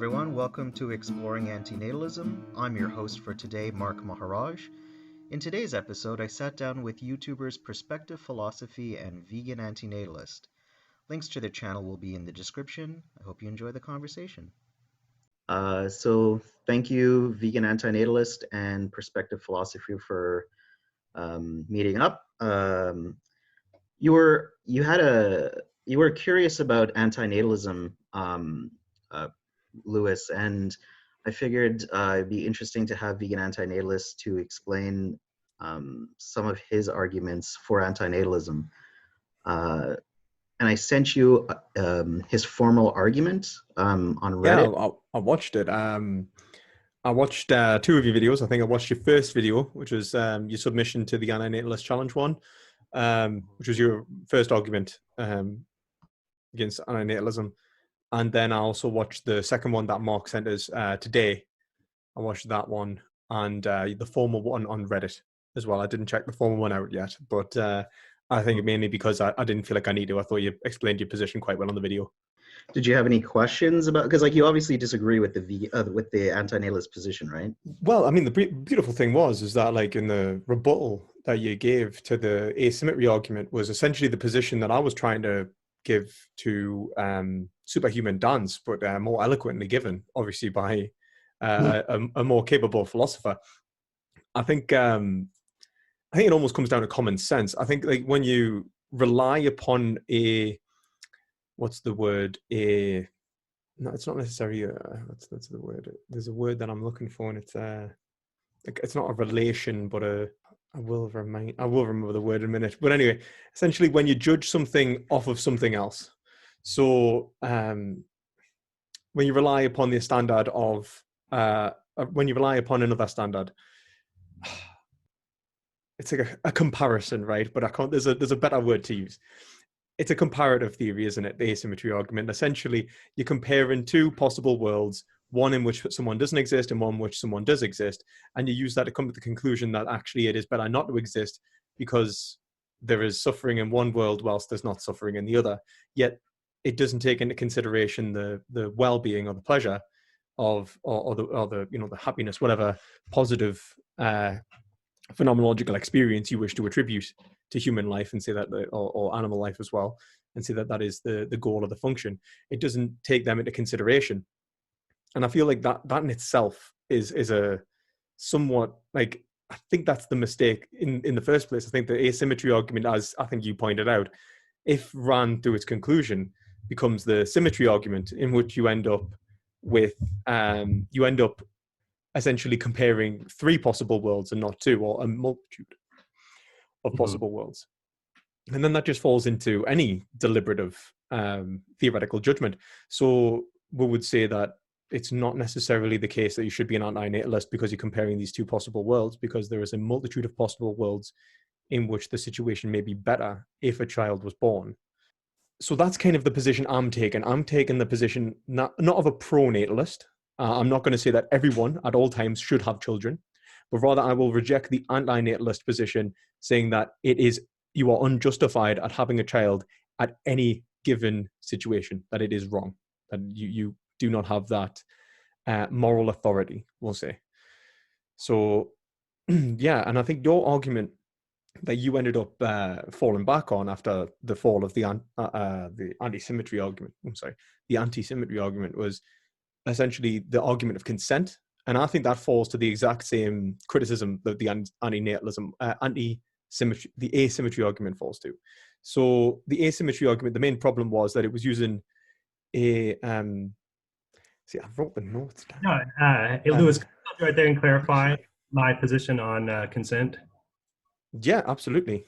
everyone. Welcome to Exploring Antinatalism. I'm your host for today, Mark Maharaj. In today's episode, I sat down with YouTubers Perspective Philosophy and Vegan Antinatalist. Links to their channel will be in the description. I hope you enjoy the conversation. So thank you, Vegan Antinatalist and Perspective Philosophy, for meeting up. You were curious about antinatalism, Lewis, and I figured it'd be interesting to have Vegan Antinatalist to explain some of his arguments for antinatalism. And I sent you his formal argument on Reddit. Yeah, I watched it. I watched two of your videos. I think I watched your first video, which was your submission to the Antinatalist Challenge one, which was your first argument against antinatalism. And then I also watched the second one that Mark sent us today. I watched that one and the formal one on Reddit as well. I didn't check the formal one out yet, but I think mainly because I didn't feel like I need to. I thought you explained your position quite well on the video. Did you have any questions about, because like you obviously disagree with the antinatalist position, right? Well, I mean, the beautiful thing is that like in the rebuttal that you gave to the asymmetry argument was essentially the position that I was trying to give to superhuman dance, but more eloquently given, obviously by a more capable philosopher. I think it almost comes down to common sense. I think like when you rely upon what's the word? No, it's not necessarily that's the word. There's a word that I'm looking for, and it's not a relation, but I will remember the word in a minute. But anyway, essentially when you judge something off of something else. So when you rely upon the standard of when you rely upon another standard, it's like a comparison, right? But I can't. There's a better word to use. It's a comparative theory, isn't it? The asymmetry argument. Essentially, you're comparing two possible worlds, one in which someone doesn't exist and one in which someone does exist. And you use that to come to the conclusion that actually it is better not to exist because there is suffering in one world whilst there's not suffering in the other. Yet it doesn't take into consideration the well-being or the pleasure of or the the happiness, whatever positive phenomenological experience you wish to attribute to human life, and say that or animal life as well, and say that is the goal of the function. It doesn't take them into consideration, and I feel like that in itself is a somewhat, like, I think that's the mistake in the first place. I think the asymmetry argument, as I think you pointed out, if ran to its conclusion, becomes the symmetry argument, in which you end up with essentially comparing three possible worlds and not two, or a multitude of possible worlds. And then that just falls into any deliberative theoretical judgment. So we would say that it's not necessarily the case that you should be an antinatalist because you're comparing these two possible worlds, because there is a multitude of possible worlds in which the situation may be better if a child was born. So that's kind of the position I'm taking. I'm taking the position not of a pro-natalist. I'm not going to say that everyone at all times should have children, but rather I will reject the anti-natalist position, saying that you are unjustified at having a child at any given situation, that it is wrong, that you do not have that moral authority, we'll say. So, yeah, and I think your argument that you ended up falling back on after the fall of the anti-symmetry argument, the anti-symmetry argument, was essentially the argument of consent. And I think that falls to the exact same criticism that the anti-natalism, the asymmetry argument falls to. So the asymmetry argument, the main problem was that it was using I wrote the notes down. No, Lewis, can you stop right there and clarify my position on consent? Yeah, absolutely.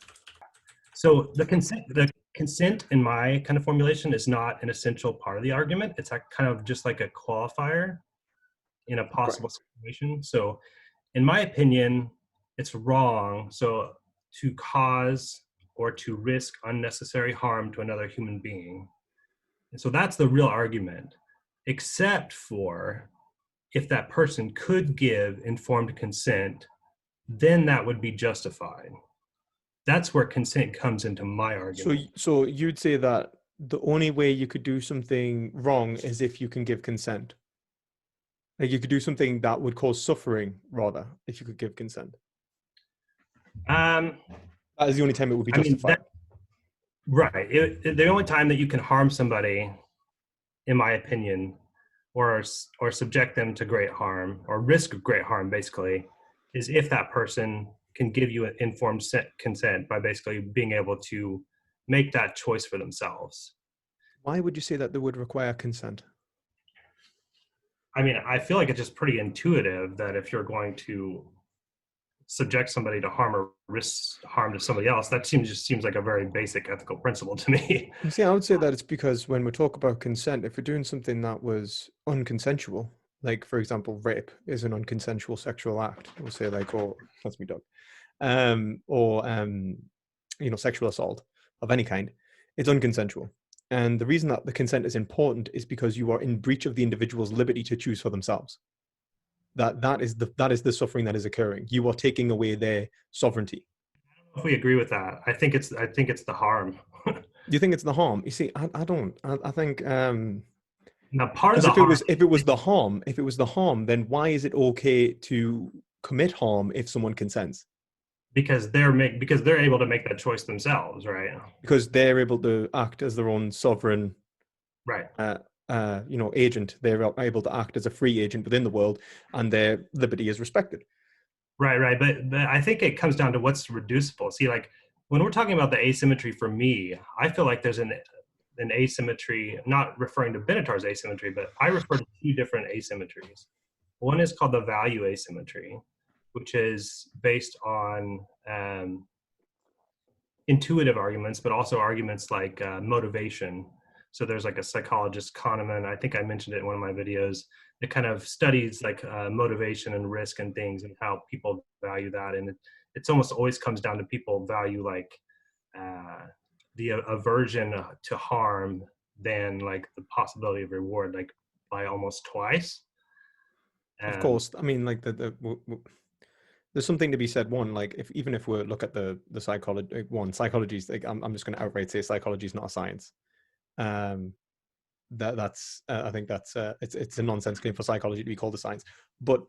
So the consent in my kind of formulation is not an essential part of the argument. It's kind of just like a qualifier in a possible situation. So in my opinion, it's wrong. So to cause or to risk unnecessary harm to another human being. And so that's the real argument, except for if that person could give informed consent, then that would be justified. That's where consent comes into my argument. So you'd say that the only way you could do something wrong is if you can give consent. Like you could do something that would cause suffering, rather, if you could give consent. That is the only time it would be justified. Right. The only time that you can harm somebody, in my opinion, or subject them to great harm or risk great harm, basically, is if that person can give you an informed consent by basically being able to make that choice for themselves. Why would you say that they would require consent? I mean, I feel like it's just pretty intuitive that if you're going to subject somebody to harm or risk harm to somebody else, that seems like a very basic ethical principle to me. You see, I would say that it's because when we talk about consent, if we're doing something that was unconsensual, like for example, rape is an unconsensual sexual act, we'll say like, or that's me dog, or sexual assault of any kind, it's unconsensual. And the reason that the consent is important is because you are in breach of the individual's liberty to choose for themselves. That is the suffering that is occurring. You are taking away their sovereignty. I don't know if we agree with that. I think it's the harm. You think it's the harm? You see, I don't. I think now part of because the if it was the harm, then why is it okay to commit harm if someone consents? Because they're able to make that choice themselves, right? Because they're able to act as their own sovereign, right? Agent. They're able to act as a free agent within the world, and their liberty is respected. Right. But I think it comes down to what's reducible. See, like when we're talking about the asymmetry, for me, I feel like there's an asymmetry. Not referring to Benatar's asymmetry, but I refer to two different asymmetries. One is called the value asymmetry, which is based on intuitive arguments, but also arguments like motivation. So there's like a psychologist, Kahneman, I think I mentioned it in one of my videos, that kind of studies like motivation and risk and things and how people value that. And it's almost always comes down to people value like the aversion to harm than like the possibility of reward, like by almost twice. Of course, I mean, like there's something to be said. One, like even if we look at the psychology, psychology's like I'm just going to outright say psychology is not a science. That's I think that's it's a nonsense claim for psychology to be called a science. But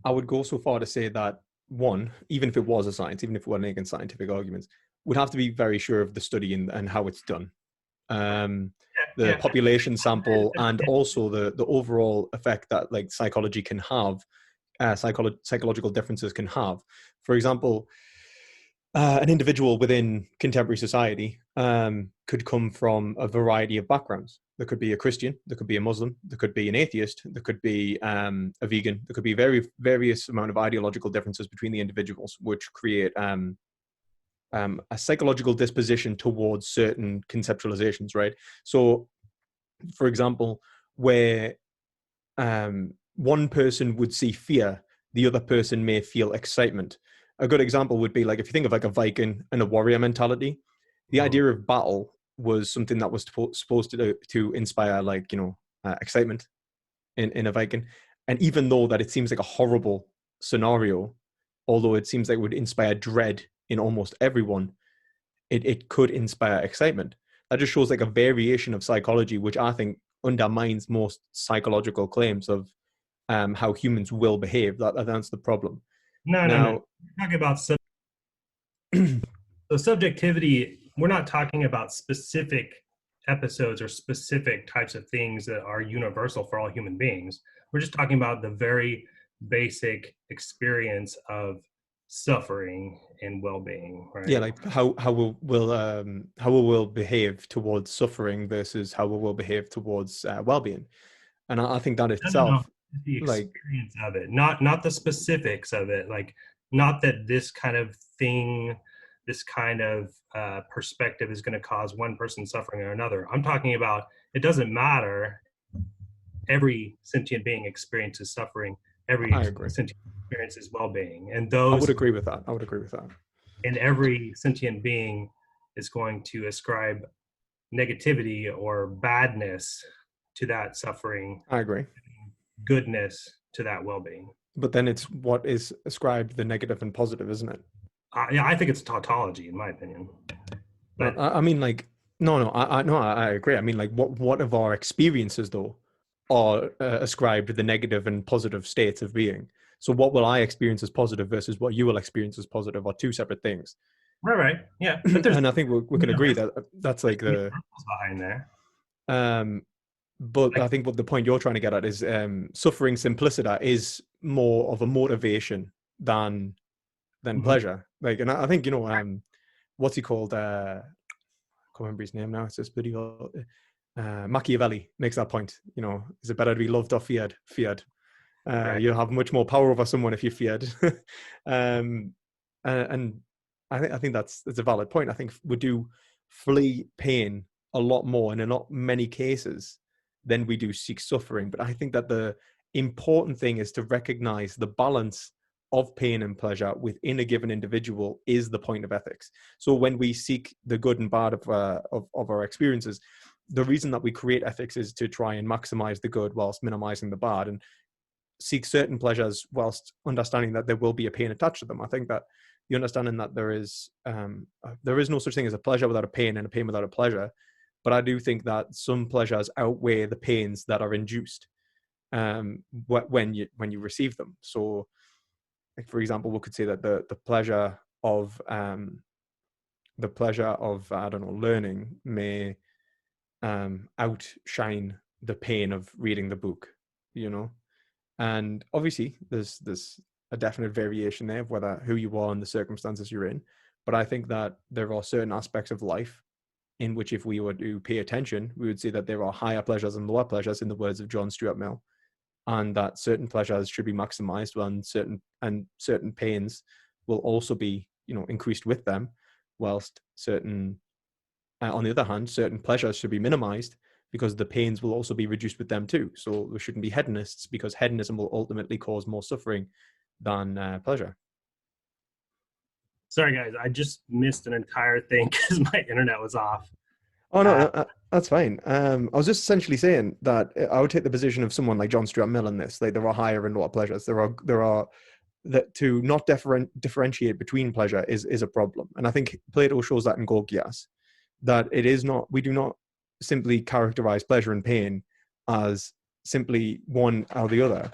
I would go so far to say that one, even if it was a science, even if we were making scientific arguments, would have to be very sure of the study and how it's done. The population sample and also the overall effect that like psychology can have, psychological differences can have. For example, an individual within contemporary society could come from a variety of backgrounds. There could be a Christian, there could be a Muslim, there could be an atheist, there could be a vegan, there could be various amount of ideological differences between the individuals, which create a psychological disposition towards certain conceptualizations, right? So, for example, where one person would see fear, the other person may feel excitement. A good example would be like if you think of like a Viking and a warrior mentality, the idea of battle was something that was supposed to inspire like excitement in a Viking, and even though that it seems like a horrible scenario, although it seems like it would inspire dread in almost everyone, it could inspire excitement. That just shows like a variation of psychology, which I think undermines most psychological claims of how humans will behave. That's the problem. No. We're talking about so subjectivity. We're not talking about specific episodes or specific types of things that are universal for all human beings. We're just talking about the very basic experience of suffering and well-being, right? Yeah, like how we'll behave towards suffering versus how we'll behave towards well-being, and I think that itself, the experience of it, not the specifics of it, like not that this kind of thing, this kind of perspective is going to cause one person suffering or another. I'm talking about it doesn't matter. Every sentient being experiences suffering. Every sentient experiences well-being, and those. I would agree with that. And every sentient being is going to ascribe negativity or badness to that suffering. I agree. Goodness to that well-being. But then it's what is ascribed the negative and positive, isn't it? Yeah, I think it's tautology, in my opinion. But I mean, like, no, I agree. I mean, like, what of our experiences though are ascribed the negative and positive states of being. So what will I experience as positive versus what you will experience as positive are two separate things. Right. Yeah. But there's And I think we can agree that that's like the behind there. But Like, I think what the point you're trying to get at is suffering simpliciter is more of a motivation than pleasure. Like, and I think, what's he called? I can't remember his name now. It's this video. Machiavelli makes that point. Is it better to be loved or feared? Feared. right. You'll have much more power over someone if you're feared. And I think that's a valid point. I think we do flee pain a lot more, and in not many cases, than we do seek suffering. But I think that the important thing is to recognize the balance of pain and pleasure within a given individual is the point of ethics. So when we seek the good and bad of our experiences, the reason that we create ethics is to try and maximize the good whilst minimizing the bad, and seek certain pleasures whilst understanding that there will be a pain attached to them. I think that the understanding that there is no such thing as a pleasure without a pain and a pain without a pleasure. But I do think that some pleasures outweigh the pains that are induced when you receive them. So, like, for example, we could say that the pleasure of I don't know, learning may outshine the pain of reading the book, and obviously there's a definite variation there of who you are and the circumstances you're in. But I think that there are certain aspects of life in which, if we were to pay attention, we would see that there are higher pleasures and lower pleasures, in the words of John Stuart Mill, and that certain pleasures should be maximized, and certain pains will also be, increased with them, whilst certain, on the other hand, certain pleasures should be minimized because the pains will also be reduced with them too. So we shouldn't be hedonists, because hedonism will ultimately cause more suffering than pleasure. Sorry, guys, I just missed an entire thing because my internet was off. Oh, no, that's fine. I was just essentially saying that I would take the position of someone like John Stuart Mill in this. Like, there are higher and lower pleasures. There are that to not differentiate between pleasure is a problem. And I think Plato shows that in Gorgias, that it is not, we do not simply characterize pleasure and pain as simply one or the other.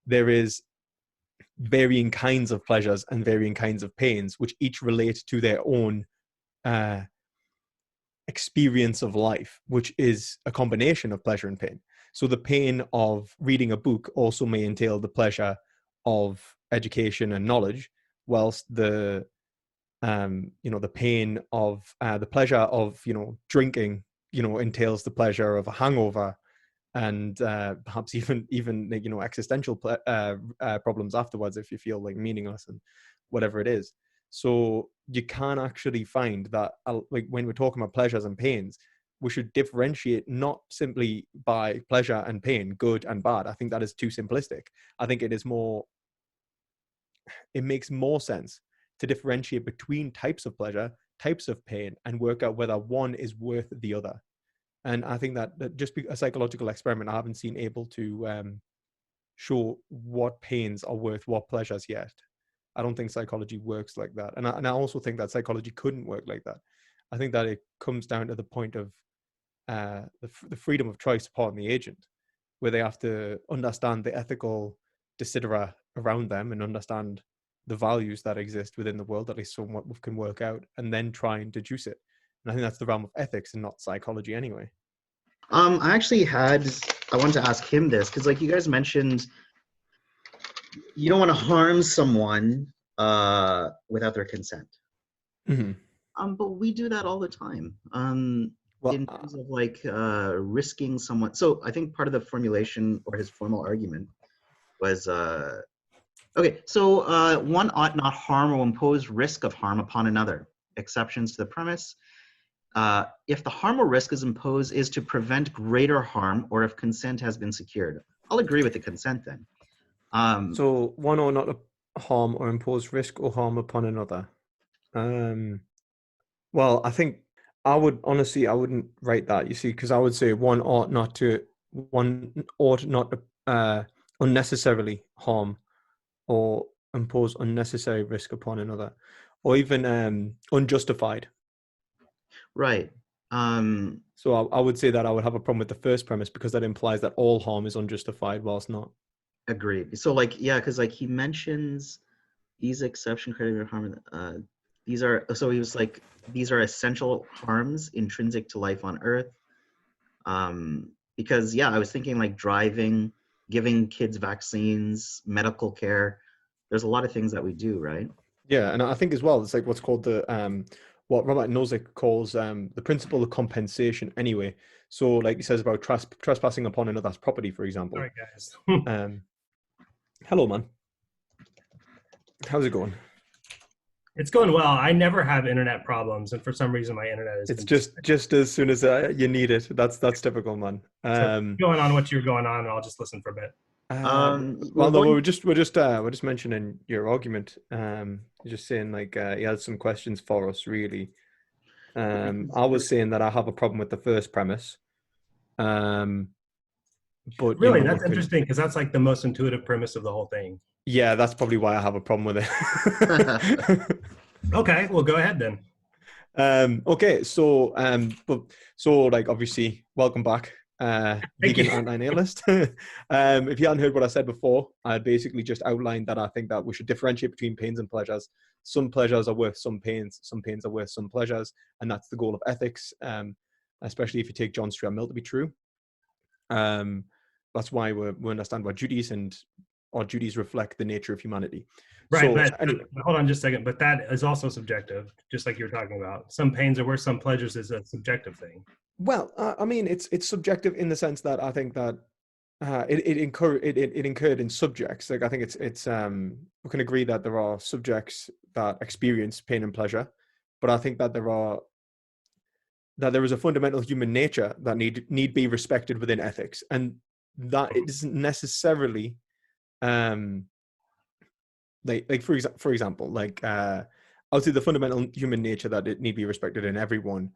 There is varying kinds of pleasures and varying kinds of pains, which each relate to their own experience of life, which is a combination of pleasure and pain. So the pain of reading a book also may entail the pleasure of education and knowledge, whilst the pain of the pleasure of drinking entails the pleasure of a hangover, and perhaps even existential problems afterwards, if you feel like meaningless and whatever it is. So you can actually find that, like, when we're talking about pleasures and pains, we should differentiate not simply by pleasure and pain, good and bad. I think that is too simplistic. I think it makes more sense to differentiate between types of pleasure, types of pain, and work out whether one is worth the other. And I think that just a psychological experiment, I haven't seen able to show what pains are worth what pleasures yet. I don't think psychology works like that. And I also think that psychology couldn't work like that. I think that it comes down to the point of the freedom of choice upon the agent, where they have to understand the ethical desidera around them and understand the values that exist within the world, at least somewhat can work out, and then try and deduce it. And I think that's the realm of ethics and not psychology anyway. I wanted to ask him this, because like you guys mentioned, you don't want to harm someone without their consent. Mm-hmm. But we do that all the time. Well, in terms of like risking someone. So I think part of the formulation or his formal argument was okay. So one ought not harm or impose risk of harm upon another. Exceptions to the premise. If the harm or risk is imposed is to prevent greater harm, or if consent has been secured. I'll agree with the consent then. So one ought not to harm or impose risk or harm upon another. Well, I think I wouldn't write that, you see, because I would say one ought not to unnecessarily harm or impose unnecessary risk upon another, or even unjustified. Right. So I would say that I would have a problem with the first premise because that implies that all harm is unjustified whilst not. Agreed. So like, yeah, because like he mentions these exception criteria harm. These are, so he was like, these are essential harms intrinsic to life on Earth. Because yeah, I was thinking like driving, giving kids vaccines, medical care. There's a lot of things that we do, right? Yeah, and I think as well, it's like what's called the what Robert Nozick calls the principle of compensation. Anyway, so like he says about trespassing upon another's property, for example. All right, guys. Hello, man. How's it going? It's going well. I never have internet problems, and for some reason, my internet is. It's just as soon as you need it. That's typical, man. So going on what you're going on, and I'll just listen for a bit. Well, no, we're just mentioning your argument. Just saying like he had some questions for us, really. I was saying that I have a problem with the first premise. But really, that's interesting because that's like the most intuitive premise of the whole thing. Yeah, that's probably why I have a problem with it. Okay, well, go ahead then. Okay, so like obviously, welcome back, vegan anti-nihilist. If you hadn't heard what I said before, I basically just outlined that I think that we should differentiate between pains and pleasures. Some pleasures are worth some pains are worth some pleasures, and that's the goal of ethics. Especially if you take John Stuart Mill to be true. That's why we understand what duties and our duties reflect the nature of humanity. Right, So, but anyway. Hold on just a second. But that is also subjective, just like you were talking about. Some pains are worth some pleasures is a subjective thing. Well, I mean, it's subjective in the sense that I think that it incurred in subjects. Like I think it's we can agree that there are subjects that experience pain and pleasure, but I think that there is a fundamental human nature that need be respected within ethics, and that it isn't necessarily like for example, like I would say the fundamental human nature that it need be respected in everyone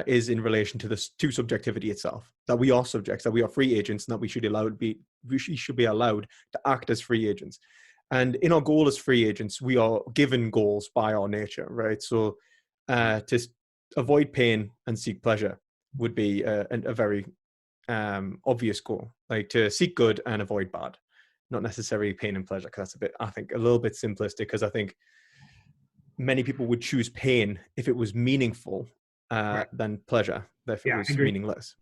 is in relation to to subjectivity itself. That we are subjects, that we are free agents, and that we should be allowed to act as free agents. And in our goal as free agents, we are given goals by our nature, right? So to avoid pain and seek pleasure would be a very obvious goal, like to seek good and avoid bad, not necessarily pain and pleasure, because that's I think a little bit simplistic, because I think many people would choose pain if it was meaningful than pleasure if it was meaningless.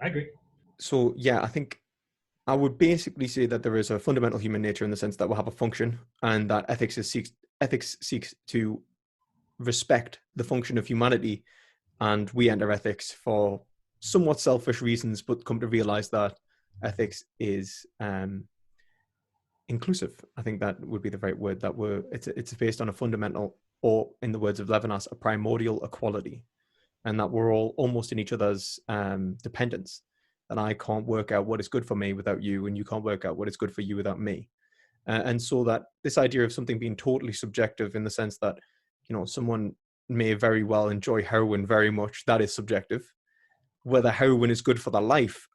I agree. So yeah, I think I would basically say that there is a fundamental human nature in the sense that we'll have a function, and that ethics seeks to respect the function of humanity, and we enter ethics for somewhat selfish reasons, but come to realize that ethics is inclusive. I think that would be the right word. That it's based on a fundamental, or in the words of Levinas, a primordial equality, and that we're all almost in each other's dependence. And I can't work out what is good for me without you, and you can't work out what is good for you without me. And so that this idea of something being totally subjective, in the sense that, you know, someone may very well enjoy heroin very much, that is subjective. Whether heroin is good for their life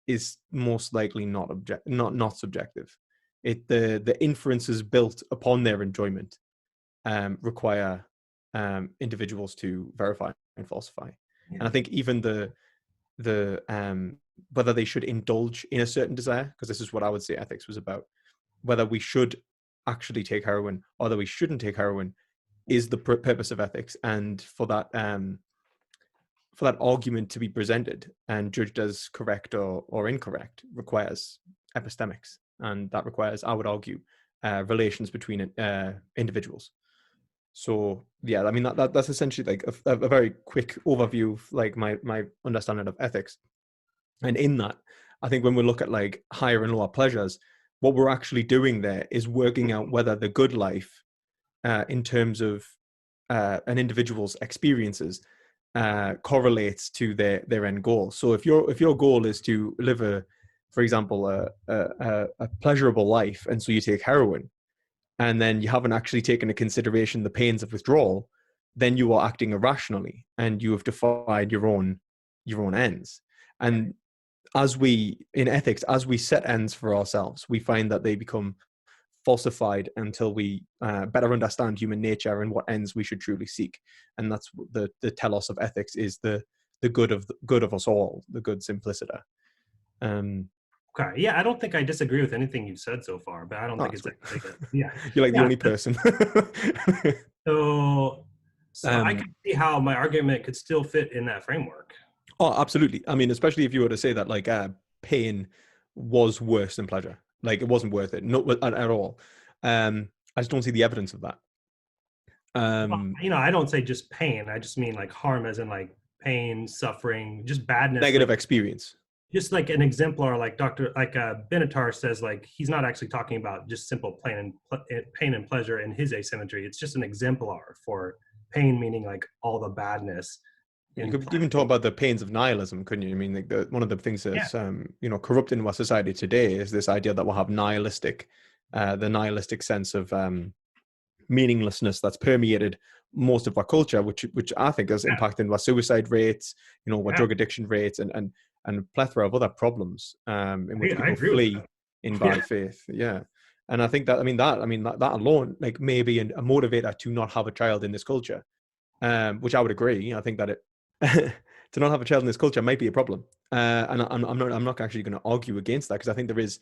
is most likely not subjective. The inferences built upon their enjoyment require individuals to verify and falsify. Yeah. And I think even the whether they should indulge in a certain desire, because this is what I would say ethics was about, whether we should actually take heroin or that we shouldn't take heroin, is the purpose of ethics. And for that argument to be presented and judged as correct or incorrect requires epistemics, and that requires, I would argue, relations between individuals. So yeah, I mean that's essentially like a very quick overview of like my understanding of ethics. And in that, I think when we look at like higher and lower pleasures, what we're actually doing there is working out whether the good life, in terms of an individual's experiences, correlates to their end goal. So if your goal is to live for example, a pleasurable life, and so you take heroin, and then you haven't actually taken into consideration the pains of withdrawal, then you are acting irrationally, and you have defied your own ends. And in ethics, as we set ends for ourselves, we find that they become falsified until we better understand human nature and what ends we should truly seek. And that's the telos of ethics, is the the good of us all, the good simpliciter. Okay. Yeah, I don't think I disagree with anything you've said so far, but I don't think it's actually good. Yeah. You're like the Yeah. only person. So I could see how my argument could still fit in that framework. Oh, absolutely. I mean, especially if you were to say that like pain was worse than pleasure, like it wasn't worth it, not at all. I just don't see the evidence of that. Well, I don't say just pain. I just mean like harm, as in like pain, suffering, just badness. Negative like, experience. Just like an exemplar, like Benatar says, like he's not actually talking about just simple pain and pleasure in his asymmetry. It's just an exemplar for pain, meaning like all the badness. You could even talk about the pains of nihilism, couldn't you? I mean, like one of the things that's corrupted in our society today is this idea that we'll have the nihilistic sense of meaninglessness that's permeated most of our culture, which I think has impacted our suicide rates, our drug addiction rates, and a plethora of other problems in which people flee in bad faith. Yeah. And I think that that alone like may be a motivator to not have a child in this culture, which I would agree. I think that to not have a child in this culture might be a problem, and I'm not actually going to argue against that, because I think there is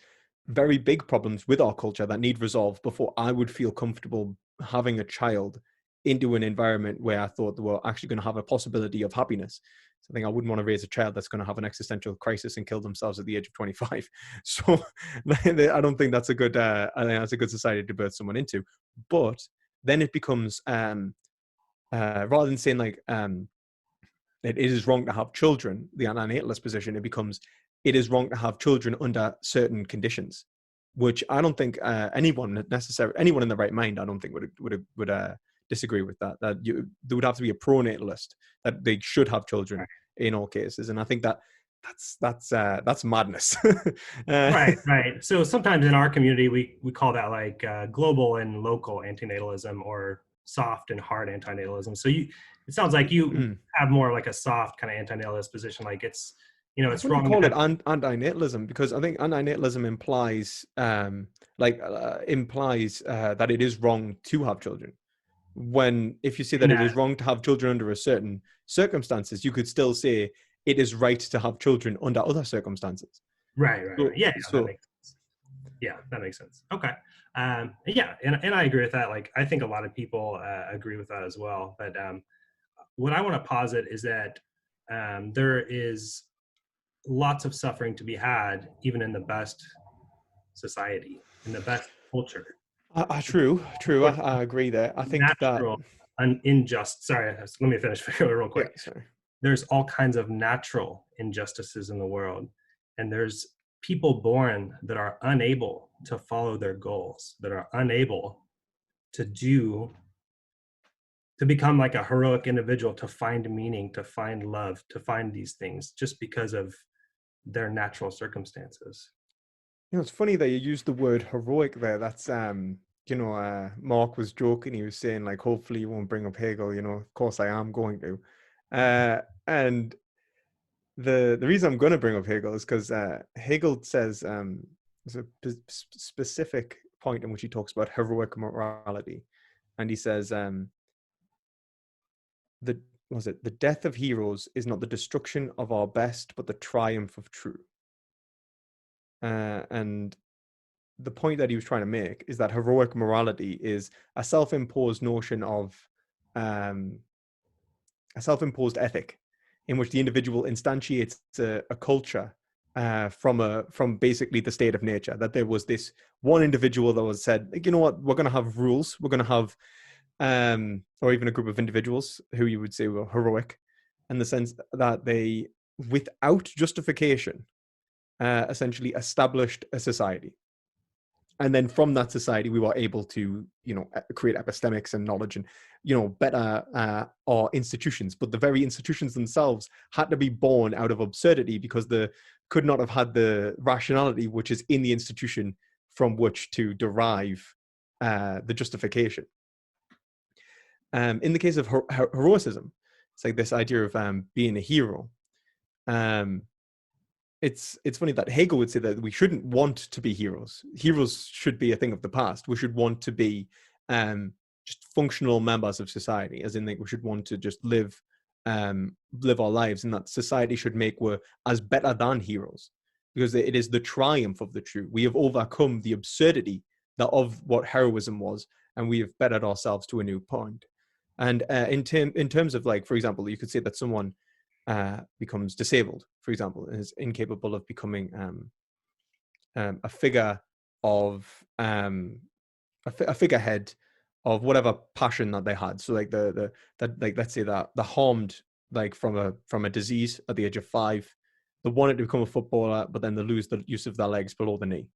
very big problems with our culture that need resolved before I would feel comfortable having a child into an environment where I thought they were actually going to have a possibility of happiness. So I think I wouldn't want to raise a child that's going to have an existential crisis and kill themselves at the age of 25. So I don't think that's a good. I think that's a good society to birth someone into. But then it becomes rather than saying like it is wrong to have children, the antinatalist position, it becomes it is wrong to have children under certain conditions, which I don't think anyone in the right mind, I don't think would disagree with that. That there would have to be a pro-natalist that they should have children in all cases, and I think that's madness. Right. So sometimes in our community, we call that like global and local antinatalism, or soft and hard antinatalism. So it sounds like you have more like a soft kind of antinatalist position, like it's it's wrong. Call it antinatalism, because I think antinatalism implies that it is wrong to have children. When if you say that it is wrong to have children under a certain circumstances, you could still say it is right to have children under other circumstances. Right. Yeah. So, that makes sense. Yeah, that makes sense. Okay. Yeah, and I agree with that. Like, I think a lot of people agree with that as well. But what I want to posit is that there is lots of suffering to be had, even in the best society, in the best culture. True. I agree there. I think natural, unjust. Sorry, let me finish real quick. Yeah, sorry. There's all kinds of natural injustices in the world, and there's people born that are unable to follow their goals, that are unable to become like a heroic individual, to find meaning, to find love, to find these things, just because of their natural circumstances. It's funny that you used the word heroic there. That's Mark was joking. He was saying like, hopefully you won't bring up Hegel. Of course I am going to. And the reason I'm going to bring up Hegel is because Hegel says there's a specific point in which he talks about heroic morality, and he says the death of heroes is not the destruction of our best, but the triumph of true. And the point that he was trying to make is that heroic morality is a self-imposed notion of a self-imposed ethic in which the individual instantiates a culture from basically the state of nature. That there was this one individual that was said, like, you know what, we're going to have rules, we're going to have or even a group of individuals who you would say were heroic in the sense that they, without justification, essentially established a society. And then from that society, we were able to, create epistemics and knowledge and, better our institutions. But the very institutions themselves had to be born out of absurdity, because they could not have had the rationality which is in the institution from which to derive the justification. In the case of heroicism, it's like this idea of being a hero. It's funny that Hegel would say that we shouldn't want to be heroes. Heroes should be a thing of the past. We should want to be just functional members of society, as in like we should want to just live live our lives, and that society should make we're as better than heroes, because it is the triumph of the true. We have overcome the absurdity that of what heroism was, and we have bettered ourselves to a new point. And in terms of, like, for example, you could say that someone becomes disabled, for example, and is incapable of becoming a figure of a figurehead of whatever passion that they had. So like like, let's say that they're harmed, like, from a disease at the age of 5. They wanted to become a footballer, but then they lose the use of their legs below the knee.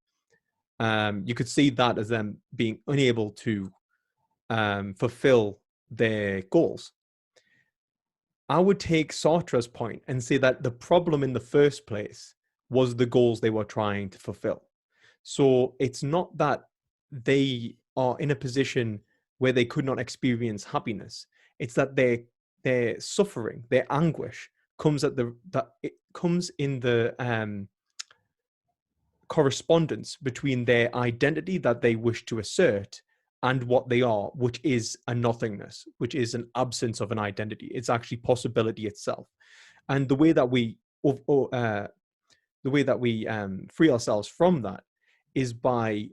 You could see that as them being unable to fulfill their goals. I would take Sartre's point and say that the problem in the first place was the goals they were trying to fulfill. So it's not that they are in a position where they could not experience happiness. It's that their suffering, their anguish comes it comes in the correspondence between their identity that they wish to assert and what they are, which is a nothingness, which is an absence of an identity. It's actually possibility itself. And the way that we free ourselves from that is by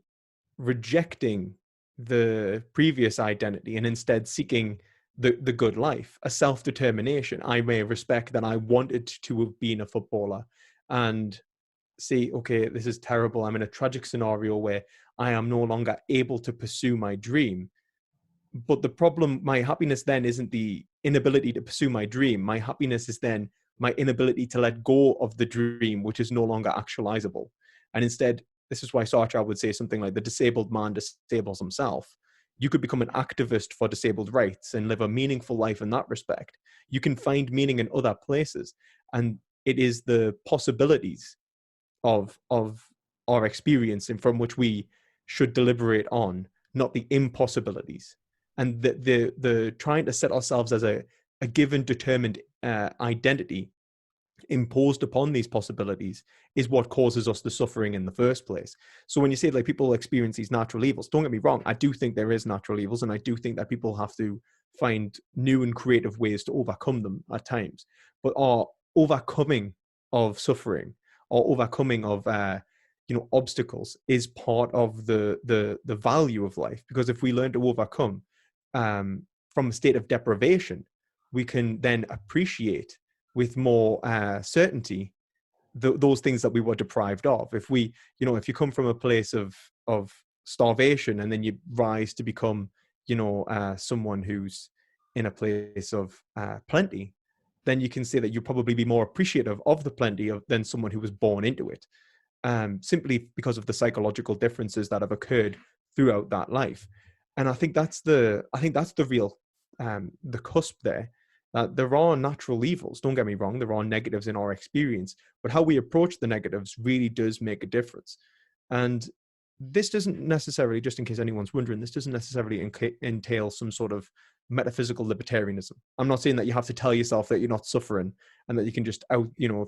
rejecting the previous identity and instead seeking the good life, a self-determination. I may respect that I wanted to have been a footballer and say, okay, this is terrible. I'm in a tragic scenario where I am no longer able to pursue my dream. But the problem, my happiness then isn't the inability to pursue my dream. My happiness is then my inability to let go of the dream, which is no longer actualizable. And instead, this is why Sartre would say something like, the disabled man disables himself. You could become an activist for disabled rights and live a meaningful life in that respect. You can find meaning in other places. And it is the possibilities of our experience and from which we should deliberate on, not the impossibilities. And the trying to set ourselves as a given determined identity imposed upon these possibilities is what causes us the suffering in the first place. So when you say, like, people experience these natural evils, don't get me wrong, I do think there is natural evils, and I do think that people have to find new and creative ways to overcome them at times. But our overcoming of suffering or overcoming of obstacles is part of the value of life. Because if we learn to overcome from a state of deprivation, we can then appreciate with more certainty those things that we were deprived of. If we, if you come from a place of starvation and then you rise to become, someone who's in a place of plenty, then you can say that you'll probably be more appreciative of the plenty than someone who was born into it, simply because of the psychological differences that have occurred throughout that life. And I think that's the real the cusp there. There are natural evils, don't get me wrong, there are negatives in our experience, but how we approach the negatives really does make a difference. And this doesn't necessarily, just in case anyone's wondering, this doesn't necessarily entail some sort of metaphysical libertarianism. I'm not saying that you have to tell yourself that you're not suffering and that you can just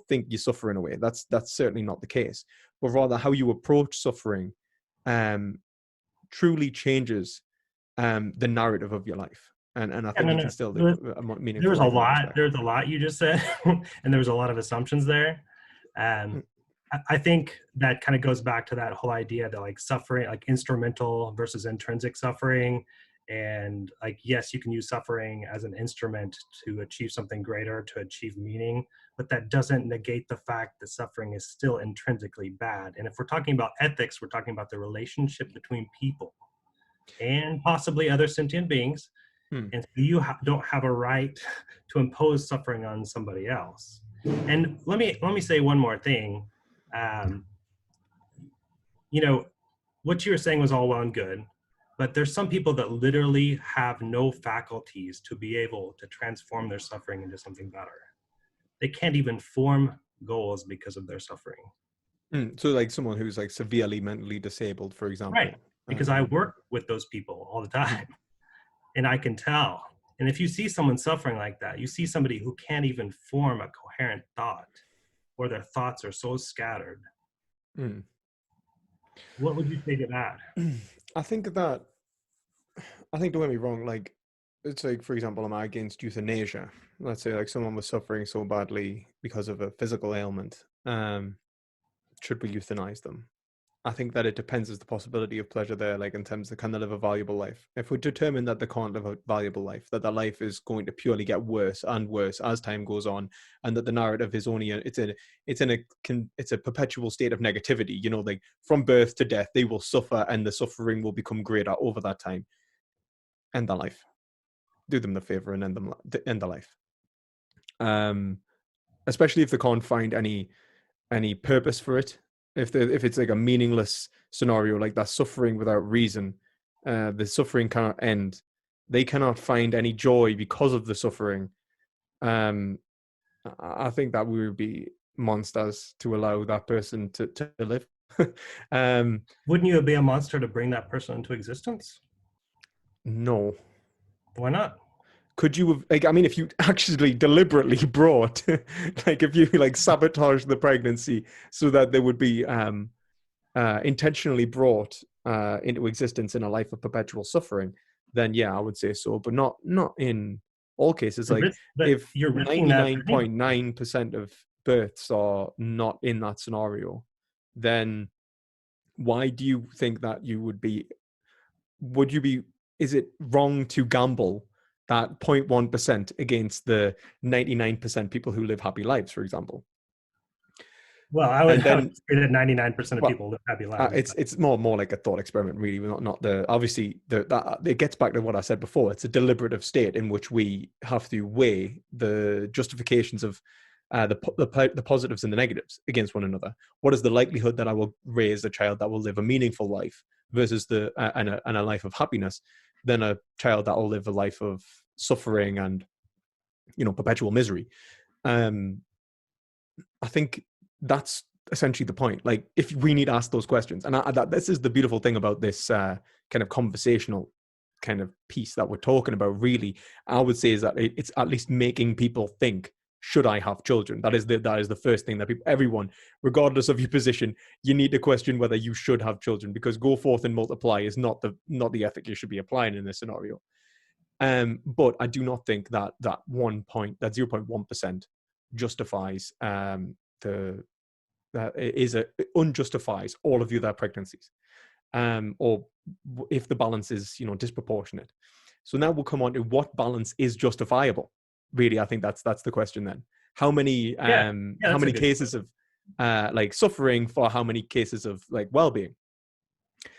think you're suffering away. That's certainly not the case. But rather, how you approach suffering truly changes the narrative of your life. And I think you can still live a more meaningful life. There's a lot you just said, and there was a lot of assumptions there. I think that kind of goes back to that whole idea that, like, suffering, like instrumental versus intrinsic suffering. And, like, yes, you can use suffering as an instrument to achieve something greater, to achieve meaning, but that doesn't negate the fact that suffering is still intrinsically bad. And if we're talking about ethics, we're talking about the relationship between people and possibly other sentient beings. And so you don't have a right to impose suffering on somebody else. And let me say one more thing. What you were saying was all well and good, but there's some people that literally have no faculties to be able to transform their suffering into something better. They can't even form goals because of their suffering. So, like, someone who's, like, severely mentally disabled, for example. Right, because I work with those people all the time. And I can tell. And if you see someone suffering like that, you see somebody who can't even form a coherent thought, or their thoughts are so scattered. What would you say to that? I think, don't get me wrong, like, it's like, for example, am I against euthanasia? Let's say like someone was suffering so badly because of a physical ailment. Should we euthanize them? I think that it depends as the possibility of pleasure there, like in terms of can they live a valuable life. If we determine that they can't live a valuable life, that their life is going to purely get worse and worse as time goes on, and that the narrative is only it's a perpetual state of negativity. You know, like from birth to death, they will suffer, and the suffering will become greater over that time. End their life. Do them the favor and end their life. Especially if they can't find any purpose for it. If it's like a meaningless scenario, like that suffering without reason, the suffering cannot end. They cannot find any joy because of the suffering. I think that we would be monsters to allow that person to live. Wouldn't you be a monster to bring that person into existence? No. Why not? Could you have, like, I mean, if you actually deliberately brought, like, if you like sabotage the pregnancy so that they would be intentionally brought into existence in a life of perpetual suffering, then yeah, I would say so, but not in all cases. Like, if you're risking that 99.9% of births are not in that scenario, then why do you think that you would be? Is it wrong to gamble that 0.1% against the 99% people who live happy lives, for example? Well, I would say that 99% of people live happy lives. It's more like a thought experiment, really. Not the obviously that it gets back to what I said before. It's a deliberative state in which we have to weigh the justifications of the positives and the negatives against one another. What is the likelihood that I will raise a child that will live a meaningful life versus a life of happiness, than a child that will live a life of suffering and, you know, perpetual misery? I think that's essentially the point. Like, if we need to ask those questions, and this is the beautiful thing about this kind of conversational kind of piece that we're talking about, really, I would say, is that it's at least making people think, should I have children? That is the first thing that everyone, regardless of your position, you need to question whether you should have children, because go forth and multiply is not the ethic you should be applying in this scenario. But I do not think that 0.1% justifies unjustifies all of the other pregnancies, or if the balance is, you know, disproportionate. So now we'll come on to what balance is justifiable. Really, I think that's the question then. How many how many cases of like suffering for how many cases of like well-being?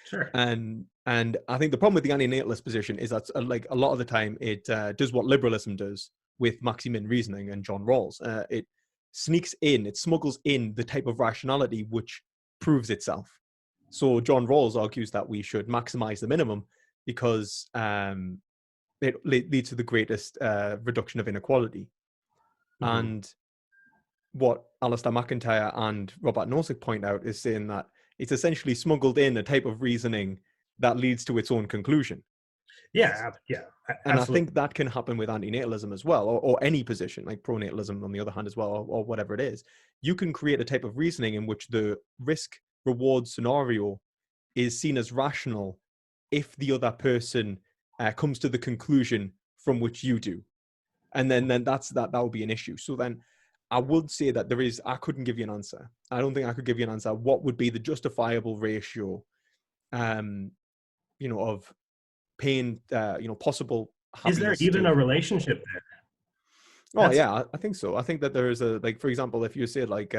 Sure. And I think the problem with the antinatalist position is that like a lot of the time it does what liberalism does with Maximin reasoning and John Rawls. It smuggles in the type of rationality which proves itself. So John Rawls argues that we should maximize the minimum because it leads to the greatest reduction of inequality. Mm-hmm. And what Alistair McIntyre and Robert Nozick point out is saying that it's essentially smuggled in a type of reasoning that leads to its own conclusion. Yeah. And I think that can happen with antinatalism as well, or any position, like pronatalism on the other hand as well, or whatever it is. You can create a type of reasoning in which the risk-reward scenario is seen as rational if the other person comes to the conclusion from which you do. And then that will be an issue. So then I would say that I couldn't give you an answer. I don't think I could give you an answer. What would be the justifiable ratio, of pain, possible happiness? Is there even a relationship there? Yeah, I think so. I think that there is like, for example, if you say like,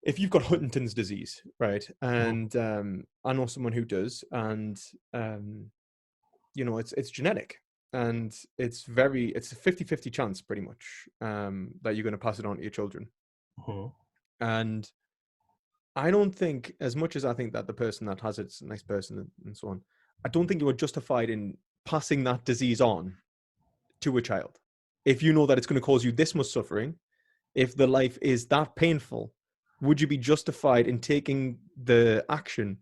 if you've got Huntington's disease, right? And I know someone who does, and it's genetic. And it's a 50-50 chance pretty much that you're going to pass it on to your children. Uh-huh. And I don't think, as much as I think that the person that has it's a nice person and so on, I don't think you are justified in passing that disease on to a child. If you know that it's going to cause you this much suffering, if the life is that painful, would you be justified in taking the action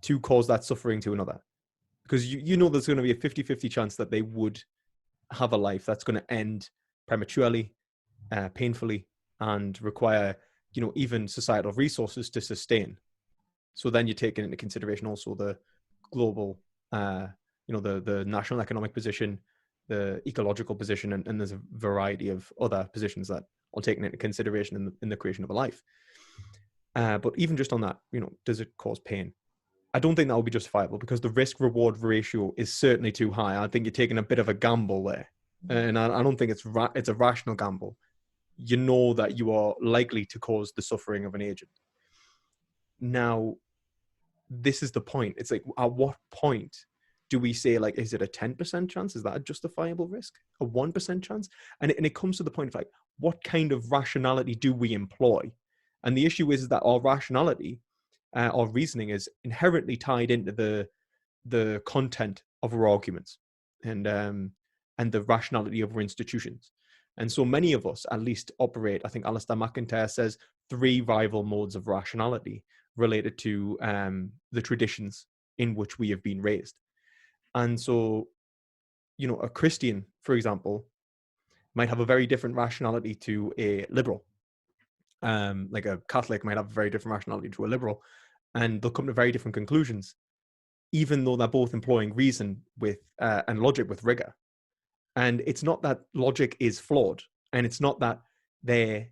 to cause that suffering to another? Because you know there's going to be a 50-50 chance that they would have a life that's going to end prematurely, painfully, and require, even societal resources to sustain. So then you're taking into consideration also the global, the national economic position, ecological position, and there's a variety of other positions that are taken into consideration in the creation of a life. But even just on that, does it cause pain? I don't think that would be justifiable, because the risk-reward ratio is certainly too high. I think you're taking a bit of a gamble there, and I don't think it's a rational gamble. You know that you are likely to cause the suffering of an agent. Now, this is the point. It's like, at what point do we say, like, is it a 10% chance? Is that a justifiable risk? A 1% chance? And it comes to the point of, like, what kind of rationality do we employ? And the issue is that our rationality, our reasoning, is inherently tied into the content of our arguments and the rationality of our institutions. And so many of us, at least, operate, I think Alistair McIntyre says, 3 rival modes of rationality related to the traditions in which we have been raised. And so, a Christian, for example, might have a very different rationality to a liberal. Like a Catholic might have a very different rationality to a liberal, and they'll come to very different conclusions, even though they're both employing reason with and logic with rigor. And it's not that logic is flawed, and it's not that their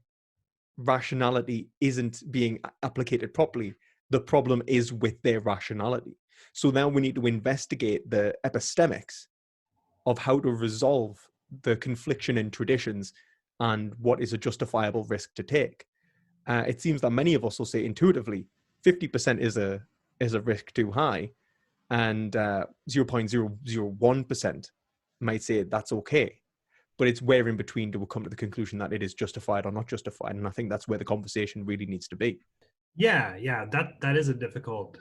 rationality isn't being applicated properly. The problem is with their rationality. So now we need to investigate the epistemics of how to resolve the confliction in traditions and what is a justifiable risk to take. It seems that many of us will say intuitively 50% is a risk too high, and 0.001% might say that's okay. But it's where in between do we come to the conclusion that it is justified or not justified. And I think that's where the conversation really needs to be. Yeah, that is a difficult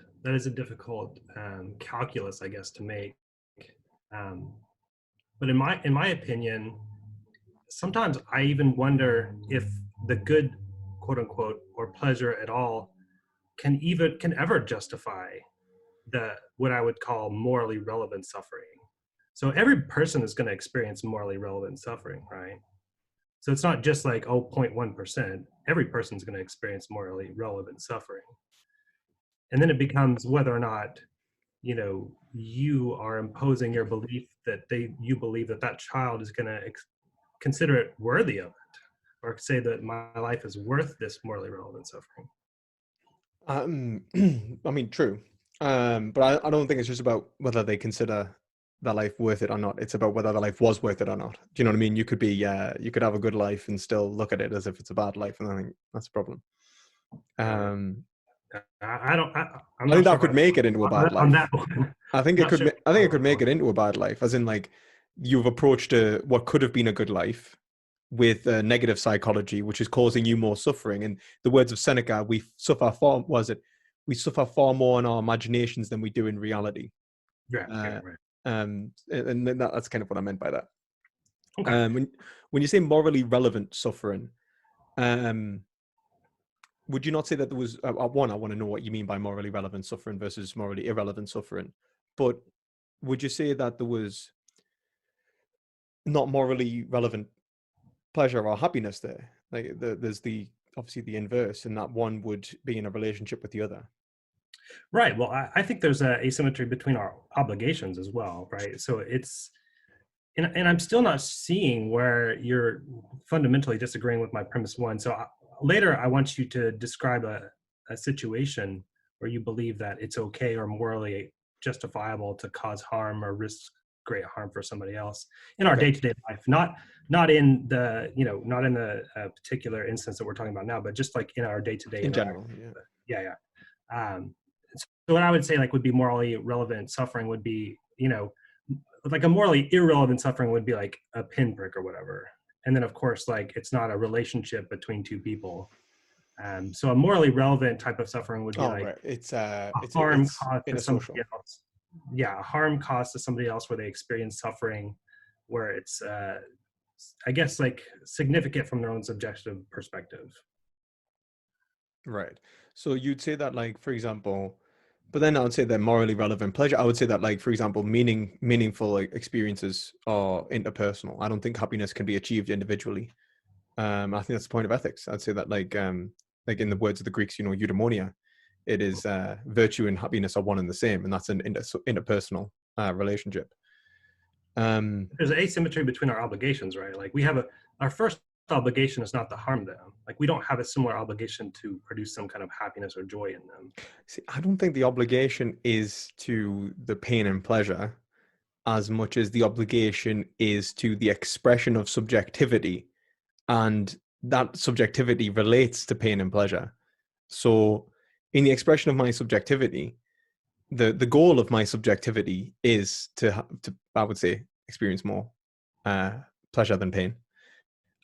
calculus, I guess, to make. But in my opinion, sometimes I even wonder if the good, quote unquote, or pleasure at all can ever justify what I would call morally relevant suffering. So every person is going to experience morally relevant suffering, right? So it's not just like, 0.1%. Every person's going to experience morally relevant suffering. And then it becomes whether or not, you are imposing your belief that you believe that child is going to consider it worthy of it, or say that my life is worth this morally relevant suffering. I mean, true. But I don't think it's just about whether they consider their life worth it or not. It's about whether their life was worth it or not. Do you know what I mean? You could have a good life and still look at it as if it's a bad life, and I think that's a problem. I think that could make it into a bad life. I think it could make it into a bad life, as in, like, you've approached what could have been a good life with negative psychology, which is causing you more suffering. In the words of Seneca, we suffer far more in our imaginations than we do in reality. Right. And that's kind of what I meant by that. Okay. When you say morally relevant suffering, would you not say that there was one? I want to know what you mean by morally relevant suffering versus morally irrelevant suffering. But would you say that there was not morally relevant pleasure or happiness there? Like, there's obviously the inverse, and that one would be in a relationship with the other. Right. Well, I think there's an asymmetry between our obligations as well, right? So it's, and I'm still not seeing where you're fundamentally disagreeing with my premise one. So later, I want you to describe a situation where you believe that it's okay or morally justifiable to cause harm or risk great harm for somebody else in our day-to-day life, not in the not in the particular instance that we're talking about now, but just like in our day-to-day in general. Yeah. So what I would say, like, would be morally relevant suffering would be, like a morally irrelevant suffering would be like a pinprick or whatever. And then, of course, like, it's not a relationship between two people. So a morally relevant type of suffering would be it's harm caused to somebody else. Yeah, harm caused to somebody else where they experience suffering, where it's, I guess, like, significant from their own subjective perspective. Right. So you'd say that, like, for example, but then I would say that morally relevant pleasure, I would say that, like, for example, meaningful experiences are interpersonal. I don't think happiness can be achieved individually. I think that's the point of ethics. I'd say that, like in the words of the Greeks, eudaimonia, it is virtue and happiness are one and the same, and that's an interpersonal relationship. There's an asymmetry between our obligations, right? Like our first obligation is not to harm them. Like we don't have a similar obligation to produce some kind of happiness or joy in them. See, I don't think the obligation is to the pain and pleasure as much as the obligation is to the expression of subjectivity, and that subjectivity relates to pain and pleasure. So in the expression of my subjectivity, the goal of my subjectivity is to I would say experience more pleasure than pain.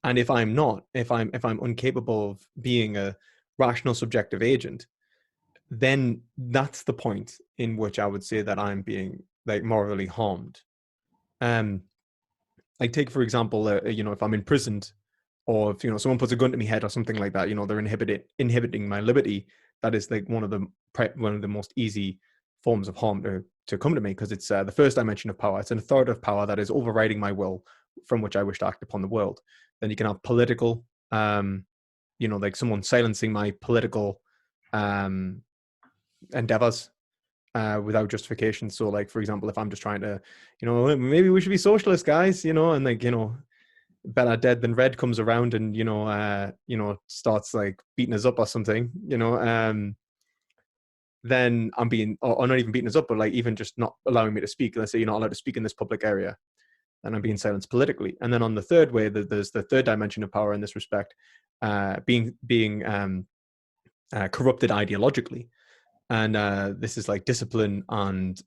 And if I'm not, if I'm incapable of being a rational subjective agent, then that's the point in which I would say that I'm being like morally harmed. Like take for example, if I'm imprisoned, or if someone puts a gun to my head or something like that, they're inhibiting my liberty. That is like one of the most easy forms of harm to come to me, because it's the first dimension of power. It's an authoritative power that is overriding my will, from which I wish to act upon the world. Then you can have political, like someone silencing my political endeavors without justification. So like, for example, if I'm just trying to, maybe we should be socialist, guys, and like, better dead than red comes around and, starts like beating us up or something, then I'm being, or not even beating us up, but like even just not allowing me to speak. Let's say you're not allowed to speak in this public area, and I'm being silenced politically. And then on the third way, there's the third dimension of power in this respect, being corrupted ideologically. And this is like discipline and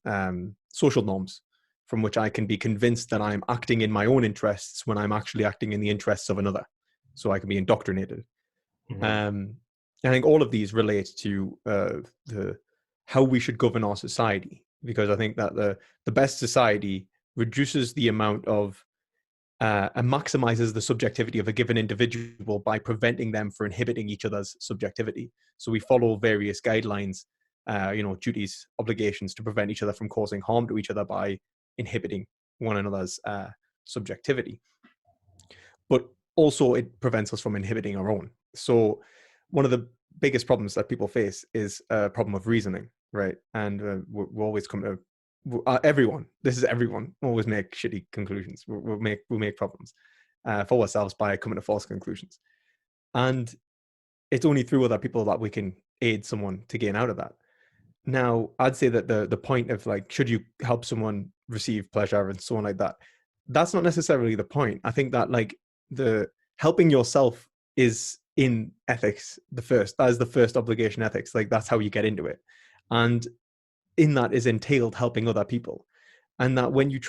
social norms, from which I can be convinced that I'm acting in my own interests when I'm actually acting in the interests of another. So I can be indoctrinated. Mm-hmm. I think all of these relate to how we should govern our society, because I think that the best society reduces the amount of and maximizes the subjectivity of a given individual by preventing them from inhibiting each other's subjectivity. So we follow various guidelines, duties, obligations to prevent each other from causing harm to each other by inhibiting one another's subjectivity. But also it prevents us from inhibiting our own. So one of the biggest problems that people face is a problem of reasoning, right? And we always come to everyone always make shitty conclusions. We'll make problems for ourselves by coming to false conclusions, and it's only through other people that we can aid someone to gain out of that. Now, I'd say that the point of like, should you help someone receive pleasure and so on like that, that's not necessarily the point. I think that like the helping yourself is in ethics that is the first obligation ethics. Like that's how you get into it, and in that is entailed helping other people. And that when you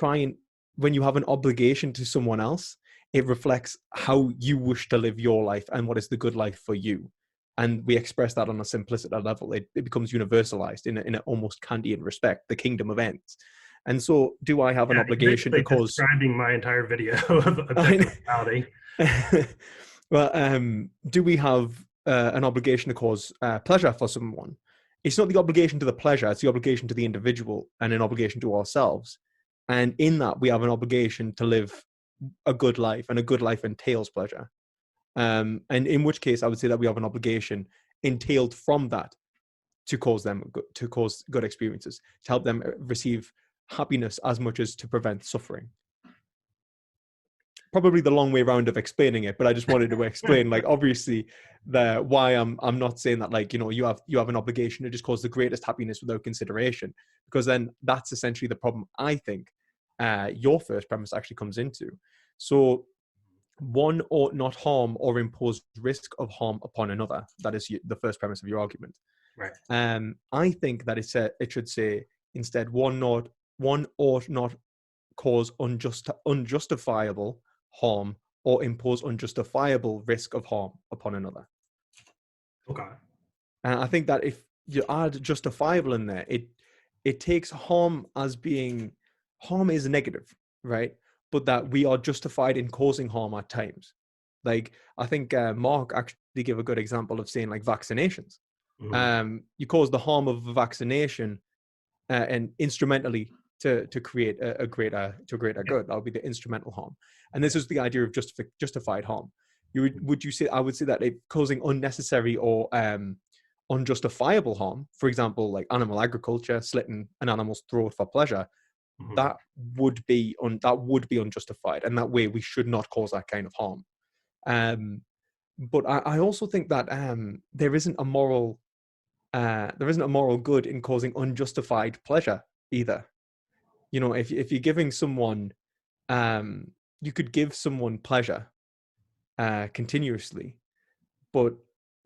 have an obligation to someone else, it reflects how you wish to live your life and what is the good life for you. And we express that on a simplicity level. It becomes universalized in an almost Kantian respect, the kingdom of ends. And so do I have an obligation to cause... describing my entire video of objective reality. Well, do we have an obligation to cause pleasure for someone? It's not the obligation to the pleasure, it's the obligation to the individual and an obligation to ourselves. And in that, we have an obligation to live a good life, and a good life entails pleasure. And in which case, I would say that we have an obligation entailed from that to cause good experiences, to help them receive happiness as much as to prevent suffering. Probably the long way around of explaining it, but I just wanted to explain, like, obviously, why I'm not saying that, like, you have an obligation to just cause the greatest happiness without consideration, because then that's essentially the problem I think your first premise actually comes into. So one ought not harm or impose risk of harm upon another. That is the first premise of your argument. Right. I think that it should say instead, one ought not cause unjustifiable harm or impose unjustifiable risk of harm upon another. Okay. And I think that if you add justifiable in there, it takes harm as being, harm is negative, right? But that we are justified in causing harm at times. Like, I think Mark actually gave a good example of saying, like, vaccinations. Mm-hmm. You cause the harm of a vaccination and instrumentally to create a greater good. That would be the instrumental harm. And this is the idea of justified harm. I would say that it causing unnecessary or unjustifiable harm, for example, like animal agriculture, slitting an animal's throat for pleasure, that would be unjustified, and that way we should not cause that kind of harm. But I also think that there isn't a moral good in causing unjustified pleasure either. You know, if you're giving someone, you could give someone pleasure continuously, but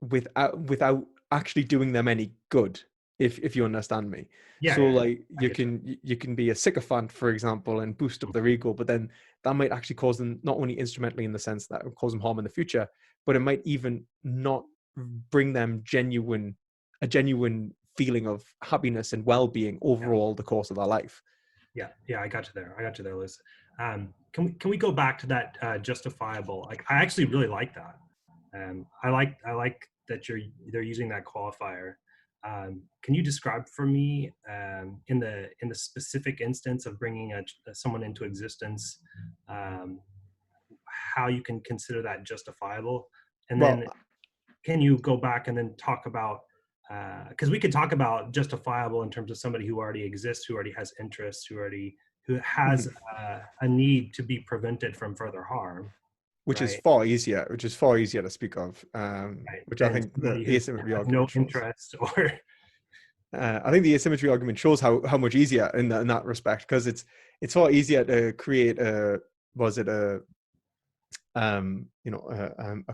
without actually doing them any good, if you understand me. So like you can be a sycophant, for example, and boost up their ego, but then that might actually cause them, not only instrumentally in the sense that it will cause them harm in the future, but it might even not bring them a genuine feeling of happiness and well-being overall the course of their life. Yeah, I got you there, Liz. Can we go back to that justifiable? Like, I actually really like that. I like that they're using that qualifier. Can you describe for me in the specific instance of bringing someone into existence, how you can consider that justifiable? And then can you go back and then talk about, because we could talk about justifiable in terms of somebody who already exists, who already has interests, who has a need to be prevented from further harm. Which is far easier to speak of, which I think the asymmetry argument shows. Interest or I think the asymmetry argument shows how much easier in that respect, because it's far easier to create a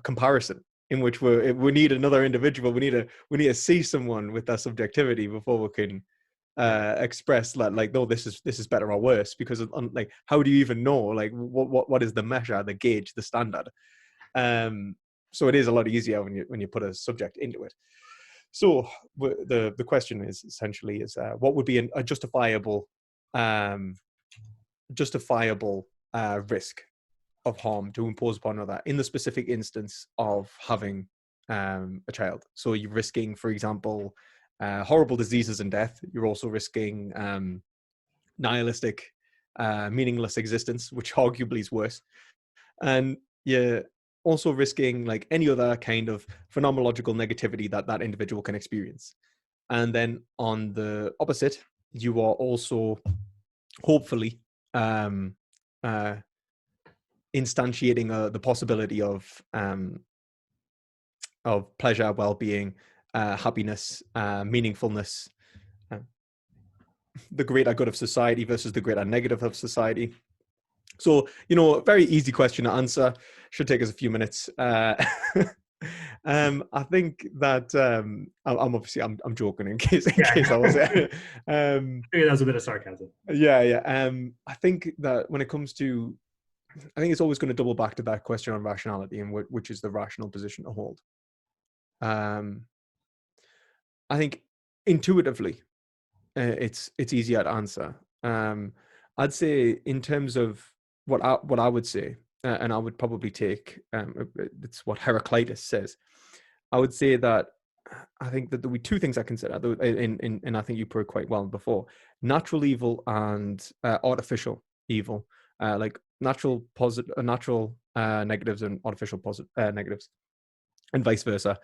comparison in which we need another individual. We need to see someone with that subjectivity before we can express like, no, this is better or worse, because of, like, how do you even know, like, what is the measure, the gauge, the standard? So it is a lot easier when you put a subject into it. So the question is essentially what would be a justifiable risk of harm to impose upon another in the specific instance of having a child? So you're risking, for example, horrible diseases and death. You're also risking nihilistic, meaningless existence, which arguably is worse. And you're also risking like any other kind of phenomenological negativity that individual can experience. And then on the opposite, you are also hopefully instantiating the possibility of pleasure, well-being, happiness, meaningfulness, the greater good of society versus the greater negative of society. So, a very easy question to answer. Should take us a few minutes. I think that I'm joking in case I was there. That was a bit of sarcasm. Yeah. I think that when it comes to, I think it's always going to double back to that question on rationality and which is the rational position to hold. I think intuitively, it's easier to answer. I'd say in terms of what I would say, and I would probably take, it's what Heraclitus says. I would say that I think that there would be two things I consider, and I think you put it quite well before: natural evil and artificial evil, like natural negatives and artificial negatives, and vice versa.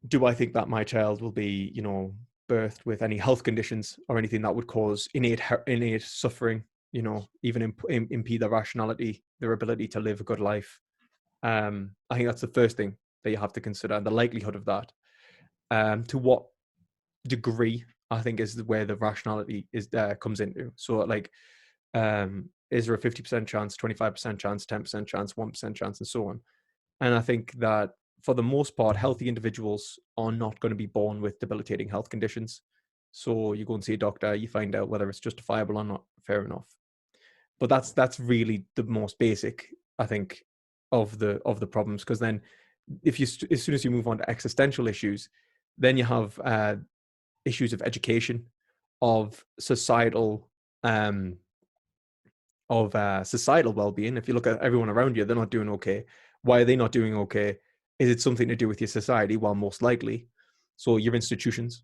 Do I think that my child will be, birthed with any health conditions or anything that would cause innate suffering, even impede their rationality, their ability to live a good life? I think that's the first thing that you have to consider, and the likelihood of that. To what degree, I think, is where the rationality comes into. So, like, is there a 50% chance, 25% chance, 10% chance, 1% chance, and so on? And I think that for the most part, healthy individuals are not going to be born with debilitating health conditions. So you go and see a doctor, you find out whether it's justifiable or not. Fair enough. But that's really the most basic, I think, of the problems. Because then, as soon as you move on to existential issues, then you have issues of education, of societal well-being. If you look at everyone around you, they're not doing okay. Why are they not doing okay? Is it something to do with your society? Well, most likely. So your institutions,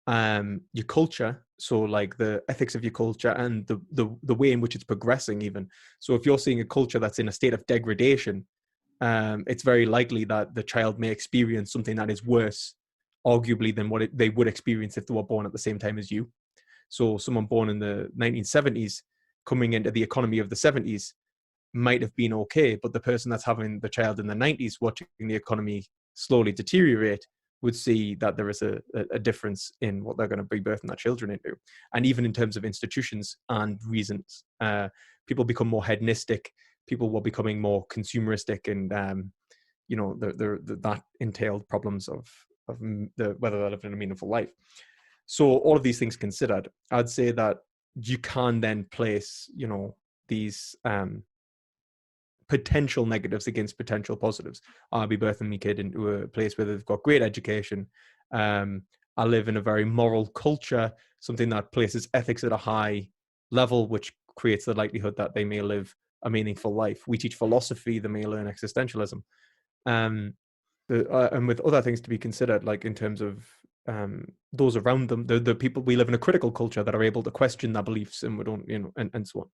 your culture, so like the ethics of your culture and the way in which it's progressing even. So if you're seeing a culture that's in a state of degradation, it's very likely that the child may experience something that is worse, arguably, than what they would experience if they were born at the same time as you. So someone born in the 1970s coming into the economy of the 70s might have been okay, but the person that's having the child in the 90s watching the economy slowly deteriorate would see that there is a difference in what they're going to be birthing their children into. And even in terms of institutions and reasons, people become more hedonistic, people were becoming more consumeristic, and that entailed problems of whether they lived in a meaningful life. So all of these things considered, I'd say that you can then place, these potential negatives against potential positives. I'll be birthing my kid into a place where they've got great education. I live in a very moral culture, something that places ethics at a high level, which creates the likelihood that they may live a meaningful life. We teach philosophy, they may learn existentialism. And with other things to be considered, like in terms of those around them, the people, we live in a critical culture that are able to question their beliefs, and we don't, and so on.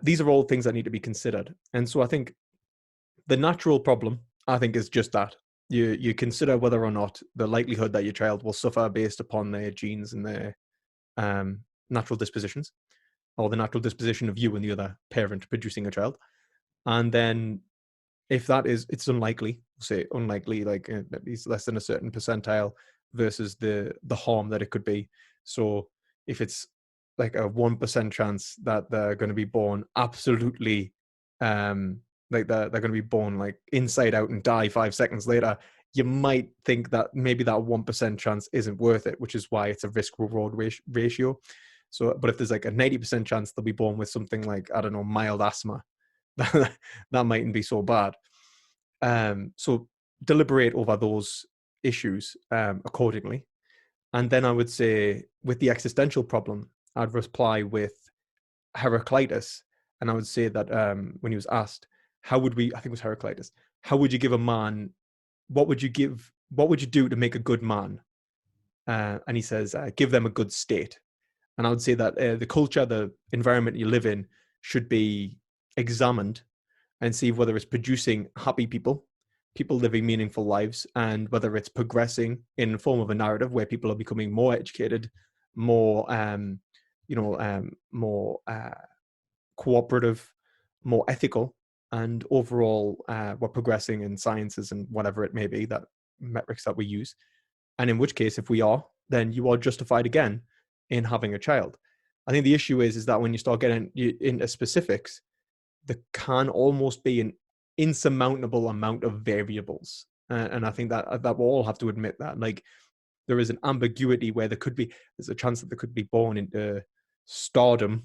These are all things that need to be considered. And so I think the natural problem, I think, is just that. You consider whether or not the likelihood that your child will suffer based upon their genes and their natural dispositions, or the natural disposition of you and the other parent producing a child. And then if that is, it's unlikely, say unlikely, like at least less than a certain percentile versus the harm that it could be. So if it's like a 1% chance that they're going to be born absolutely like they're going to be born like inside out and die 5 seconds later, you might think that maybe that 1% chance isn't worth it, which is why it's a risk reward ratio. So, but if there's like a 90% chance they'll be born with something like, I don't know, mild asthma, that mightn't be so bad. So deliberate over those issues accordingly. And then I would say with the existential problem, I'd reply with Heraclitus. And I would say that when he was asked, how would we, I think it was Heraclitus, how would you give a man, what would you do to make a good man? And he says, give them a good state. And I would say that the culture, the environment you live in should be examined and see whether it's producing happy people living meaningful lives, and whether it's progressing in the form of a narrative where people are becoming more educated, more, more cooperative, more ethical, and overall we're progressing in sciences and whatever it may be, that metrics that we use. And in which case, if we are, then you are justified again in having a child. I think the issue is that when you start getting into specifics, there can almost be an insurmountable amount of variables. And I think that we'll all have to admit that, like, there is an ambiguity where there's a chance that they could be born into stardom,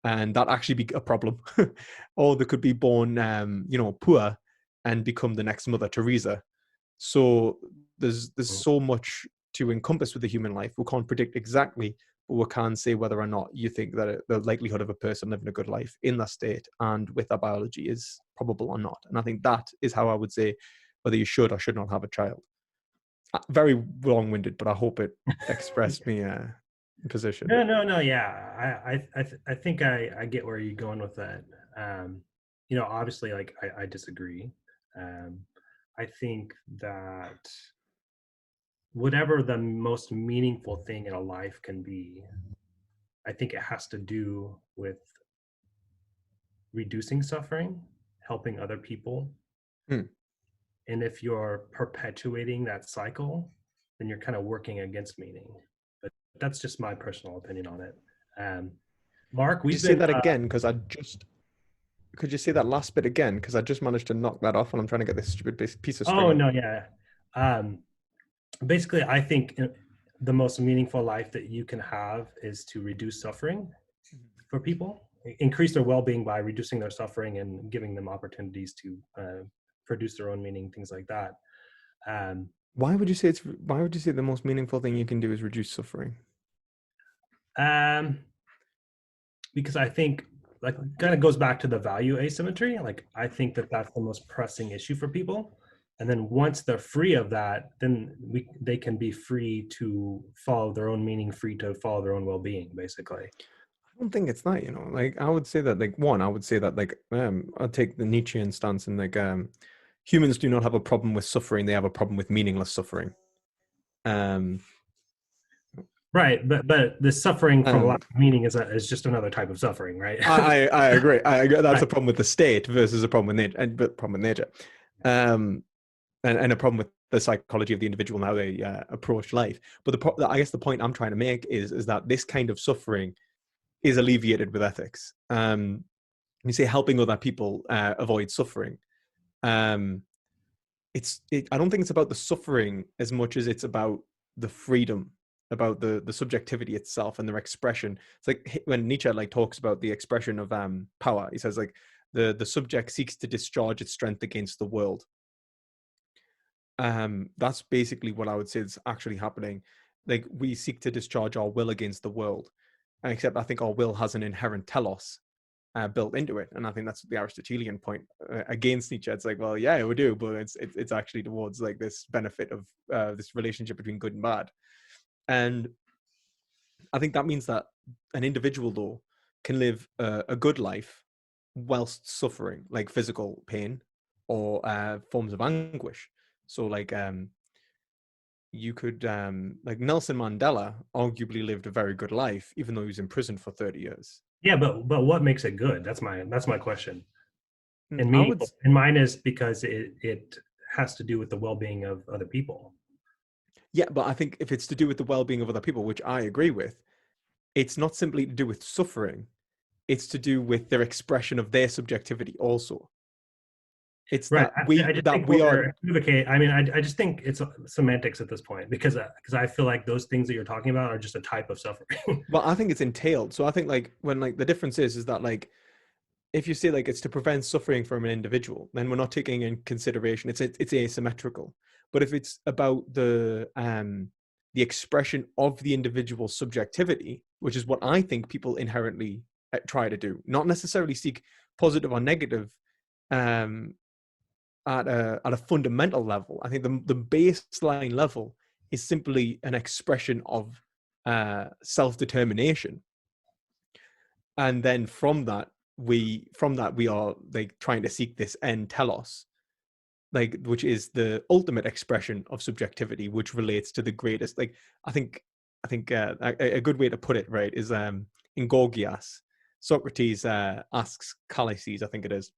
and that actually be a problem. Or they could be born, poor and become the next Mother Teresa. So there's so much to encompass with the human life. We can't predict exactly, but we can say whether or not you think that the likelihood of a person living a good life in that state and with that biology is probable or not. And I think that is how I would say whether you should or should not have a child. Very long-winded, but I hope it expressed me position. No. Yeah, I think I get where you're going with that. Obviously, like I disagree. I think that whatever the most meaningful thing in a life can be, I think it has to do with reducing suffering, helping other people. And if you're perpetuating that cycle, then you're kind of working against meaning. But that's just my personal opinion on it. Mark, Could you say that again? Because could you say that last bit again? Because I just managed to knock that off and I'm trying to get this stupid piece of string. Oh, no, yeah. Basically, I think the most meaningful life that you can have is to reduce suffering for people, increase their well-being by reducing their suffering and giving them opportunities to produce their own meaning, things like that. Why would you say the most meaningful thing you can do is reduce suffering? Because I think, like, kind of goes back to the value asymmetry. Like, I think that that's the most pressing issue for people. And then once they're free of that, then they can be free to follow their own meaning, free to follow their own well-being, basically. I don't think it's that, like, I would say that, like, I'll take the Nietzschean stance, and like, humans do not have a problem with suffering, they have a problem with meaningless suffering. Right, Right, but the suffering from lack And of meaning is just another type of suffering, right? I agree. I agree. That's Right. a problem with the state versus a problem with nature, and but problem with nature, and a problem with the psychology of the individual and how they approach life. But I guess the point I'm trying to make is that this kind of suffering is alleviated with ethics. You say helping other people avoid suffering. I don't think it's about the suffering as much as it's about the freedom, about the subjectivity itself and their expression. It's like when Nietzsche like talks about the expression of power, he says like the subject seeks to discharge its strength against the world. That's basically what I would say is actually happening. Like we seek to discharge our will against the world, except I think our will has an inherent telos built into it, and I think that's the Aristotelian point against Nietzsche. It's like, well, yeah, we do, but it's actually towards like this benefit of this relationship between good and bad, and I think that means that an individual though can live a good life whilst suffering like physical pain or forms of anguish. So like you could like Nelson Mandela arguably lived a very good life even though he was in prison for 30 years. Yeah, but what makes it good? That's my question. And I me would, and mine is because it has to do with the well-being of other people. yeah, but I think if it's to do with the well-being of other people, which I agree with, it's not simply to do with suffering, it's to do with their expression of their subjectivity also. It's Right. I just think we we're are equivocating. I mean, I just think it's semantics at this point because I feel like those things that you're talking about are just a type of suffering. well, I think it's entailed. So I think like when like the difference is that like if you say like it's to prevent suffering from an individual, then we're not taking in consideration it's asymmetrical. But if it's about the expression of the individual subjectivity, which is what I think people inherently try to do, not necessarily seek positive or negative at a fundamental level. I think the baseline level is simply an expression of self-determination, and then from that we are like trying to seek this end telos, like which is the ultimate expression of subjectivity, which relates to the greatest. Like I think a good way to put it right is in Gorgias, Socrates asks Callises, I think it is,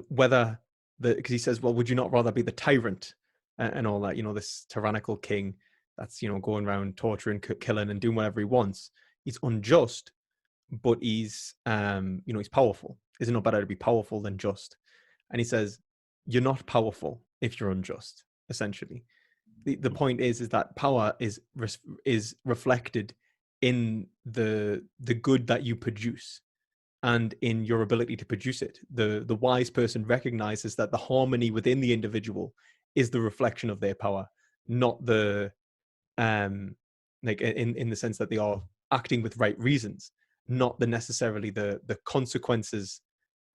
whether because he says, well, would you not rather be the tyrant and all that, this tyrannical king that's going around torturing, killing and doing whatever he wants. He's unjust, but he's he's powerful. Is it not better to be powerful than just? And he says, you're not powerful if you're unjust. Essentially, the point is that power is reflected in the good that you produce and in your ability to produce it. The wise person recognizes that the harmony within the individual is the reflection of their power, not the like in the sense that they are acting with right reasons, not necessarily the consequences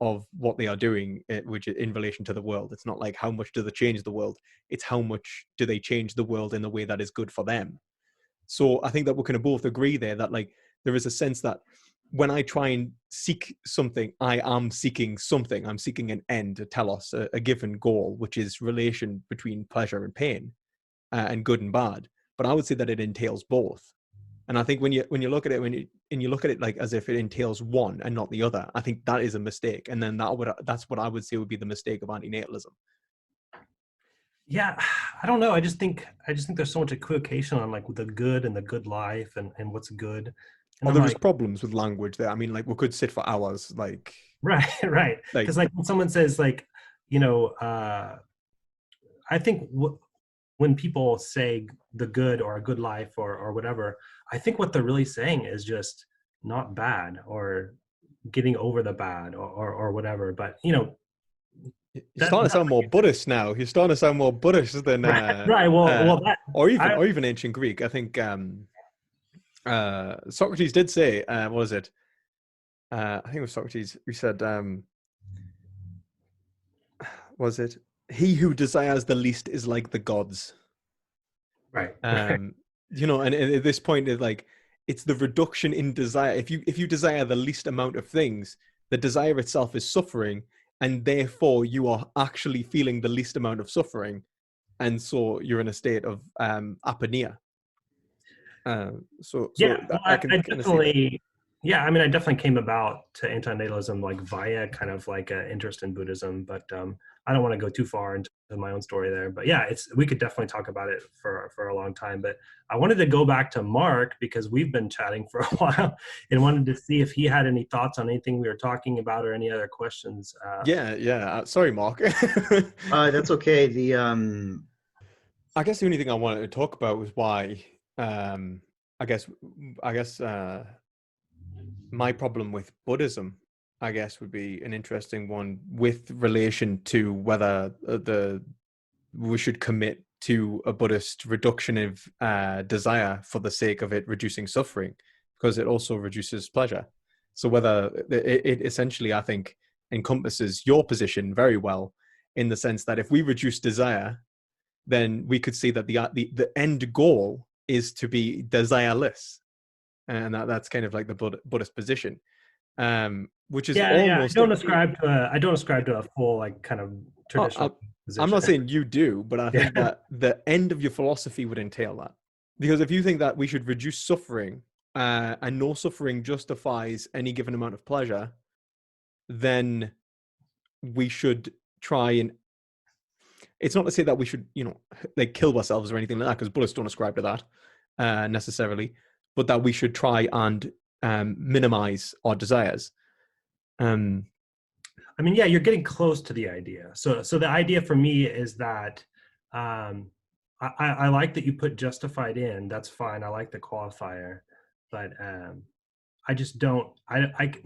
of what they are doing, which in relation to the world. It's not like how much do they change the world, it's how much do they change the world in the way that is good for them. So I think that we can both agree there that like there is a sense that when I try and seek something, I am seeking something. I'm seeking an end, a telos, a given goal, which is relation between pleasure and pain, and good and bad. But I would say that it entails both. And I think when you look at it, you look at it like as if it entails one and not the other, I think that is a mistake. And then that's what I would say would be the mistake of antinatalism. Yeah, I don't know. I just think there's so much equivocation on like the good and the good life and what's good. And Oh, I'm there is like, problems with language there. I mean, like we could sit for hours, like right, right. Because like when someone says like, I think when people say the good or a good life or whatever, I think what they're really saying is just not bad or getting over the bad or whatever. But you're starting to sound more Buddhist now. You're starting to sound more Buddhist than right. Well, or even ancient Greek. I think Socrates did say, what was it? I think it was Socrates who said, was it, he who desires the least is like the gods. right. And at this point, it's like it's the reduction in desire. If you desire the least amount of things, the desire itself is suffering, and therefore you are actually feeling the least amount of suffering, and so you're in a state of aponia. Yeah, well, I can I kind of see that. definitely, yeah, I mean, I definitely came about to antinatalism like via kind of like an interest in Buddhism, but I don't want to go too far into my own story there. But yeah, we could definitely talk about it for a long time. But I wanted to go back to Mark because we've been chatting for a while and wanted to see if he had any thoughts on anything we were talking about or any other questions. Yeah. Sorry, Mark. That's okay. I guess the only thing I wanted to talk about was why. I guess. My problem with Buddhism, I guess, would be an interesting one with relation to whether we should commit to a Buddhist reduction of desire for the sake of it reducing suffering, because it also reduces pleasure. So whether it essentially, I think, encompasses your position very well, in the sense that if we reduce desire, then we could see that the end goal is to be desireless, and that's kind of like the Buddhist position, which is Yeah. almost. I don't ascribe to a full like kind of traditional position. I'm not saying you do, but I think Yeah. that the end of your philosophy would entail that. Because if you think that we should reduce suffering, and no suffering justifies any given amount of pleasure, then we should try and. It's not to say that we should, like kill ourselves or anything like that, because Buddhists don't ascribe to that necessarily, but that we should try and minimize our desires. I mean, yeah, you're getting close to the idea. So the idea for me is that I like that you put justified in. That's fine. I like the qualifier, but I just don't.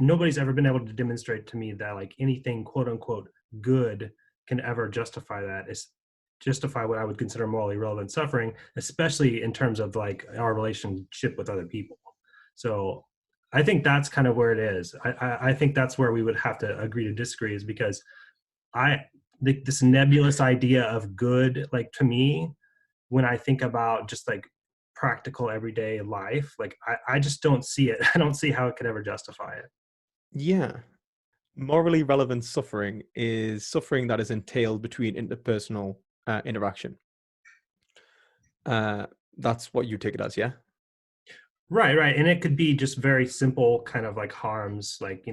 Nobody's ever been able to demonstrate to me that like anything quote unquote good can ever justify that. Is justify what I would consider morally relevant suffering, especially in terms of like our relationship with other people. So I think that's kind of where it is. I think that's where we would have to agree to disagree, is because this nebulous idea of good, like to me, when I think about just like practical everyday life, like I just don't see it. I don't see how it could ever justify it. Yeah. Morally relevant suffering is suffering that is entailed between interpersonal interaction. That's what you take it as, yeah? Right. And it could be just very simple kind of like harms, like,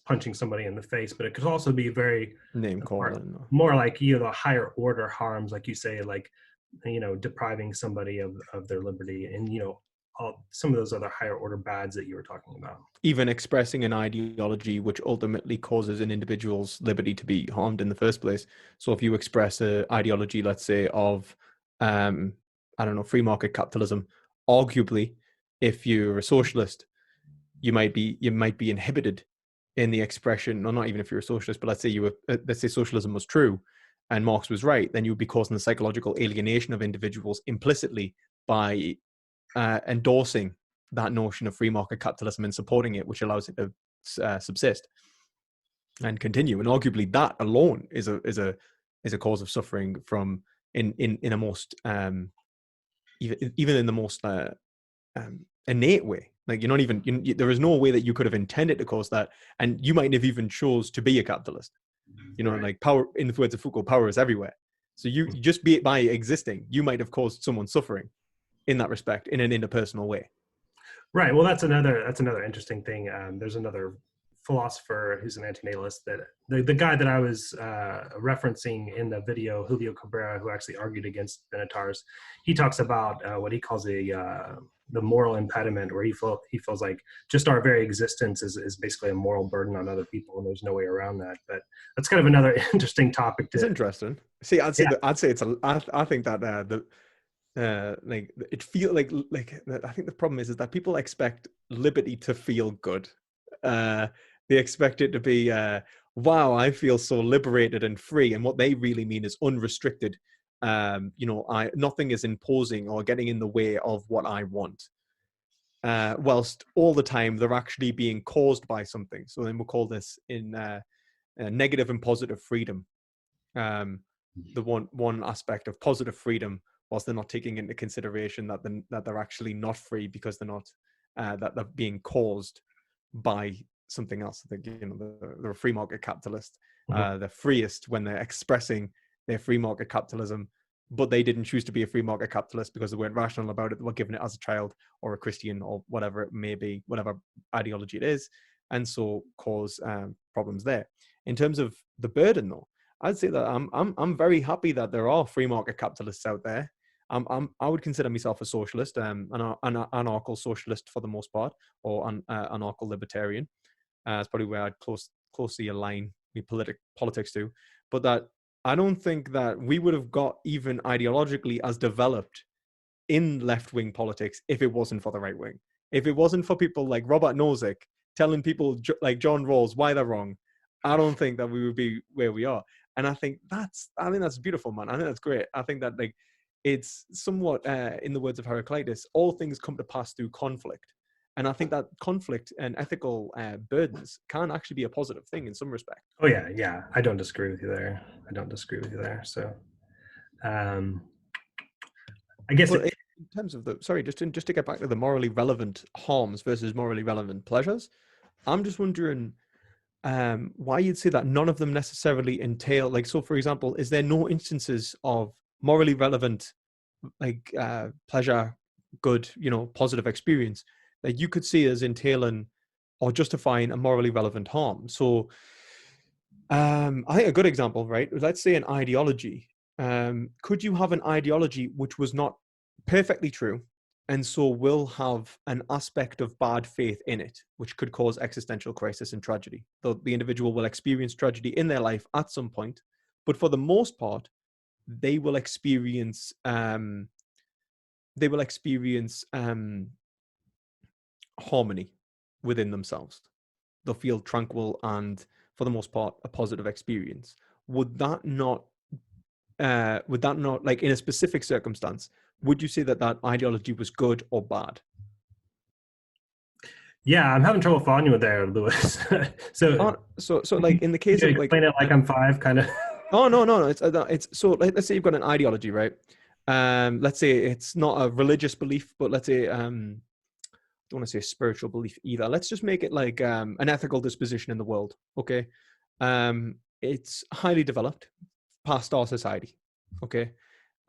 punching somebody in the face, but it could also be very Name calling. more like, higher order harms, like you say, like, depriving somebody of their liberty and, some of those other higher order bads that you were talking about. Even expressing an ideology which ultimately causes an individual's liberty to be harmed in the first place. So if you express an ideology, let's say, of, free market capitalism, arguably, if you're a socialist, you might be inhibited in the expression, or not even if you're a socialist, but let's say socialism was true and Marx was right, then you would be causing the psychological alienation of individuals implicitly by endorsing that notion of free market capitalism and supporting it, which allows it to subsist and continue. And arguably, that alone is a cause of suffering from in a most even in the most innate way. Like you're not even there is no way that you could have intended to cause that, and you might have even chose to be a capitalist. Right. Like power, in the words of Foucault, power is everywhere. So you just by existing, you might have caused someone suffering in that respect, in an interpersonal way. Right. Well, that's another interesting thing. There's another philosopher who's an antinatalist, that the guy that I was referencing in the video, Julio Cabrera, who actually argued against Benatars. He talks about what he calls the moral impediment, where he feels like just our very existence is basically a moral burden on other people, and there's no way around that. But that's kind of another interesting topic. It's interesting. See, I'd say it's I think that like it feel like I think the problem is that people expect liberty to feel good. They expect it to be wow, I feel so liberated and free, and what they really mean is unrestricted. Nothing is imposing or getting in the way of what I want, whilst all the time they're actually being caused by something. So then we'll call this in negative and positive freedom. The one aspect of positive freedom, whilst they're not taking into consideration that they're actually not free because they're not that they're being caused by something else. I think they're a free market capitalist. They're freest when they're expressing their free market capitalism, but they didn't choose to be a free market capitalist because they weren't rational about it. They were given it as a child or a Christian or whatever it may be, whatever ideology it is, and so cause problems there. In terms of the burden, though, I'd say that I'm very happy that there are free market capitalists out there. I would consider myself a socialist, an anarcho-socialist for the most part, or an anarcho-libertarian. It's probably where I'd closely align my politics to. But that I don't think that we would have got even ideologically as developed in left-wing politics if it wasn't for the right wing. If it wasn't for people like Robert Nozick telling people like John Rawls why they're wrong, I don't think that we would be where we are. And I think that's beautiful, man. I think that's great. I think that like it's somewhat, in the words of Heraclitus, all things come to pass through conflict. And I think that conflict and ethical burdens can actually be a positive thing in some respect. Oh yeah. I don't disagree with you there. So, I guess in terms of just to get back to the morally relevant harms versus morally relevant pleasures, I'm just wondering why you'd say that none of them necessarily entail, like, so for example, is there no instances of morally relevant, like pleasure, good, positive experience that you could see as entailing or justifying a morally relevant harm? So I think a good example, right? Let's say an ideology. Could you have an ideology which was not perfectly true, and so will have an aspect of bad faith in it, which could cause existential crisis and tragedy? Though the individual will experience tragedy in their life at some point, but for the most part, they will experience harmony within themselves. They'll feel tranquil and, for the most part, a positive experience. Would that not, like in a specific circumstance, would you say that that ideology was good or bad? Yeah, I'm having trouble following you there, Lewis. so like in the case of like, explain it like I'm five, kind of. Oh no. It's so let's say you've got an ideology, right? Let's say it's not a religious belief, but let's say I don't want to say a spiritual belief either. Let's just make it like an ethical disposition in the world. Okay, it's highly developed past our society. Okay,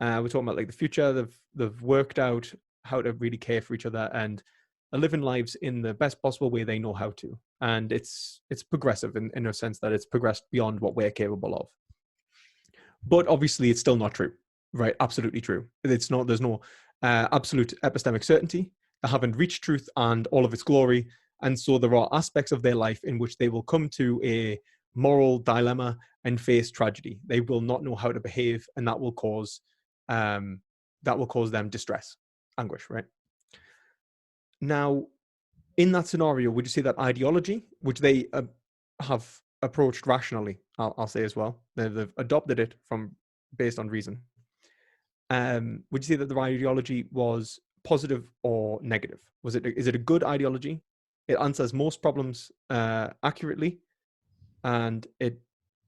we're talking about like the future. They've worked out how to really care for each other and are living lives in the best possible way they know how to. And it's progressive in a sense that it's progressed beyond what we're capable of. But obviously, it's still not true, right? Absolutely true. It's not. There's no absolute epistemic certainty. They haven't reached truth and all of its glory, and so there are aspects of their life in which they will come to a moral dilemma and face tragedy. They will not know how to behave, and that will cause them distress, anguish, right? Now, in that scenario, would you say that ideology, which they have approached rationally, I'll say as well, they've adopted it based on reason, would you say that the ideology was positive or negative? Is it a good ideology? It answers most problems accurately, and it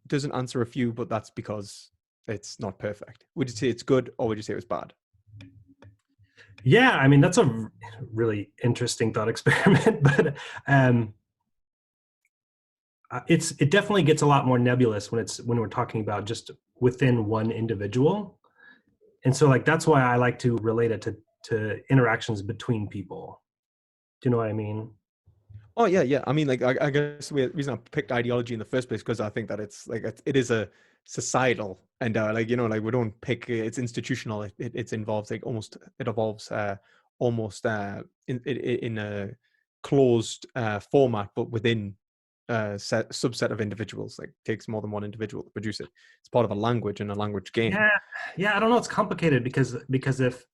doesn't answer a few, but that's because it's not perfect. Would you say it's good, or would you say it was bad? Yeah, I mean, that's a really interesting thought experiment, but it definitely gets a lot more nebulous when we're talking about just within one individual. And so like that's why I like to relate it to interactions between people. Do you know what I mean? Oh yeah. I mean, like I guess the reason I picked ideology in the first place because I think that it's like it is a societal and like we don't pick it's institutional. It involves like it evolves almost in a closed format, but within a subset of individuals. Like takes more than one individual to produce it. It's part of a language and a language game. Yeah. I don't know. It's complicated because if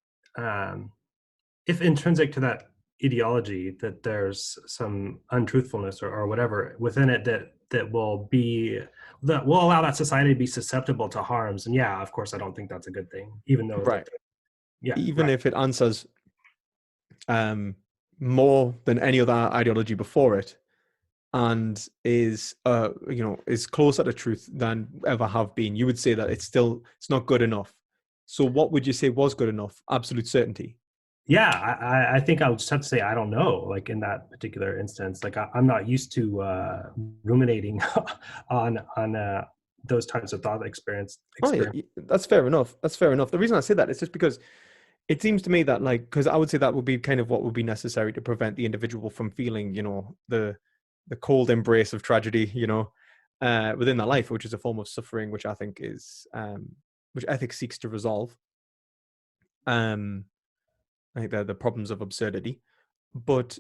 intrinsic to that ideology that there's some untruthfulness or whatever within it that will allow that society to be susceptible to harms. And yeah, of course, I don't think that's a good thing, even though right. Even if it answers more than any other ideology before it, and is closer to truth than ever have been, you would say that it's not good enough. So what would you say was good enough? Absolute certainty. Yeah, I think I would just have to say I don't know. Like in that particular instance, like I'm not used to ruminating on those types of thought experience. Oh, yeah, that's fair enough. That's fair enough. The reason I say that is just because it seems to me that, like, because I would say that would be kind of what would be necessary to prevent the individual from feeling, the cold embrace of tragedy, within their life, which is a form of suffering, which I think is, which ethics seeks to resolve. I think they're the problems of absurdity. But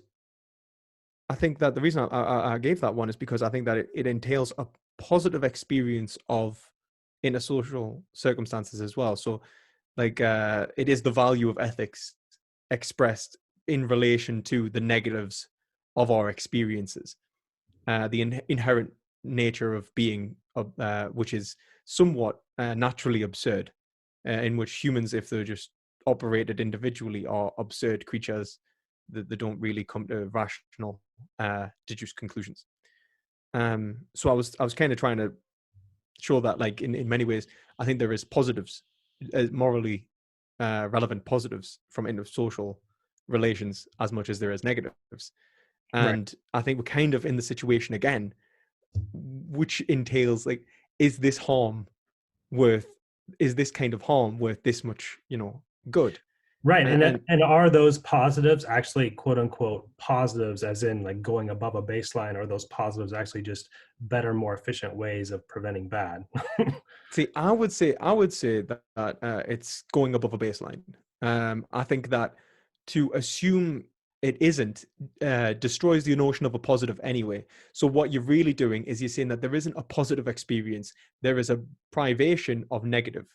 I think that the reason I gave that one is because I think that it entails a positive experience of intersocial circumstances as well. So, like, it is the value of ethics expressed in relation to the negatives of our experiences, the inherent nature of being, which is somewhat naturally absurd, in which humans, if they're just operated individually, are absurd creatures that they don't really come to rational, deduced conclusions. So I was kind of trying to show that, like, in many ways, I think there is positives, morally relevant positives from intersocial relations as much as there is negatives. And I think we're kind of in the situation again, which entails, like, is this kind of harm worth this much, good? Right. And are those positives actually, quote unquote, positives, as in like going above a baseline, or are those positives actually just better, more efficient ways of preventing bad? See, I would say that it's going above a baseline. I think that to assume it isn't destroys the notion of a positive anyway. So what you're really doing is you're saying that there isn't a positive experience. There is a privation of negative.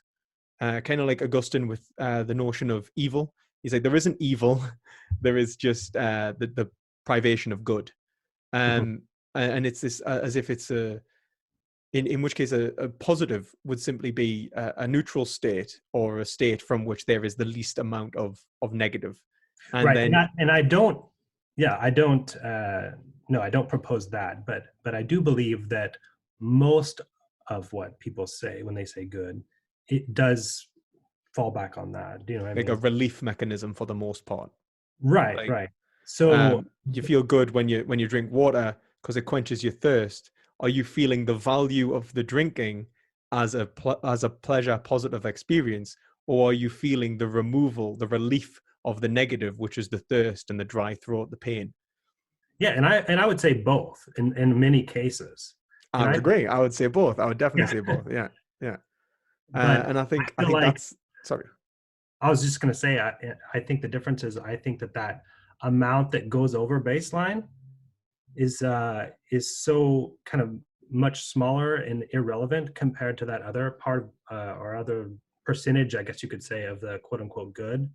Kind of like Augustine with the notion of evil. He's like, there isn't evil. There is just the privation of good. And it's this as if it's in which case a positive would simply be a neutral state, or a state from which there is the least amount of negative. And right. then, I don't propose that, but I do believe that most of what people say when they say good, it does fall back on that. Do you know what I like, mean? a relief mechanism for the most part. Right, Like, right. So you feel good when you drink water because it quenches your thirst. Are you feeling the value of the drinking as a pleasure, positive experience, or are you feeling the relief of the negative, which is the thirst and the dry throat, the pain? yeah, and I would say both in many cases. I would agree. I would say both. I would definitely say both. Yeah, yeah. But And I think feel like, that's, sorry. I was just going to say, I think the difference is, I think that amount that goes over baseline is so kind of much smaller and irrelevant compared to that other part, or other percentage, I guess you could say, of the quote unquote good,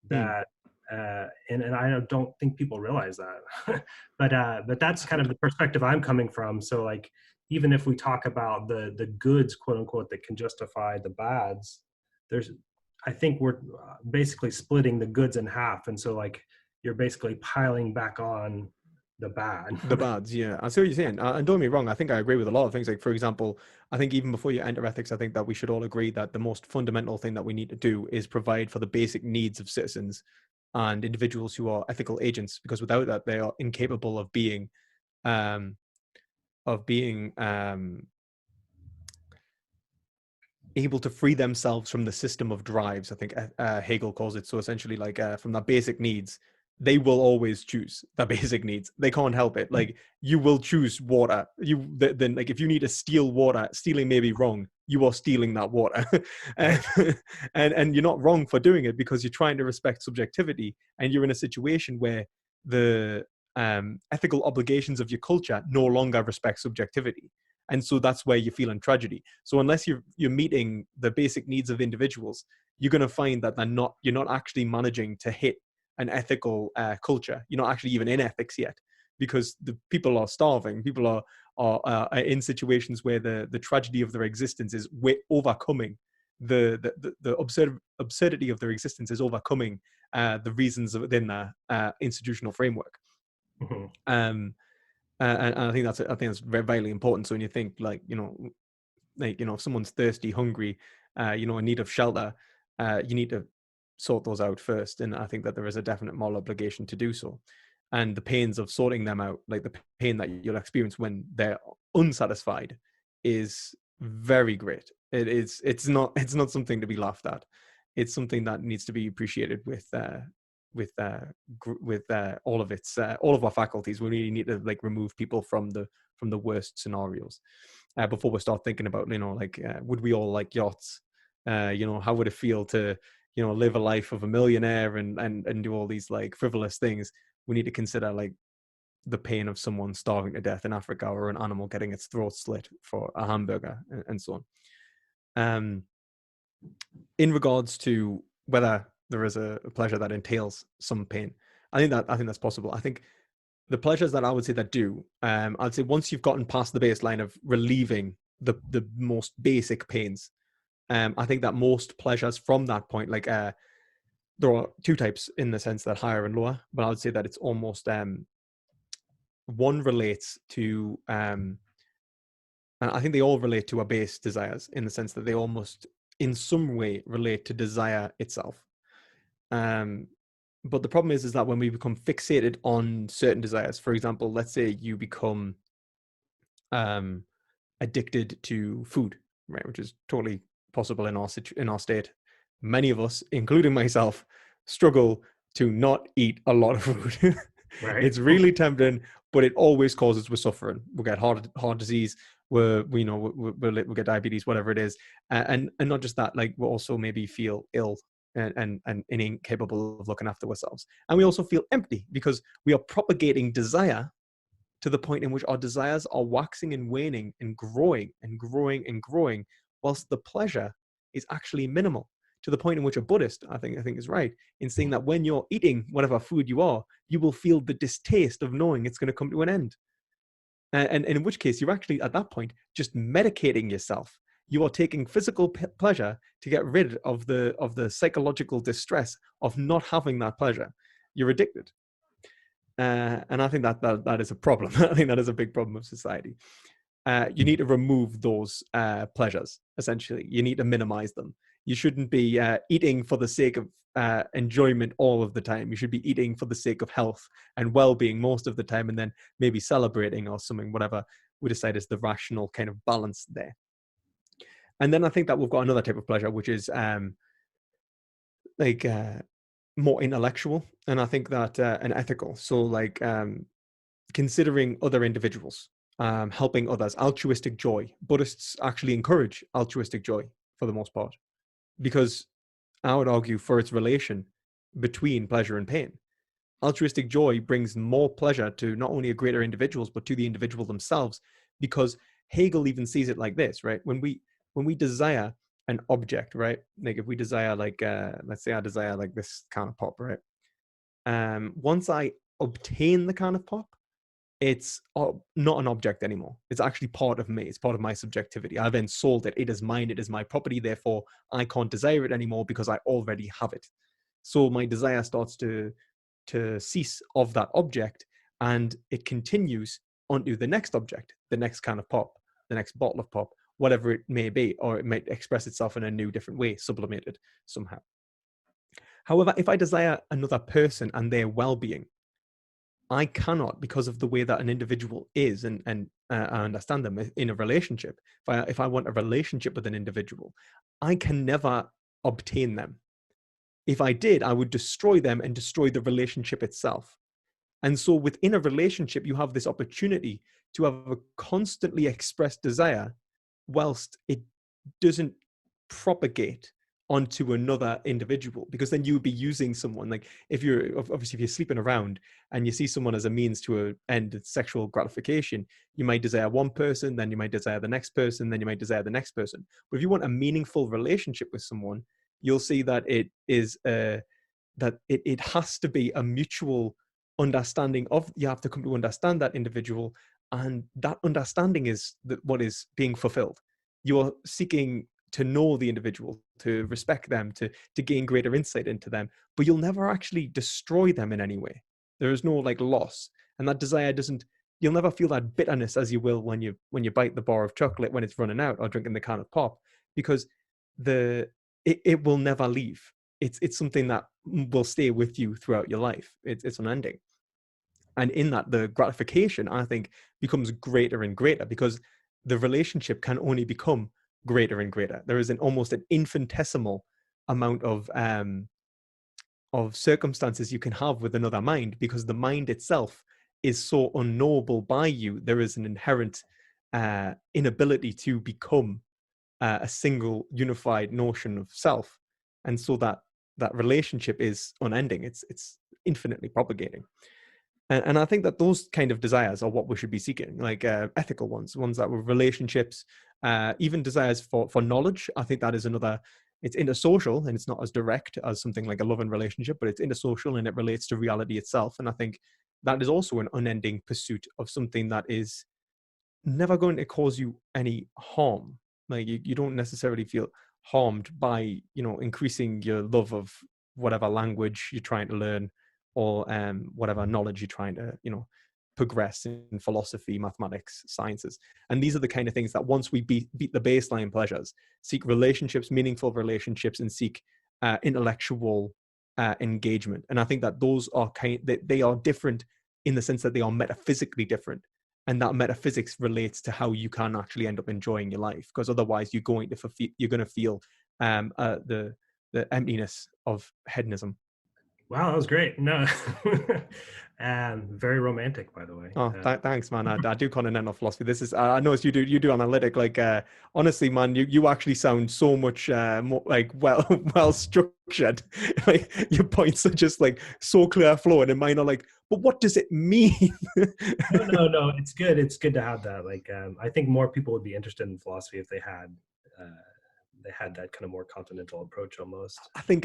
that and I don't think people realize that. But that's kind of the perspective I'm coming from. So, like, even if we talk about the goods, quote unquote, that can justify the bads, I think we're basically splitting the goods in half, and so, like, you're basically piling back on the bad. The bads, yeah. I see what you're saying. And don't get me wrong, I think I agree with a lot of things. Like, for example, I think even before you enter ethics, I think that we should all agree that the most fundamental thing that we need to do is provide for the basic needs of citizens and individuals who are ethical agents, because without that, they are incapable of being um, able to free themselves from the system of drives. I think Hegel calls it. So essentially, like, from their basic needs, they will always choose their basic needs. They can't help it. Like, you will choose water. Then, like, if you need to steal water, stealing may be wrong. You are stealing that water, and you're not wrong for doing it, because you're trying to respect subjectivity, and you're in a situation where the ethical obligations of your culture no longer respect subjectivity. And so that's where you feel in tragedy. So unless you're meeting the basic needs of individuals, you're going to find that you're not actually managing to hit an ethical culture. You're not actually even in ethics yet, because the people are starving. People are in situations where the tragedy of their existence is overcoming the absurdity of their existence is overcoming the reasons within their institutional framework. Mm-hmm. And I think that's very, very important. So when you think, like, if someone's thirsty, hungry, in need of shelter, you need to sort those out first. And I think that there is a definite moral obligation to do so. And the pains of sorting them out, like the pain that you'll experience when they're unsatisfied, is very great. It's not something to be laughed at. It's something that needs to be appreciated with all of our faculties. We really need to like remove people from the worst scenarios before we start thinking about, would we all like yachts? How would it feel to live a life of a millionaire and do all these like frivolous things? We need to consider like the pain of someone starving to death in Africa, or an animal getting its throat slit for a hamburger, and so on. In regards to whether there is a pleasure that entails some pain, I think that's possible. I think the pleasures that I would say that do, I'd say once you've gotten past the baseline of relieving the most basic pains, I think that most pleasures from that point, like there are two types in the sense that higher and lower, but I would say that it's almost one relates to and I think they all relate to our base desires, in the sense that they almost in some way relate to desire itself. But the problem is that when we become fixated on certain desires, for example, let's say you become addicted to food, right, which is totally possible in our state. Many of us, including myself, struggle to not eat a lot of food. Right. It's really tempting, but it always causes us suffering. We'll get heart disease. We'll get diabetes, whatever it is, and not just that. Like, we'll also maybe feel ill and incapable of looking after ourselves, and we also feel empty because we are propagating desire to the point in which our desires are waxing and waning and growing and growing and growing, whilst the pleasure is actually minimal. To the point in which a Buddhist, I think is right in saying that when you're eating whatever food you are, you will feel the distaste of knowing it's going to come to an end. And in which case, you're actually at that point just medicating yourself. You are taking physical pleasure to get rid of the psychological distress of not having that pleasure. You're addicted. And I think that is a problem. I think that is a big problem of society. You need to remove those pleasures, essentially. You need to minimize them. You shouldn't be eating for the sake of enjoyment all of the time. You should be eating for the sake of health and well-being most of the time, and then maybe celebrating or something, whatever we decide is the rational kind of balance there. And then I think that we've got another type of pleasure, which is more intellectual, and I think that and ethical. So like considering other individuals, helping others, altruistic joy. Buddhists actually encourage altruistic joy for the most part, because I would argue for its relation between pleasure and pain. Altruistic joy brings more pleasure to not only a greater individuals, but to the individual themselves, because Hegel even sees it like this, right? When we desire an object, right? Like if we desire, like, let's say I desire like this kind of pop, right? Once I obtain the kind of pop, it's not an object anymore. It's actually part of me. It's part of my subjectivity. I then sold it. It is mine. It is my property. Therefore, I can't desire it anymore because I already have it. So my desire starts to cease of that object, and it continues onto the next object, the next kind of pop, the next bottle of pop, whatever it may be, or it might express itself in a new, different way, sublimated somehow. However, if I desire another person and their well-being, I cannot, because of the way that an individual is, and I understand them in a relationship. If I want a relationship with an individual, I can never obtain them. If I did, I would destroy them and destroy the relationship itself. And so within a relationship, you have this opportunity to have a constantly expressed desire, whilst it doesn't propagate onto another individual, because then you would be using someone. Like if you're sleeping around and you see someone as a means to end sexual gratification, you might desire one person, then you might desire the next person, then you might desire the next person. But if you want a meaningful relationship with someone, you'll see that it is that it has to be a mutual understanding of, you have to come to understand that individual, and that understanding is what is being fulfilled. You're seeking to know the individual, to respect them, to gain greater insight into them, but you'll never actually destroy them in any way. There is no like loss, and that desire you'll never feel that bitterness as you will when you bite the bar of chocolate when it's running out, or drinking the can of pop, because it will never leave. It's something that will stay with you throughout your life. It's unending. And in that, the gratification, I think, becomes greater and greater, because the relationship can only become greater and greater. There is almost an infinitesimal amount of circumstances you can have with another mind, because the mind itself is so unknowable by you. There is an inherent inability to become a single unified notion of self, and so that relationship is unending. It's infinitely propagating. And I think that those kind of desires are what we should be seeking, like ethical ones that were relationships, even desires for knowledge. I think that is another. It's intersocial, and it's not as direct as something like a love and relationship, but it's intersocial and it relates to reality itself. And I think that is also an unending pursuit of something that is never going to cause you any harm. Like you don't necessarily feel harmed by, increasing your love of whatever language you're trying to learn, or whatever knowledge you're trying to, progress in philosophy, mathematics, sciences. And these are the kind of things that once we beat the baseline pleasures, seek relationships, meaningful relationships, and seek intellectual engagement. And I think that those are they are different in the sense that they are metaphysically different. And that metaphysics relates to how you can actually end up enjoying your life, because otherwise you're going to feel the emptiness of hedonism. Wow, that was great. No, very romantic, by the way. Oh, thanks, man. I do continental philosophy. This is, I noticed you do analytic. Like, honestly, man, you actually sound so much more like well structured. Like your points are just like so clear flowing, and mine are like, but what does it mean? No, it's good. It's good to have that. Like, I think more people would be interested in philosophy if they had that kind of more continental approach almost. I think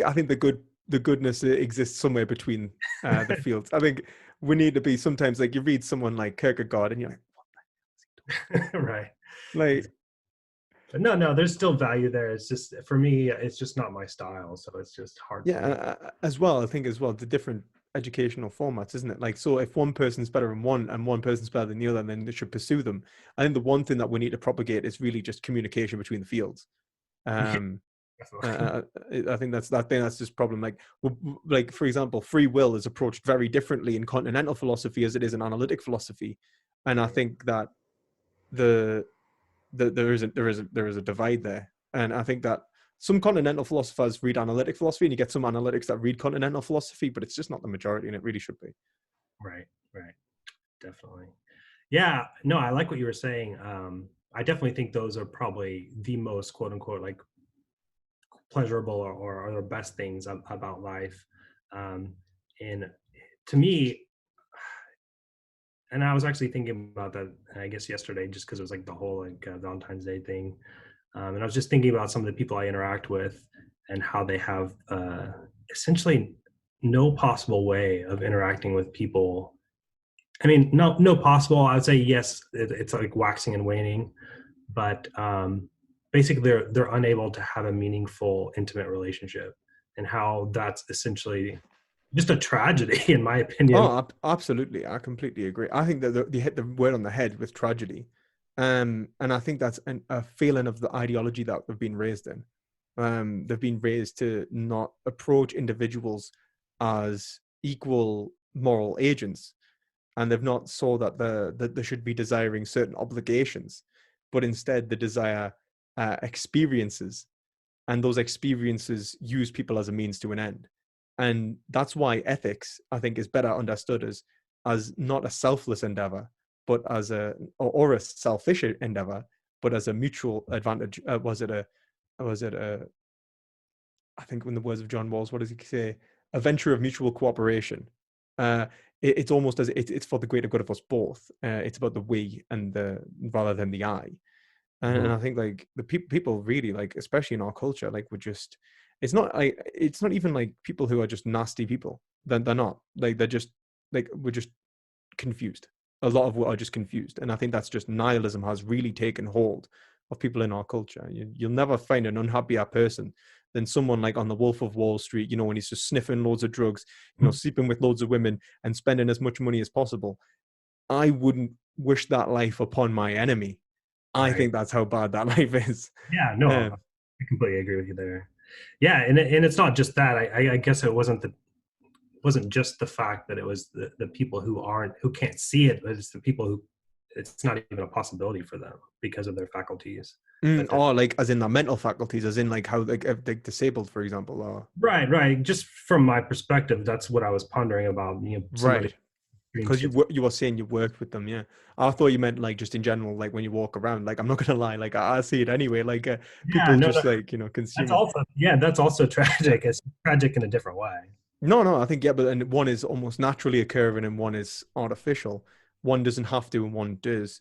the goodness exists somewhere between the fields. I think we need to be sometimes like you read someone like Kierkegaard and you're like, what the hell is he doing? Right. Like, but no, there's still value there. It's just, for me, it's just not my style. So it's just hard. Yeah. As well, I think the different educational formats, isn't it? Like, so if one person's better than one and one person's better than the other, then they should pursue them. I think the one thing that we need to propagate is really just communication between the fields. I think that's just problem. Like for example, free will is approached very differently in continental philosophy as it is in analytic philosophy, and I think that there is a divide there, and I think that some continental philosophers read analytic philosophy, and you get some analytics that read continental philosophy, but it's just not the majority, and it really should be. Right, definitely. Yeah, no, I like what you were saying. I definitely think those are probably the most quote unquote like pleasurable or the best things about life. And to me, and I was actually thinking about that, I guess yesterday, just because it was like the whole like Valentine's Day thing. And I was just thinking about some of the people I interact with and how they have essentially no possible way of interacting with people. I mean, no possible. I would say yes, it's like waxing and waning, but basically they're unable to have a meaningful, intimate relationship, and how that's essentially just a tragedy, in my opinion. Oh, absolutely. I completely agree. I think that you hit the word on the head with tragedy. And I think that's a feeling of the ideology that they've been raised in. They've been raised to not approach individuals as equal moral agents, and they've not saw that they should be desiring certain obligations, but instead they desire experiences, and those experiences use people as a means to an end. And that's why ethics, I think, is better understood as not a selfless endeavor, but as a selfish endeavor, but as a mutual advantage. I think in the words of John Rawls, what does he say? A venture of mutual cooperation. It's almost as it's for the greater good of us both. It's about the we and the rather than the I. And I think like the people really, like, especially in our culture, like it's not even like people who are just nasty people. They're not, like, they're just like, we're just confused. A lot of what are just confused. And I think that's just nihilism has really taken hold of people in our culture. You'll never find an unhappier person than someone like on the Wolf of Wall Street, when he's just sniffing loads of drugs, sleeping with loads of women and spending as much money as possible. I wouldn't wish that life upon my enemy. I think that's how bad that life is. Yeah, no, I completely agree with you there. Yeah, and it's not just that. I guess it wasn't just the fact that it was the people who can't see it, but it's the people who it's not even a possibility for them because of their faculties. Or like as in their mental faculties, as in like how like if they're disabled, for example, or Right. Just from my perspective, that's what I was pondering about. Somebody right. Because you were saying you worked with them, yeah. I thought you meant like just in general, like when you walk around. Like I'm not gonna lie, like I see it anyway. Like people no, just like that's consuming. also that's also tragic. It's tragic in a different way. No, I think yeah, but and one is almost naturally occurring and one is artificial. One doesn't have to and one does.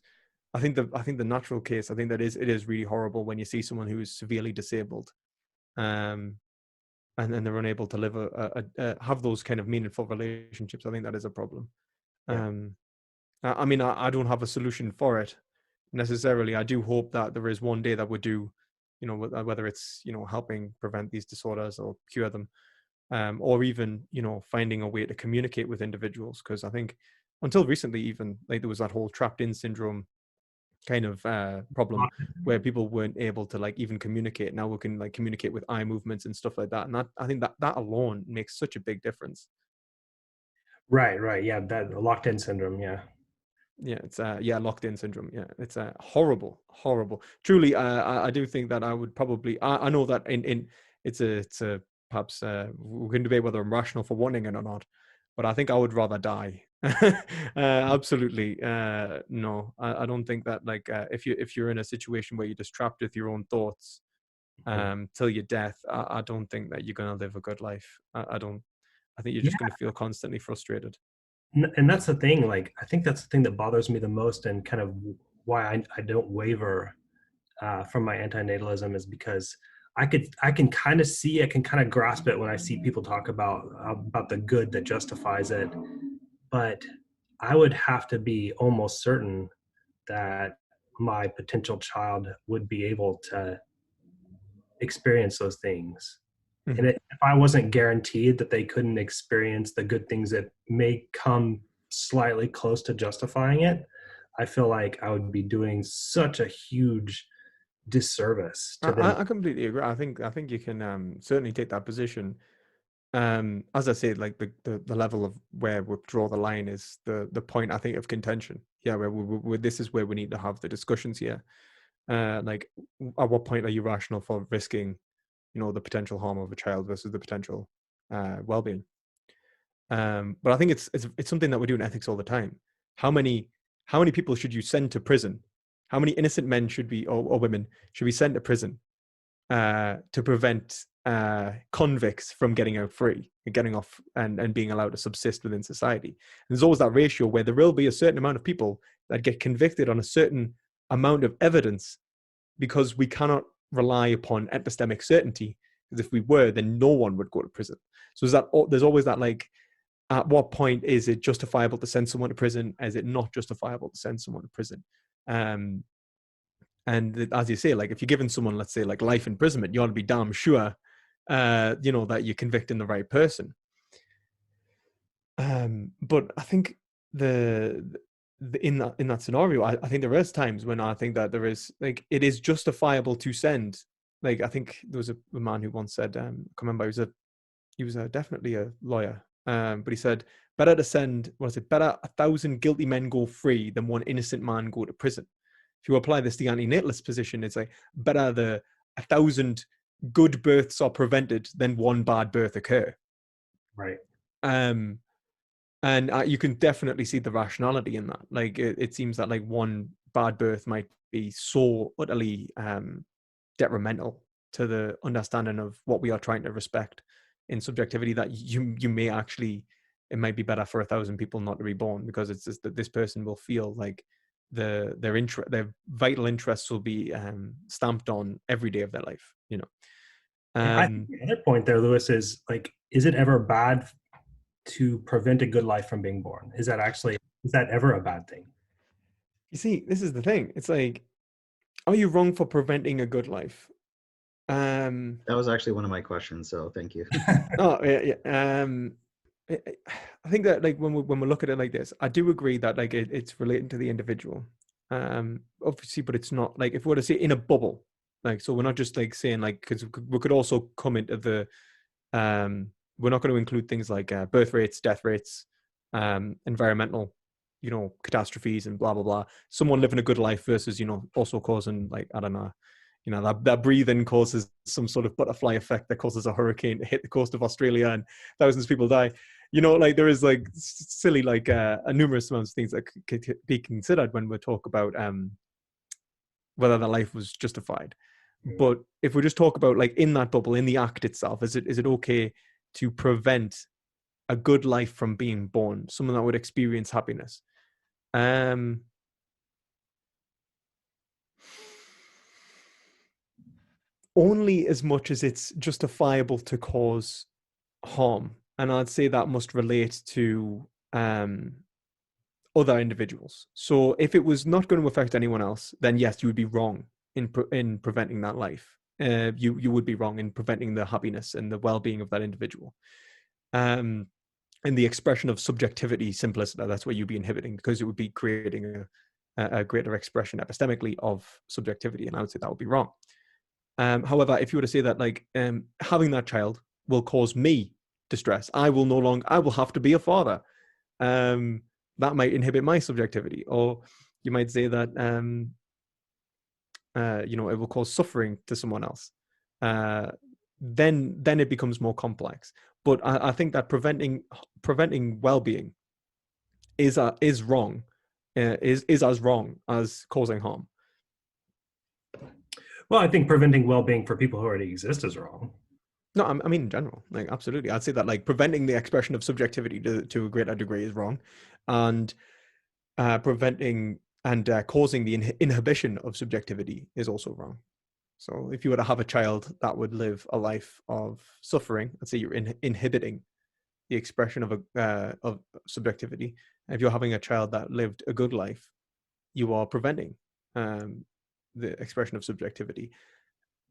I think the natural case, I think that it is really horrible when you see someone who is severely disabled, and then they're unable to live have those kind of meaningful relationships. I think that is a problem. Yeah. I mean, I don't have a solution for it necessarily. I do hope that there is one day that would do, whether it's helping prevent these disorders or cure them, or even finding a way to communicate with individuals. Because I think until recently, even like there was that whole trapped in syndrome kind of problem where people weren't able to like even communicate. Now we can like communicate with eye movements and stuff like that, and that I think that alone makes such a big difference. Right. Yeah, that locked in syndrome. Yeah. Yeah, it's locked in syndrome. Yeah, it's horrible. Truly, I do think that I would probably I know that in it's a perhaps we can debate whether I'm rational for wanting it or not, but I think I would rather die. Absolutely, no, I don't think that like if you're in a situation where you're just trapped with your own thoughts till your death, I don't think that you're gonna live a good life. I don't. I think you're just going to feel constantly frustrated. And that's the thing, like I think that's the thing that bothers me the most, and kind of why I don't waver from my antinatalism, is because I can kind of grasp it when I see people talk about the good that justifies it, but I would have to be almost certain that my potential child would be able to experience those things. Mm-hmm. And if I wasn't guaranteed that they couldn't experience the good things that may come slightly close to justifying it, I feel like I would be doing such a huge disservice to them. I completely agree. I think you can certainly take that position. As I said, like the level of where we draw the line is the point I think of contention. Yeah, where this is where we need to have the discussions here. Like, at what point are you rational for risking, the potential harm of a child versus the potential well-being? But I think it's something that we do in ethics all the time. How many people should you send to prison? How many innocent men should be or women should be sent to prison to prevent convicts from getting out free and getting off and being allowed to subsist within society? And there's always that ratio where there will be a certain amount of people that get convicted on a certain amount of evidence, because we cannot rely upon epistemic certainty. Because if we were, then no one would go to prison. So there's always that, like, at what point is it justifiable to send someone to prison? Is it not justifiable to send someone to prison? And as you say, like, if you're giving someone, let's say, like life imprisonment, you ought to be damn sure, that you're convicting the right person. But I think in that scenario, I think there is times when I think that there is, like, it is justifiable to send. Like, I think there was a man who once said, I can't remember, he was definitely a lawyer, but he said, better to send, better 1,000 guilty men go free than one innocent man go to prison. If you apply this to the antinatalist position, it's like better 1,000 good births are prevented than one bad birth occur. Right. And you can definitely see the rationality in that. Like, it seems that like one bad birth might be so utterly detrimental to the understanding of what we are trying to respect in subjectivity that you may actually, it might be better for 1,000 people not to be born, because it's just that this person will feel like their vital interests will be stamped on every day of their life. I think the other point there, Lewis, is like, is it ever bad to prevent a good life from being born? Is that ever a bad thing? You see, this is the thing. It's like, are you wrong for preventing a good life? That was actually one of my questions, so thank you. Oh, yeah. I think that, like, when we look at it like this, I do agree that, like, it's relating to the individual, obviously, but it's not like, if we were to say in a bubble, like, so we're not just like saying, like, because we could also come into the we're not going to include things like birth rates, death rates, environmental, you know, catastrophes and blah blah blah, someone living a good life versus, you know, also causing, like, I don't know, you know, that breathing causes some sort of butterfly effect that causes a hurricane to hit the coast of Australia and thousands of people die. You know, like, there is like silly, like, a numerous amounts of things that could be considered when we talk about whether that life was justified. But if we just talk about, like, in that bubble, in the act itself, is it okay to prevent a good life from being born, someone that would experience happiness? Only as much as it's justifiable to cause harm, and I'd say that must relate to other individuals. So if it was not going to affect anyone else, then yes, you would be wrong in preventing that life. You would be wrong in preventing the happiness and the well-being of that individual. In the expression of subjectivity, simpliciter, that's where you'd be inhibiting, because it would be creating a greater expression epistemically of subjectivity, and I would say that would be wrong. However, if you were to say that, like, having that child will cause me distress, I will have to be a father. That might inhibit my subjectivity. Or you might say that, you know, it will cause suffering to someone else. Then it becomes more complex. But I think that preventing well-being is wrong, is as wrong as causing harm. Well, I think preventing well-being for people who already exist is wrong. No, I mean, in general, like, absolutely. I'd say that, like, preventing the expression of subjectivity to a greater degree is wrong, and preventing and causing the inhibition of subjectivity is also wrong. So if you were to have a child that would live a life of suffering, let's say you're inhibiting the expression of subjectivity. If you're having a child that lived a good life, you are preventing the expression of subjectivity.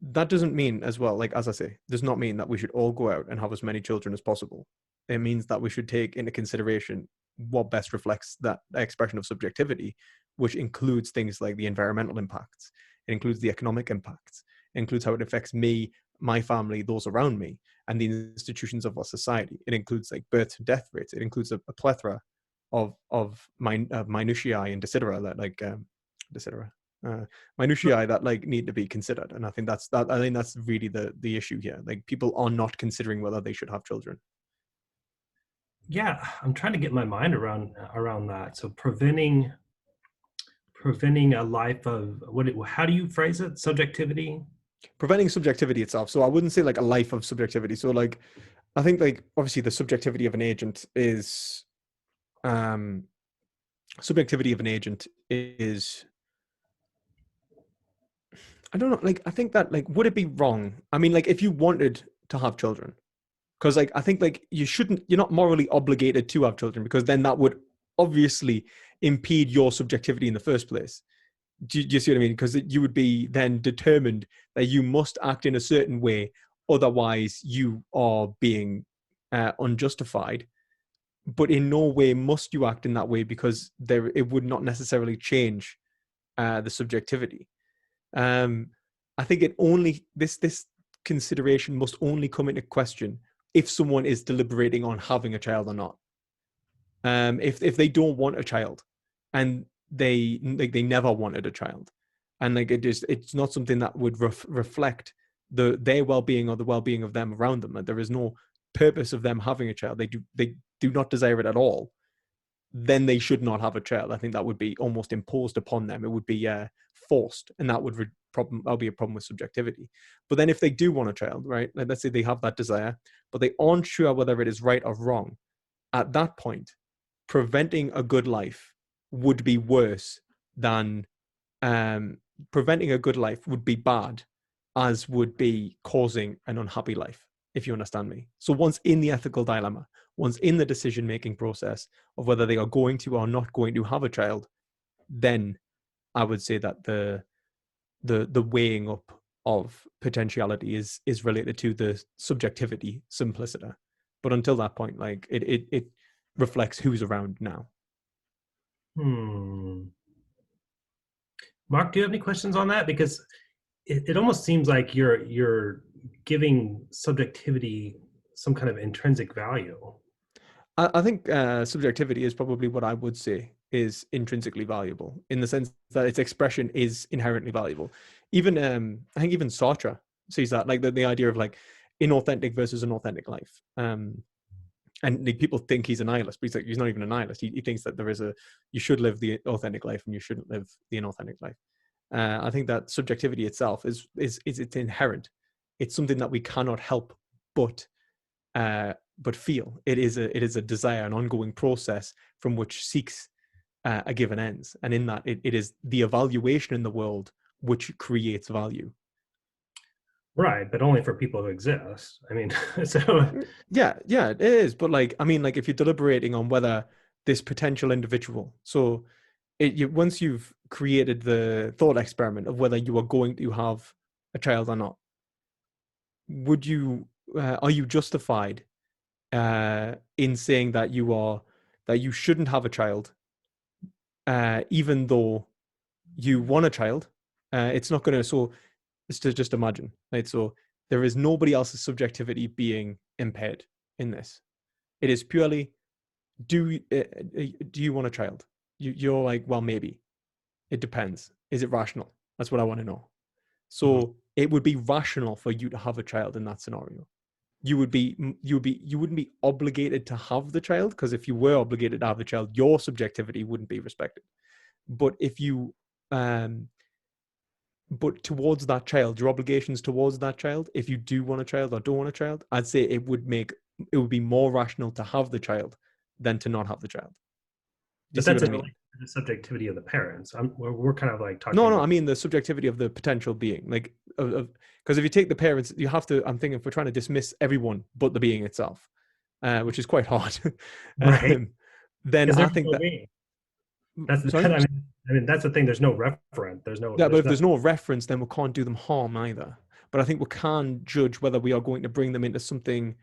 That doesn't mean, as well, like, as I say, does not mean that we should all go out and have as many children as possible. It means that we should take into consideration what best reflects that expression of subjectivity, which includes things like the environmental impacts. It includes the economic impacts. It includes how it affects me, my family, those around me, and the institutions of our society. It includes, like, birth to death rates. It includes a plethora of minutiae and decidera that, like, minutiae that, like, need to be considered. And I think that's really the issue here. Like, people are not considering whether they should have children. Yeah, I'm trying to get my mind around that. So preventing a life of how do you phrase it? Subjectivity? Preventing subjectivity itself. So I wouldn't say, like, a life of subjectivity. So, like, I think, like, obviously the subjectivity of an agent is I don't know, like, I think that, like, would it be wrong? I mean, like, if you wanted to have children, because, like, I think, like, you're not morally obligated to have children, because then that would obviously impede your subjectivity in the first place. Do you see what I mean? Because you would be then determined that you must act in a certain way, otherwise you are being unjustified. But in no way must you act in that way, because it would not necessarily change the subjectivity. I think this consideration must only come into question if someone is deliberating on having a child or not. If they don't want a child, and they never wanted a child, and, like, it's not something that would reflect their well-being or the well-being of them around them, and there is no purpose of them having a child, they do not desire it at all, then they should not have a child. I think that would be almost imposed upon them. It would be forced, and that would be a problem with subjectivity. But then if they do want a child, right, like, let's say they have that desire, but they aren't sure whether it is right or wrong, at that point, preventing a good life would be worse than preventing a good life would be bad, as would be causing an unhappy life, if you understand me. So once in the ethical dilemma, once in the decision-making process of whether they are going to or not going to have a child, then I would say that the weighing up of potentiality is related to the subjectivity simpliciter. But until that point, like, it reflects who's around now. Mark, do you have any questions on that? Because it almost seems like you're giving subjectivity some kind of intrinsic value. I think subjectivity is probably what I would say is intrinsically valuable, in the sense that its expression is inherently valuable. Even I think even Sartre sees that, like the idea of like inauthentic versus an authentic life. And like, people think he's a nihilist, but he's not even a nihilist. He thinks that you should live the authentic life and you shouldn't live the inauthentic life. I think that subjectivity itself is it's inherent. It's something that we cannot help but feel. It is a desire, an ongoing process from which seeks a given ends, and in that it is the evaluation in the world which creates value. Right, but only for people who exist. I mean, so Yeah, it is. But like, I mean, like if you're deliberating on whether this potential individual, so once you've created the thought experiment of whether you are going to have a child or not, are you justified in saying that you shouldn't have a child, even though you want a child? It's not going to. So just imagine, right? So there is nobody else's subjectivity being impaired in this. It is purely, do you want a child? You're like, well, maybe. It depends. Is it rational? That's what I want to know. So it would be rational for you to have a child in that scenario. You wouldn't be obligated to have the child, because if you were obligated to have the child, your subjectivity wouldn't be respected. But if you but towards that child, your obligations towards that child, if you do want a child or don't want a child, I'd say it would be more rational to have the child than to not have the child. Do you but see that's what I in mean? relation to the subjectivity of the parents. We're kind of like talking. No, I mean the subjectivity of the potential being, like, because if you take the parents, you have to. I'm thinking if we're trying to dismiss everyone but the being itself, which is quite hard, Right. then I think No that. being. That's Sorry. I mean that's the thing. There's no referent. Yeah, but if there's no reference, then we can't do them harm either. But I think we can judge whether we are going to bring them into something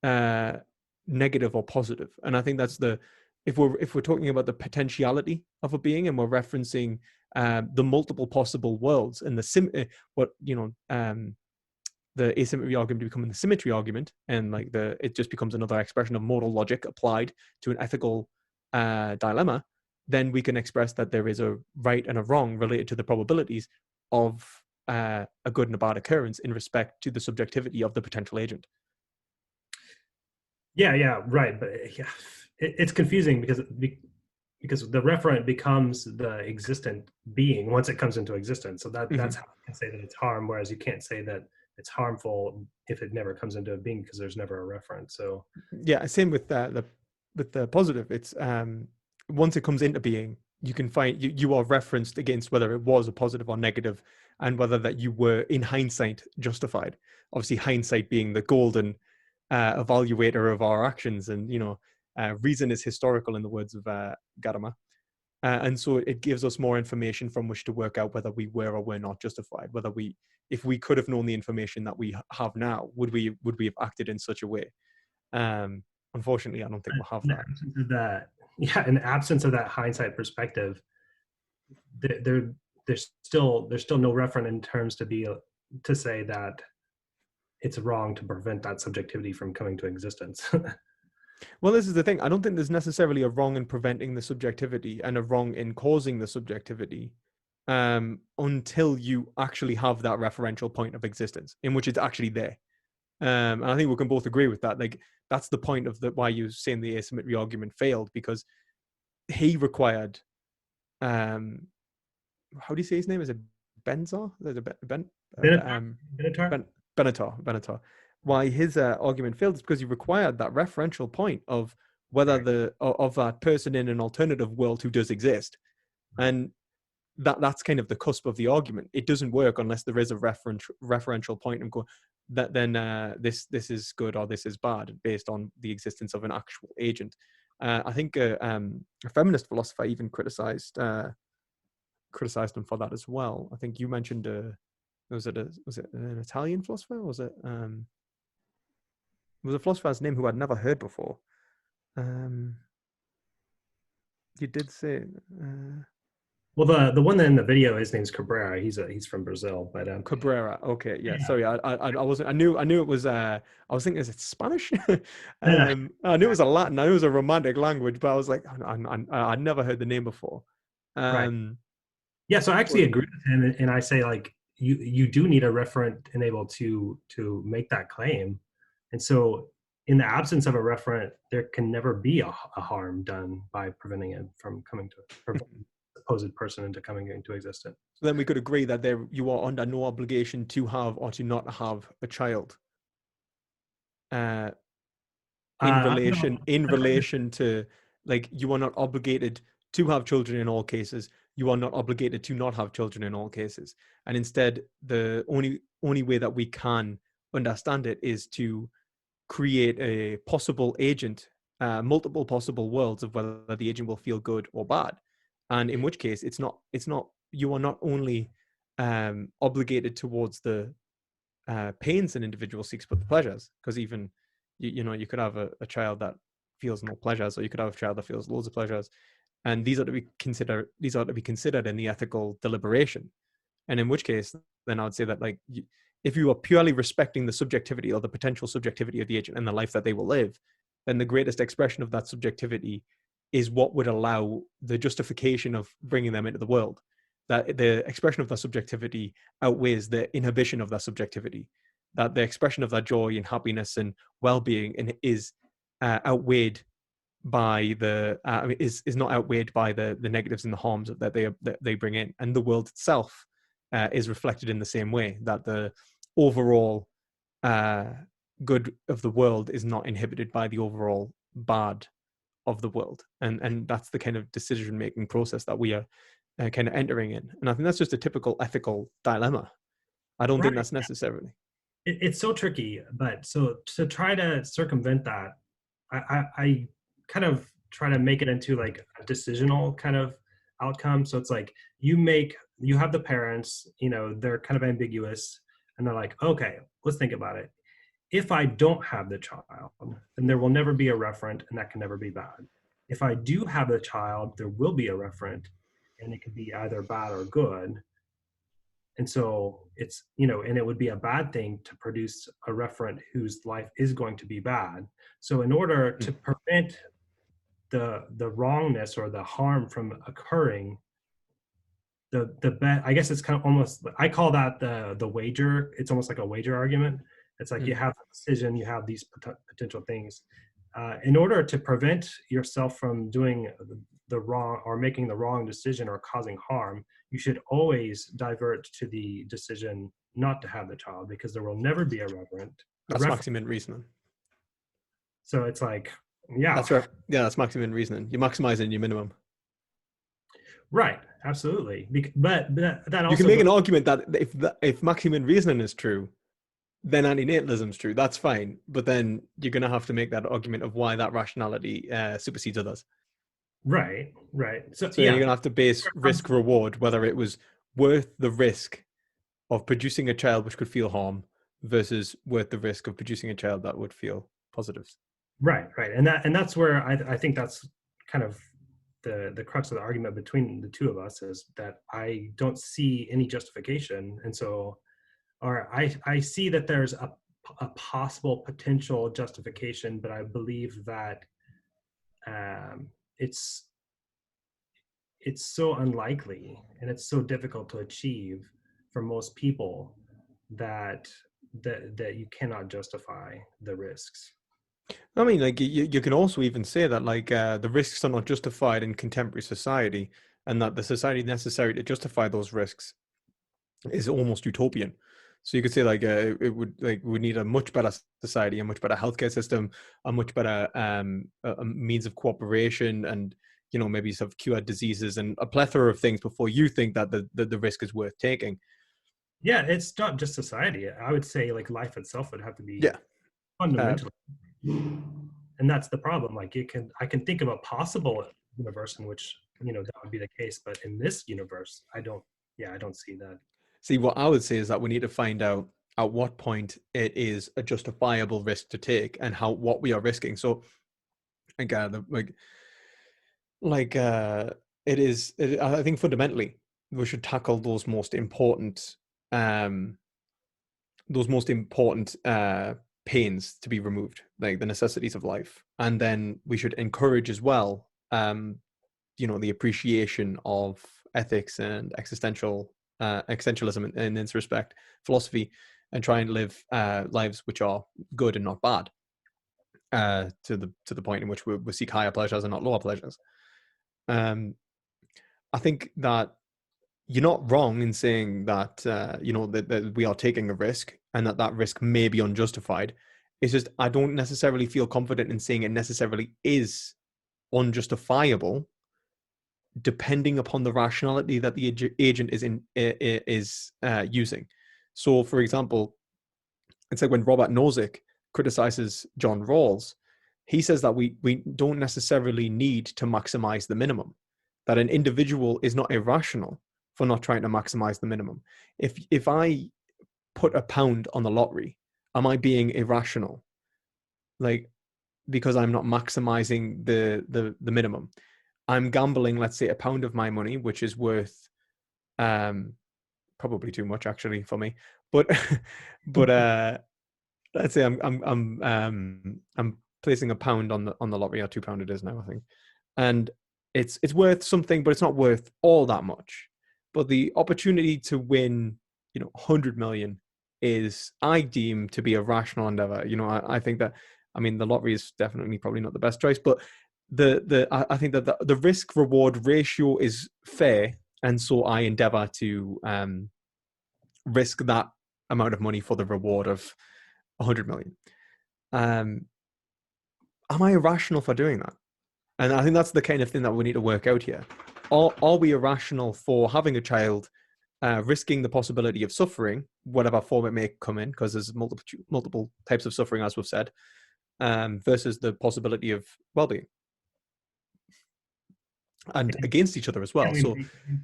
negative or positive. And I think that's if we're talking about the potentiality of a being, and we're referencing the multiple possible worlds, and the asymmetry argument becoming the symmetry argument, and like it just becomes another expression of moral logic applied to an ethical dilemma, then we can express that there is a right and a wrong related to the probabilities of a good and a bad occurrence in respect to the subjectivity of the potential agent. Yeah, right. But yeah, it's confusing because the referent becomes the existent being once it comes into existence. So that's how you can say that it's harm, whereas you can't say that it's harmful if it never comes into being because there's never a reference. So yeah, same with the positive. It's once it comes into being, you can find you are referenced against whether it was a positive or negative, and whether that you were in hindsight justified. Obviously, hindsight being the golden evaluator of our actions, and reason is historical, in the words of Gadamer. And so it gives us more information from which to work out whether we were or were not justified. If we could have known the information that we have now, would we have acted in such a way? Unfortunately, I don't think we'll have that. In the absence of that hindsight perspective, there's still no referent in terms to say that it's wrong to prevent that subjectivity from coming to existence. Well, this is the thing. I don't think there's necessarily a wrong in preventing the subjectivity and a wrong in causing the subjectivity until you actually have that referential point of existence in which it's actually there. And I think we can both agree with that. Like, that's the point of why you're saying the asymmetry argument failed, because he required, how do you say his name? Is it Benzar? Benatar. Why his argument failed is because he required that referential point of whether of that person in an alternative world who does exist, and that's kind of the cusp of the argument. It doesn't work unless there is a referential point and go that then this is good or this is bad based on the existence of an actual agent. I think a feminist philosopher even criticized him for that as well. I think you mentioned was it an Italian philosopher? Or was it a philosopher's name who I'd never heard before? You did say Well, the one that in the video, his name's Cabrera. He's from Brazil, but Cabrera. Okay, yeah. yeah. Sorry, I wasn't. I knew it was. I was thinking, is it Spanish? No, no. I knew it was a Latin. I knew it was a romantic language, but I was like, I'd never heard the name before. Right. Yeah, so I actually agree with him, and I say like you do need a referent enabled to make that claim, and so in the absence of a referent, there can never be a harm done by preventing it from coming to preventing the supposed person into coming into existence. So then we could agree that you are under no obligation to have or to not have a child. In relation to, like, you are not obligated to have children in all cases. You are not obligated to not have children in all cases. And instead, the only way that we can understand it is to create a possible agent, multiple possible worlds of whether the agent will feel good or bad. And in which case, it's not you are not only obligated towards the pains an individual seeks, but the pleasures. Because even you could have a child that feels no pleasures, or you could have a child that feels loads of pleasures, and these are to be considered in the ethical deliberation. And in which case, then I would say that, like, if you are purely respecting the subjectivity or the potential subjectivity of the agent and the life that they will live, then the greatest expression of that subjectivity is what would allow the justification of bringing them into the world. That the expression of that subjectivity outweighs the inhibition of that subjectivity. That the expression of that joy and happiness and well-being is outweighed by is not outweighed by the negatives and the harms that they bring in, and the world itself is reflected in the same way. That the overall good of the world is not inhibited by the overall bad of the world, and that's the kind of decision-making process that we are kind of entering in. And I think that's just a typical ethical dilemma. I don't think that's necessarily. It's so tricky, but so to try to circumvent that, I kind of try to make it into like a decisional kind of outcome. So it's like you have the parents, they're kind of ambiguous, and they're like, okay, let's think about it. If I don't have the child, then there will never be a referent, and that can never be bad. If I do have the child, there will be a referent, and it could be either bad or good. And so it's, and it would be a bad thing to produce a referent whose life is going to be bad. So in order to prevent the wrongness or the harm from occurring, I guess it's kind of almost, I call that the wager. It's almost like a wager argument. It's like you have a decision, you have these potential things. In order to prevent yourself from doing the wrong or making the wrong decision or causing harm, you should always divert to the decision not to have the child, because there will never be a referent. That's maximum reasoning. So it's like, yeah. That's right. Yeah, that's maximum reasoning. You're maximizing your minimum. Right, absolutely. But that also, you can make an argument that if maximum reasoning is true, then antinatalism is true. That's fine. But then you're going to have to make that argument of why that rationality supersedes others. Right. So yeah, you're going to have to base risk reward, whether it was worth the risk of producing a child which could feel harm versus worth the risk of producing a child that would feel positives. Right. And that's where I think that's kind of the crux of the argument between the two of us, is that I don't see any justification. And so, or I see that there's a possible potential justification, but I believe that it's so unlikely and it's so difficult to achieve for most people that you cannot justify the risks. I mean, like, you can also even say that, like, the risks are not justified in contemporary society, and that the society necessary to justify those risks is almost utopian. So you could say, like, we need a much better society, a much better healthcare system, a much better a means of cooperation, and maybe sort of cure diseases and a plethora of things before you think that the risk is worth taking. Yeah, it's not just society. I would say, like, life itself would have to be fundamentally. And that's the problem. Like, I can think of a possible universe in which that would be the case, but in this universe, I don't see that. See, what I would say is that we need to find out at what point it is a justifiable risk to take and what we are risking. So again, I think fundamentally we should tackle those most important pains to be removed, like the necessities of life, and then we should encourage as well, the appreciation of ethics and existentialism in this respect, philosophy, and try and live lives which are good and not bad, to the point in which we seek higher pleasures and not lower pleasures. I think that you're not wrong in saying that that we are taking a risk and that risk may be unjustified. It's just I don't necessarily feel confident in saying it necessarily is unjustifiable, depending upon the rationality that the agent is using. So, for example, it's like when Robert Nozick criticizes John Rawls, he says that we don't necessarily need to maximize the minimum, that an individual is not irrational for not trying to maximize the minimum. If I put £1 on the lottery, am I being irrational? Like, because I'm not maximizing the minimum. I'm gambling, let's say, £1 of my money, which is worth probably too much actually for me, but let's say I'm placing £1 on the lottery, or £2 it is now, I think, and it's worth something, but it's not worth all that much. But the opportunity to win, 100 million is, I deem, to be a rational endeavor. I think that, the lottery is definitely probably not the best choice, but I think that the risk reward ratio is fair, and so I endeavor to risk that amount of money for the reward of 100 million. Am I irrational for doing that? And I think that's the kind of thing that we need to work out here. Are we irrational for having a child, risking the possibility of suffering, whatever form it may come in, because there's multiple types of suffering, as we've said, versus the possibility of well-being, and against each other as well. So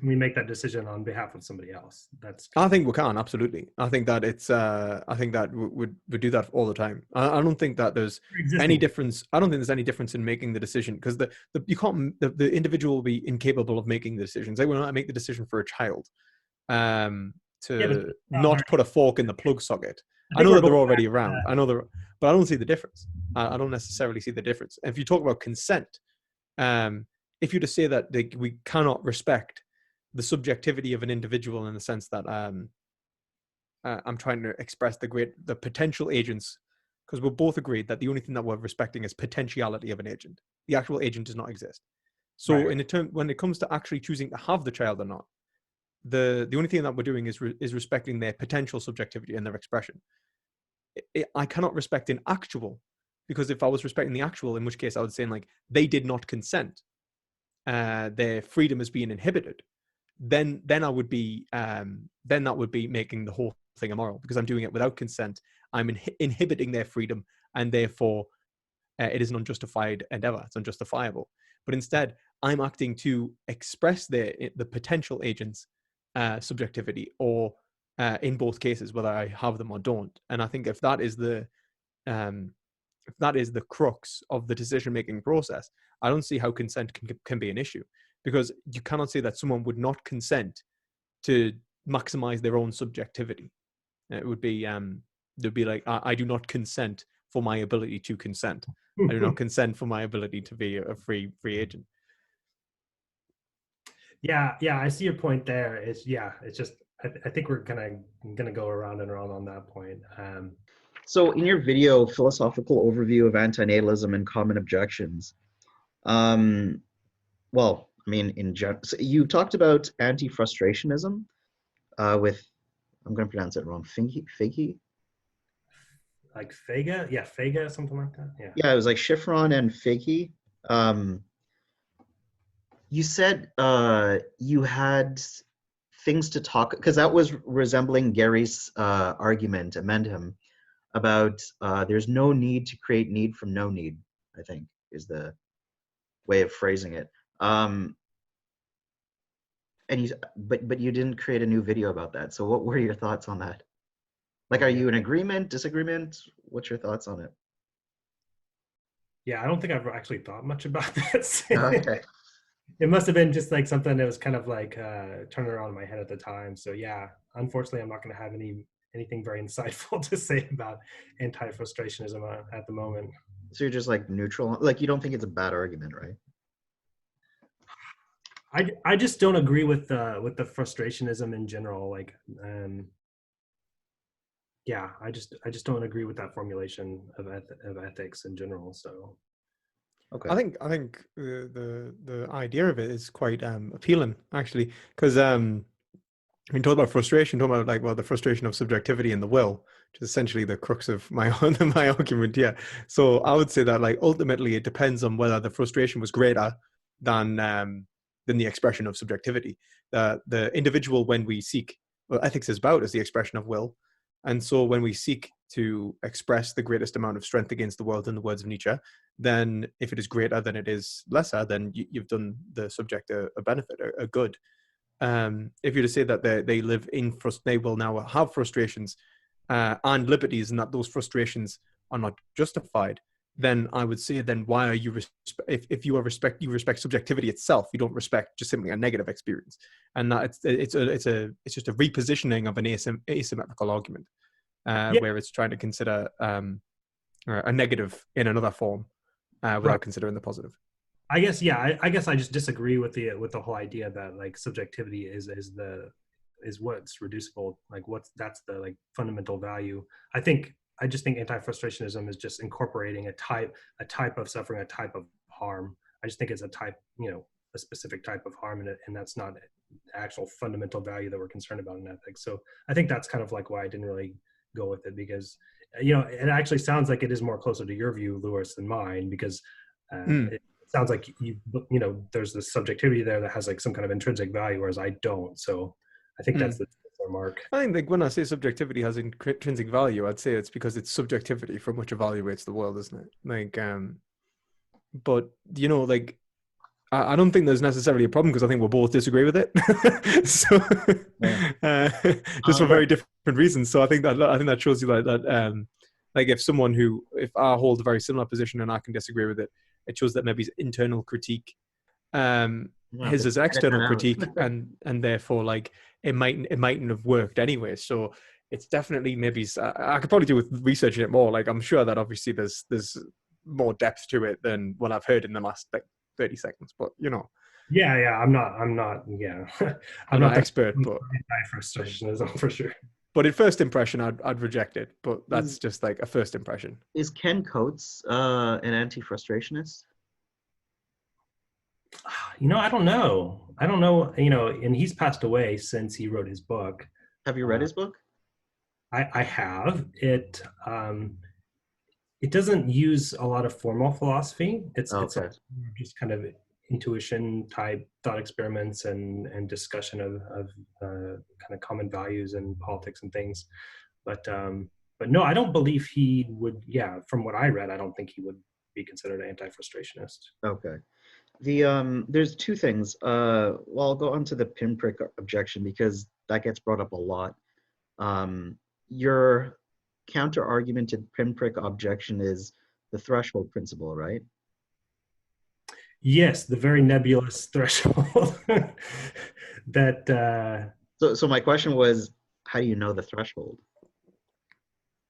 we make that decision on behalf of somebody else. I think we can, absolutely. I think that it's I think that we do that all the time. I don't think that there's any difference. I don't think there's any difference in making the decision, because the individual will be incapable of making the decisions. They will not make the decision for a child to not put a fork in the plug socket. I know that they're already around. I know but I don't see the difference. I don't necessarily see the difference. If you talk about consent, if you just say that we cannot respect the subjectivity of an individual, in the sense that I'm trying to express the potential agents, because we're both agreed that the only thing that we're respecting is potentiality of an agent. The actual agent does not exist. So when it comes to actually choosing to have the child or not, the only thing that we're doing is respecting their potential subjectivity and their expression. I cannot respect an actual, because if I was respecting the actual, in which case I would say, like, they did not consent, their freedom is being inhibited, then I would be then that would be making the whole thing immoral, because I'm doing it without consent. I'm inhibiting their freedom, and therefore it is an unjustified endeavor. It's unjustifiable. But instead, I'm acting to express the potential agent's subjectivity, or in both cases, whether I have them or don't. And I think if that is the crux of the decision-making process, I don't see how consent can be an issue, because you cannot say that someone would not consent to maximize their own subjectivity. It would be they'd be like, I do not consent for my ability to consent. I do not consent for my ability to be a free agent. Yeah, I see your point there. It's just I think we're gonna go around and around on that point. So in your video, Philosophical Overview of Antinatalism and Common Objections, well, in general, so you talked about anti-frustrationism with, I'm going to pronounce it wrong, Figge? Like Fega? Yeah, Fega, something like that. Yeah, it was like Schifrin and Figge. You said you had things to talk, because that was resembling Gary's argument, amend him, about there's no need to create need from no need, I think is the way of phrasing it. And but you didn't create a new video about that. So what were your thoughts on that? Like, are you in agreement, disagreement? What's your thoughts on it? Yeah, I don't think I've actually thought much about this. Okay. It must have been just like something that was kind of like turning around in my head at the time. So yeah, unfortunately, I'm not going to have anything very insightful to say about anti-frustrationism at the moment. So you're just like neutral, like you don't think it's a bad argument, right? I just don't agree with the frustrationism in general. Like, yeah, I just don't agree with that formulation of ethics in general. So Okay. I think the idea of it is quite appealing, actually, because I mean, talk about frustration, talk about like, well, the frustration of subjectivity and the will, which is essentially the crux of my my argument. Yeah. So I would say that like ultimately it depends on whether the frustration was greater than the expression of subjectivity. The individual, when we seek, well, ethics is about is the expression of will, and so when we seek to express the greatest amount of strength against the world, in the words of Nietzsche, then if it is greater than it is lesser, then you've done the subject a benefit, a good. If you're to say that they live in they will now have frustrations and liberties, and that those frustrations are not justified, then I would say, then why are you if you respect subjectivity itself, you don't respect just simply a negative experience, and that it's just a repositioning of an asymmetrical argument, yeah, where it's trying to consider a negative in another form without right. considering the positive. I guess yeah. I guess I just disagree with the whole idea that like subjectivity is what's reducible. Like that's the like fundamental value. I just think anti-frustrationism is just incorporating a type of suffering, a type of harm. I just think it's a type, a specific type of harm, and that's not the actual fundamental value that we're concerned about in ethics. So I think that's kind of like why I didn't really go with it, because it actually sounds like it is more closer to your view, Lewis, than mine, because it sounds like there's this subjectivity there that has like some kind of intrinsic value, whereas I don't. So I think that's the mark. I think like when I say subjectivity has intrinsic value, I'd say it's because it's subjectivity from which evaluates the world, isn't it? Like, but like I don't think there's necessarily a problem, because I think we'll both disagree with it. So just for very different reasons. So I think that shows you that like if I hold a very similar position and I can disagree with it, it shows that maybe his internal critique his is external critique, and therefore like it mightn't have worked anyway. So it's definitely maybe I could probably do with researching it more. Like I'm sure that obviously there's more depth to it than what I've heard in the last like 30 seconds, but yeah, I'm not I'm not an expert, but anti-frustrationism for sure. But at first impression, I'd reject it. But that's just like a first impression. Is Ken Coates an anti-frustrationist? I don't know. And he's passed away since he wrote his book. Have you read his book? I have. It doesn't use a lot of formal philosophy. It's just kind of intuition type thought experiments and discussion of kind of common values and politics and things. But no, I don't believe he would. Yeah, from what I read, I don't think he would be considered an anti-frustrationist. Okay. There's two things. Well, I'll go on to the pinprick objection because that gets brought up a lot. Your counter argument to pinprick objection is the threshold principle, right? Yes, the very nebulous threshold that. So my question was, how do you know the threshold?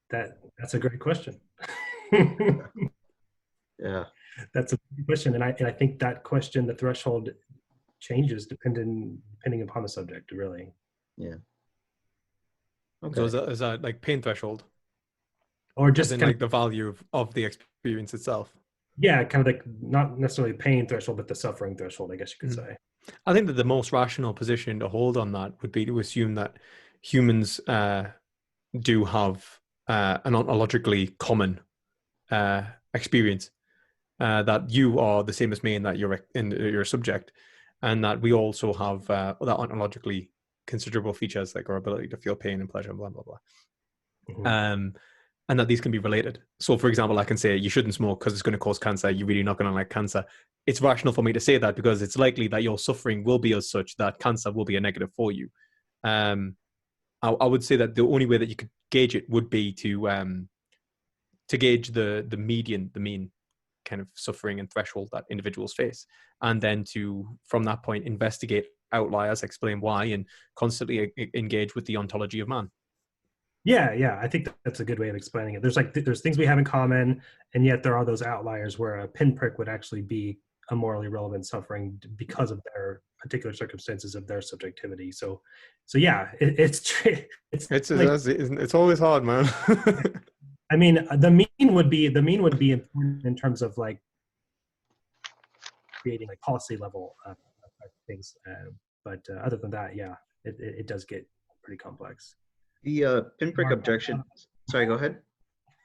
That's a great question. Yeah. That's a good question, and I think that question, the threshold, changes depending upon the subject, really. Yeah. Okay. So is that like pain threshold, or just in like the value of the experience itself? Yeah, kind of like not necessarily the pain threshold, but the suffering threshold, I guess you could say. I think that the most rational position to hold on that would be to assume that humans do have an ontologically common experience. That you are the same as me, and that you're a subject, and that we also have that ontologically considerable features like our ability to feel pain and pleasure and blah blah blah. Mm-hmm. And that these can be related. So, for example, I can say you shouldn't smoke because it's going to cause cancer. You're really not going to like cancer. It's rational for me to say that because it's likely that your suffering will be as such that cancer will be a negative for you. I would say that the only way that you could gauge it would be to gauge the median, the mean. kind of suffering and threshold that individuals face, and then to, from that point, investigate outliers, explain why, and constantly engage with the ontology of man. Yeah, I think that's a good way of explaining it. There's things we have in common, and yet there are those outliers where a pinprick would actually be a morally relevant suffering because of their particular circumstances of their subjectivity. So yeah, It's always hard, man. I mean, the mean would be important in terms of like creating like policy level things. But other than that, yeah, it does get pretty complex. The pinprick objection. Sorry, go ahead.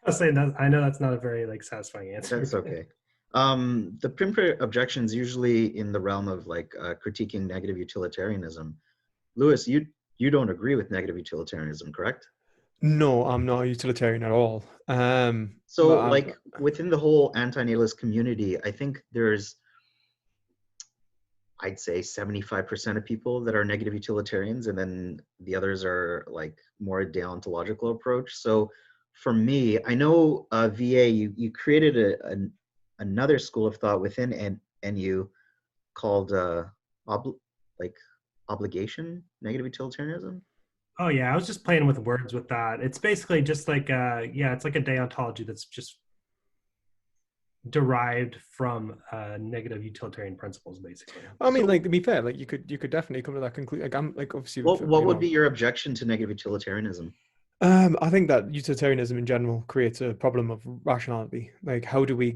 I'll say that. I know that's not a very like satisfying answer. That's okay. The pinprick objection is usually in the realm of like critiquing negative utilitarianism. Lewis, you don't agree with negative utilitarianism, correct? No, I'm not a utilitarian at all. So like within the whole anti-natalist community, I think there's, I'd say 75% of people that are negative utilitarians, and then the others are like more deontological approach. So for me, I know VA, you created another school of thought within NU called obligation negative utilitarianism. Oh yeah, I was just playing with words with that. It's basically just like it's like a deontology that's just derived from negative utilitarian principles, basically. I mean, like, to be fair, like you could definitely come to that conclusion. Like, I'm like, obviously, what would be your objection to negative utilitarianism? I think that utilitarianism in general creates a problem of rationality. Like, how do we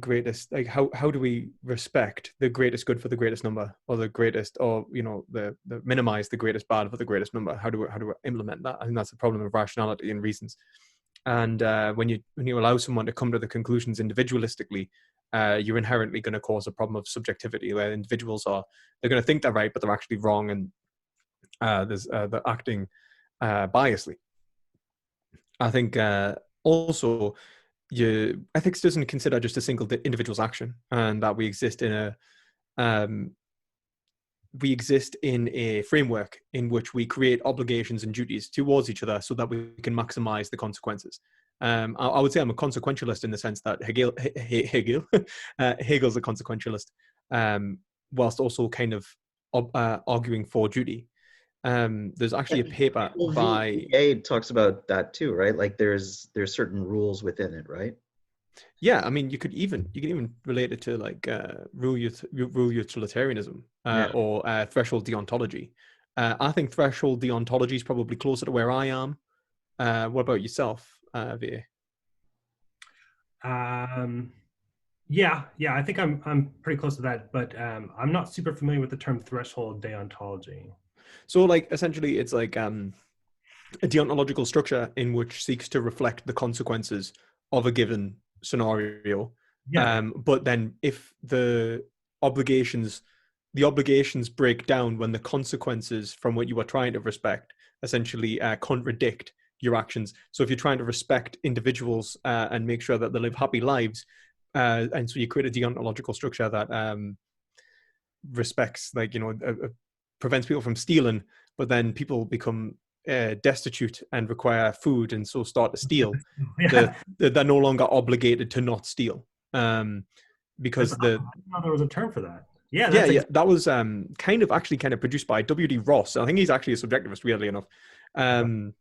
how do we respect the greatest good for the greatest number, or the greatest, or the minimize the greatest bad for the greatest number? How do we implement that? I think that's a problem of rationality and reasons. And when you allow someone to come to the conclusions individualistically, you're inherently going to cause a problem of subjectivity, where individuals they're going to think they're right, but they're actually wrong, and they're acting biasly. I think also ethics doesn't consider just a single individual's action, and that we exist in a framework in which we create obligations and duties towards each other so that we can maximize the consequences. I would say I'm a consequentialist in the sense that Hegel's a consequentialist, whilst also kind of arguing for duty. There's actually a paper by VA talks about that too, right? Like there's certain rules within it, right? Yeah, I mean, you can even relate it to like rule utilitarianism or threshold deontology. I think threshold deontology is probably closer to where I am. What about yourself, VA? Yeah, I think I'm pretty close to that, but I'm not super familiar with the term threshold deontology. So, like, essentially, it's like a deontological structure in which seeks to reflect the consequences of a given scenario. Yeah. But then, if the obligations break down when the consequences from what you are trying to respect essentially contradict your actions. So, if you're trying to respect individuals and make sure that they live happy lives, and so you create a deontological structure that respects, like, prevents people from stealing, but then people become destitute and require food, and so start to steal. They're no longer obligated to not steal, because I didn't know there was a term for that. Yeah, that was kind of produced by W.D. Ross. I think he's actually a subjectivist, weirdly enough. And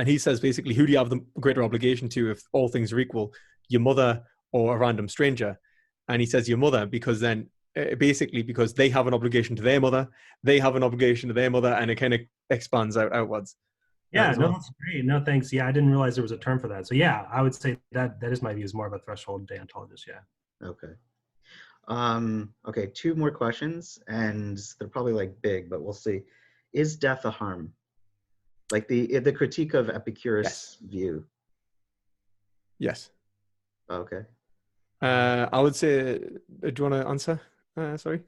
he says basically, who do you have the greater obligation to if all things are equal, your mother or a random stranger? And he says your mother, because then basically because they have an obligation to their mother, they have an obligation to their mother, and it kind of expands outwards. Yeah, no, that's great. No, thanks. Yeah, I didn't realize there was a term for that. So yeah, I would say that is my view, is more of a threshold deontologist. Yeah. Okay. Okay, two more questions, and they're probably like big, but we'll see. Is death a harm? Like the critique of Epicurus' view. Yes. Okay. I would say, do you want to answer? Sorry.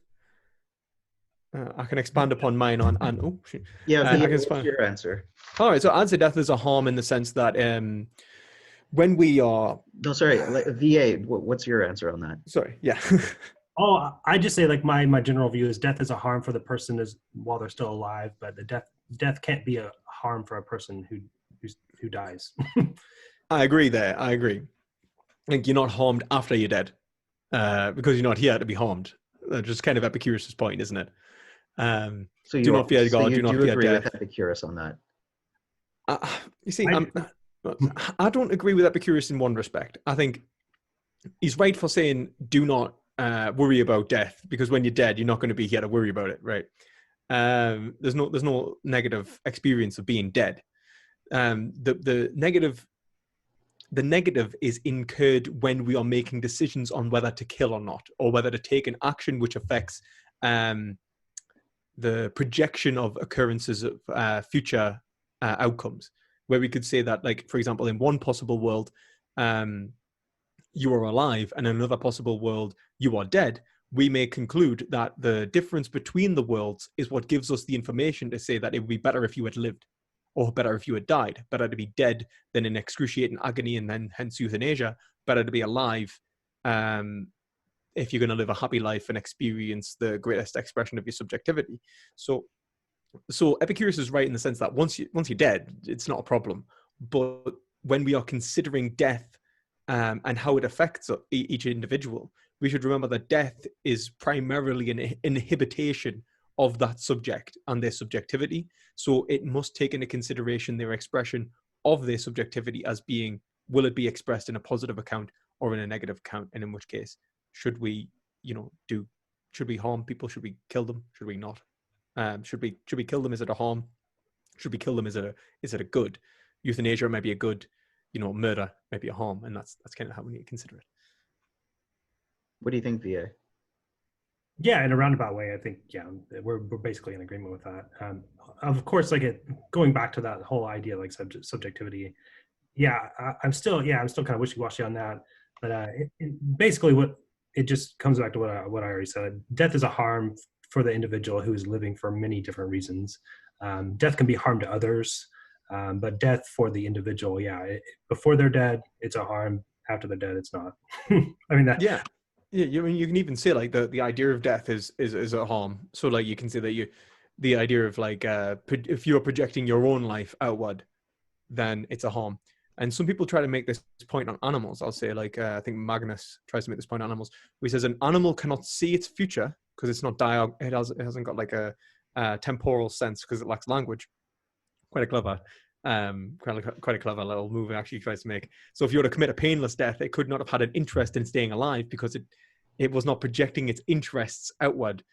I can expand upon mine on. What's your answer? All right, so I'd say death is a harm in the sense that when we are. No, sorry, VA. What's your answer on that? Sorry, yeah. I just say, like, my general view is death is a harm for the person while they're still alive, but the death can't be a harm for a person who dies. I agree there. I agree. Like, you're not harmed after you're dead. because you're not here to be harmed. Just kind of Epicurus' point, isn't it? So Do not fear God, do you not do fear agree death. with Epicurus on that? You see, I- I don't agree with Epicurus in one respect. I think he's right for saying do not worry about death, because when you're dead, you're not going to be here to worry about it, right? There's no negative experience of being dead. The negative is incurred when we are making decisions on whether to kill or not, or whether to take an action which affects the projection of occurrences of future outcomes. Where we could say that, like, for example, in one possible world, you are alive, and in another possible world, you are dead. We may conclude that the difference between the worlds is what gives us the information to say that it would be better if you had lived, or better if you had died. Better to be dead than in excruciating agony and then hence euthanasia. Better to be alive if you're going to live a happy life and experience the greatest expression of your subjectivity. So Epicurus is right in the sense that once you're dead, it's not a problem. But when we are considering death and how it affects each individual, we should remember that death is primarily an inhibition of that subject and their subjectivity. So it must take into consideration their expression of their subjectivity as being, will it be expressed in a positive account or in a negative account? And in which case, should we, should we harm people? Should we kill them? Should we not? Should we kill them? Is it a harm? Should we kill them? Is it a good? Euthanasia may be a good, murder may be a harm, and that's kind of how we need to consider it. What do you think, VA? Yeah, in a roundabout way, I think, yeah, we're basically in agreement with that. Of course, like going back to that whole idea, like subjectivity. Yeah, I'm still kind of wishy-washy on that. But basically, what it just comes back to what I already said. Death is a harm for the individual who is living for many different reasons. Death can be harm to others, but death for the individual, before they're dead, it's a harm. After they're dead, it's not. I mean that. Yeah. Yeah, you can even say like the idea of death is a harm. So like you can say that the idea of like if you're projecting your own life outward, then it's a harm. And some people try to make this point on animals. I'll say like I think Magnus tries to make this point on animals. Where he says an animal cannot see its future because it's not it hasn't got like a temporal sense because it lacks language. Quite a clever. Quite a clever little move it actually tries to make. So if you were to commit a painless death, it could not have had an interest in staying alive because it was not projecting its interests outward.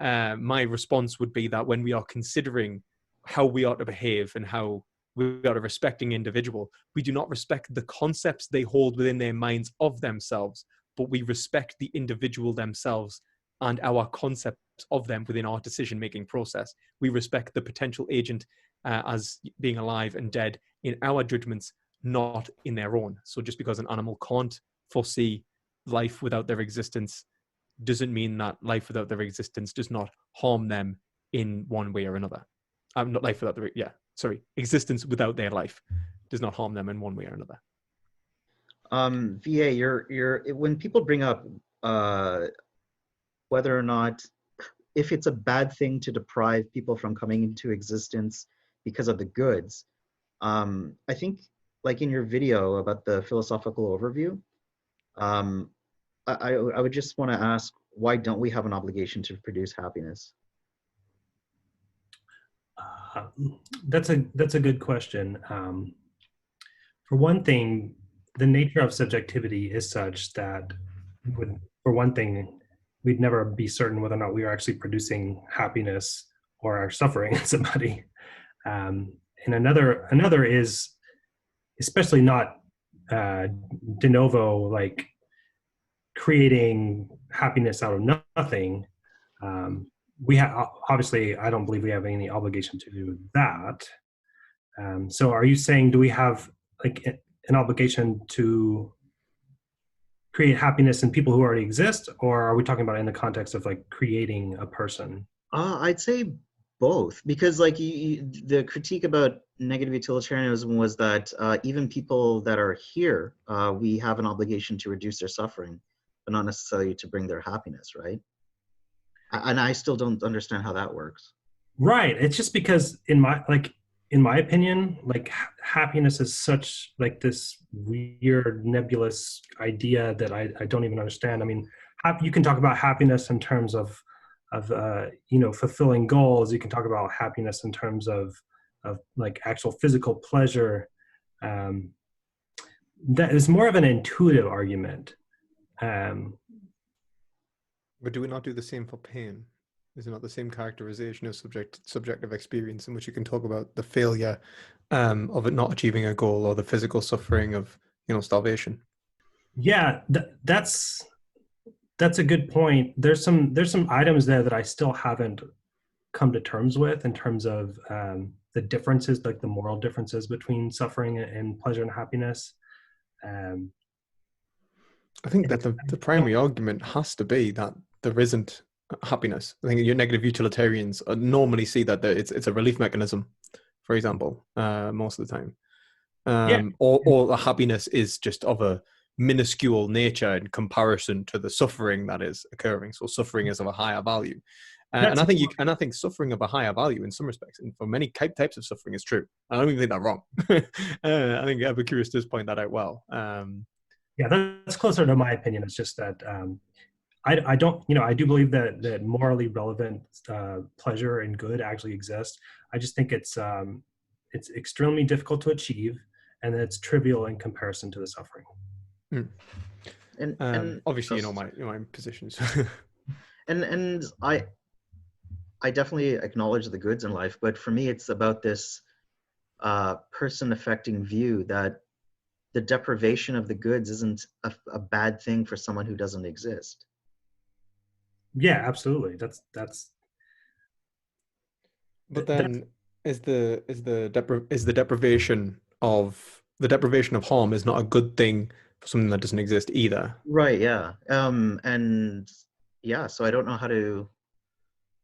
My response would be that when we are considering how we ought to behave and how we ought to respecting individual, we do not respect the concepts they hold within their minds of themselves, but we respect the individual themselves and our concepts of them within our decision-making process. We respect the potential agent as being alive and dead in our judgments, not in their own. So just because an animal can't foresee life without their existence doesn't mean that life without their existence does not harm them in one way or another. Not life without existence without their life does not harm them in one way or another. VA, you're when people bring up whether or not, if it's a bad thing to deprive people from coming into existence because of the goods, I think like in your video about the philosophical overview, I would just want to ask, why don't we have an obligation to produce happiness? That's a good question. For one thing, the nature of subjectivity is such that, for one thing, we'd never be certain whether or not we are actually producing happiness or are suffering in somebody. And another is, especially not de novo, like creating happiness out of nothing. We have, obviously, I don't believe we have any obligation to do that. So are you saying, do we have like an obligation to create happiness in people who already exist, or are we talking about it in the context of like creating a person? I'd say both, because like the critique about negative utilitarianism was that even people that are here, we have an obligation to reduce their suffering, but not necessarily to bring their happiness, right? And I still don't understand how that works. Right. It's just because in in my opinion, like happiness is such like this weird nebulous idea that I don't even understand. I mean, you can talk about happiness in terms of fulfilling goals. You can talk about happiness in terms of like actual physical pleasure. That is more of an intuitive argument. But do we not do the same for pain? Is it not the same characterization of subjective experience in which you can talk about the failure of it not achieving a goal, or the physical suffering of starvation? Yeah, that's a good point. There's some items there that I still haven't come to terms with in terms of the differences, like the moral differences between suffering and pleasure and happiness. I think that the primary argument has to be that there isn't happiness. I think your negative utilitarians normally see that it's a relief mechanism, for example, most of the time. Or the happiness is just of a minuscule nature in comparison to the suffering that is occurring. So suffering is of a higher value. And I think suffering of a higher value in some respects, and for many types of suffering, is true. I don't even think that's wrong. I think Epicurus does point that out well. Yeah, that's closer to my opinion. It's just that I don't, I do believe that morally relevant pleasure and good actually exist. I just think it's extremely difficult to achieve, and it's trivial in comparison to the suffering. Mm. And obviously, my positions. and I definitely acknowledge the goods in life, but for me, it's about this person-affecting view that the deprivation of the goods isn't a bad thing for someone who doesn't exist. Yeah, absolutely. That's. But then, is the deprivation of harm is not a good thing for something that doesn't exist either? Right. Yeah. And yeah. So I don't know how to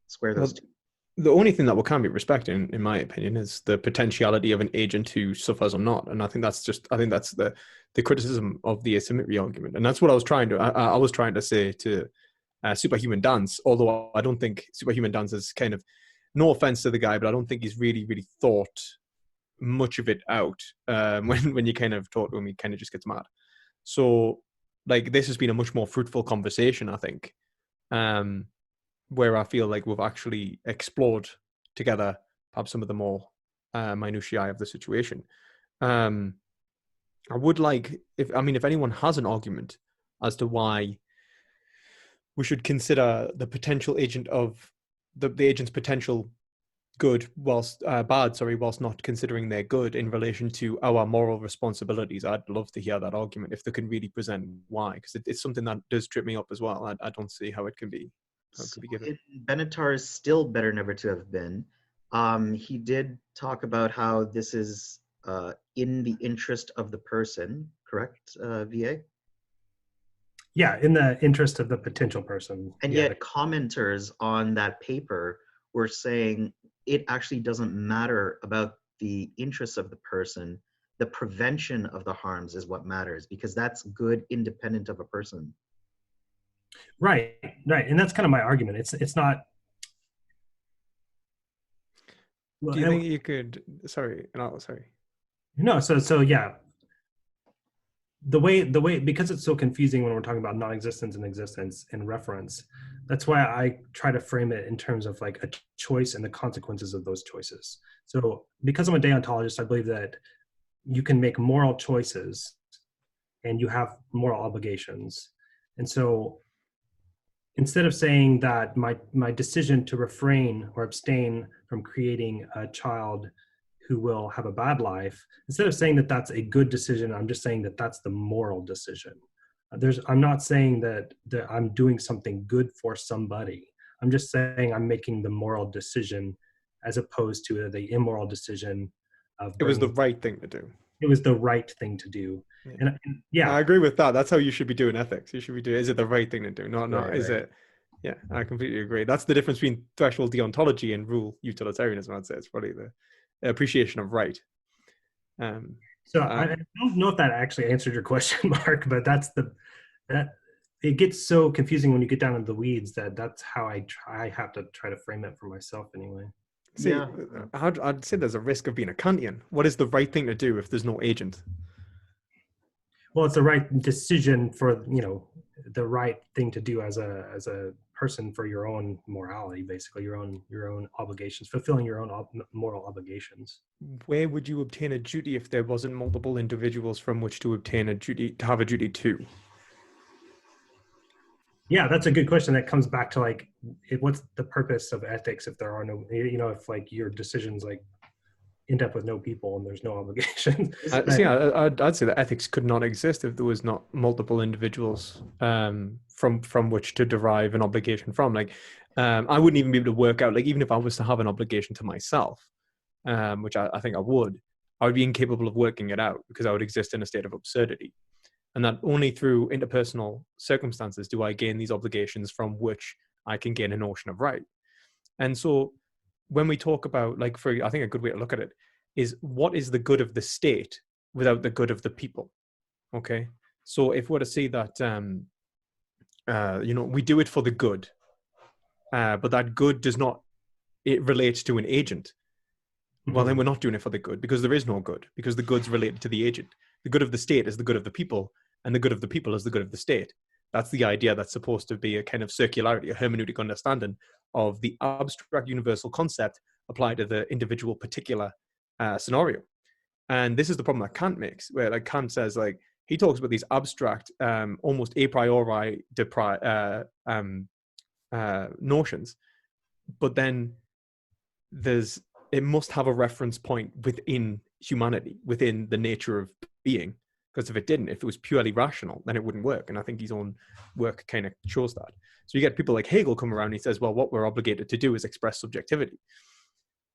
square those two. The only thing that can be respected, in my opinion, is the potentiality of an agent who suffers or not. And I think that's the criticism of the asymmetry argument. And that's what I was trying to say to Superhuman Dance, although I don't think Superhuman Dance is kind of, no offense to the guy, but I don't think he's really, really thought much of it out. When you kind of talk to him, he kind of just gets mad. So like, this has been a much more fruitful conversation, I think. Where I feel like we've actually explored together perhaps some of the more minutiae of the situation. I would like, if anyone has an argument as to why we should consider the potential agent of the agent's potential good whilst whilst not considering their good in relation to our moral responsibilities, I'd love to hear that argument if they can really present why, because it's something that does trip me up as well. I don't see how it can be. Benatar's Still Better Never to Have Been, he did talk about how this is in the interest of the person, correct, VA? Yeah, in the interest of the potential person. And yet commenters on that paper were saying it actually doesn't matter about the interests of the person. The prevention of the harms is what matters, because that's good independent of a person. Right, and that's kind of my argument. It's not. Well, do you think you could? Sorry. No, so yeah. The way because it's so confusing when we're talking about non-existence and existence and reference. That's why I try to frame it in terms of like a choice and the consequences of those choices. So because I'm a deontologist, I believe that you can make moral choices, and you have moral obligations, and so. Instead of saying that my decision to refrain or abstain from creating a child who will have a bad life, instead of saying that that's a good decision, I'm just saying that that's the moral decision. I'm not saying that I'm doing something good for somebody. I'm just saying I'm making the moral decision as opposed to the immoral decision of. It was the right thing to do. It was the right thing to do. Yeah. And yeah, I agree with that. That's how you should be doing ethics. You should be doing, is it the right thing to do? Not right, is it? Yeah, I completely agree. That's the difference between threshold deontology and rule utilitarianism. I'd say it's probably the appreciation of right. So I don't know if that actually answered your question, Mark, but that it gets so confusing when you get down into the weeds that's how I have to try to frame it for myself anyway. See, Yeah. I'd say there's a risk of being a Kantian. What is the right thing to do if there's no agent? Well, it's the right decision for, the right thing to do as a person for your own morality, basically your own obligations, fulfilling your own moral obligations. Where would you obtain a duty if there wasn't multiple individuals from which to obtain a duty, to have a duty to? Yeah, that's a good question. That comes back to what's the purpose of ethics if there are no, if your decisions end up with no people and there's no obligations. See, I'd say that ethics could not exist if there was not multiple individuals from which to derive an obligation from. I wouldn't even be able to work out, even if I was to have an obligation to myself, which I think I would be incapable of working it out because I would exist in a state of absurdity. And that only through interpersonal circumstances do I gain these obligations from which I can gain a notion of right. And so when we talk about, I think a good way to look at it is, what is the good of the state without the good of the people? Okay. So if we're to say that, we do it for the good, but that good does not, it relates to an agent. Well, then we're not doing it for the good, because there is no good, because the good's related to the agent. The good of the state is the good of the people, and the good of the people is the good of the state. That's the idea that's supposed to be a kind of circularity, a hermeneutic understanding of the abstract universal concept applied to the individual particular scenario. And this is the problem that Kant makes, where Kant says, he talks about these abstract, almost a priori notions, but then it must have a reference point within humanity, within the nature of being. Because if it was purely rational, then it wouldn't work. And I think his own work kind of shows that. So you get people like Hegel come around and he says, well, what we're obligated to do is express subjectivity.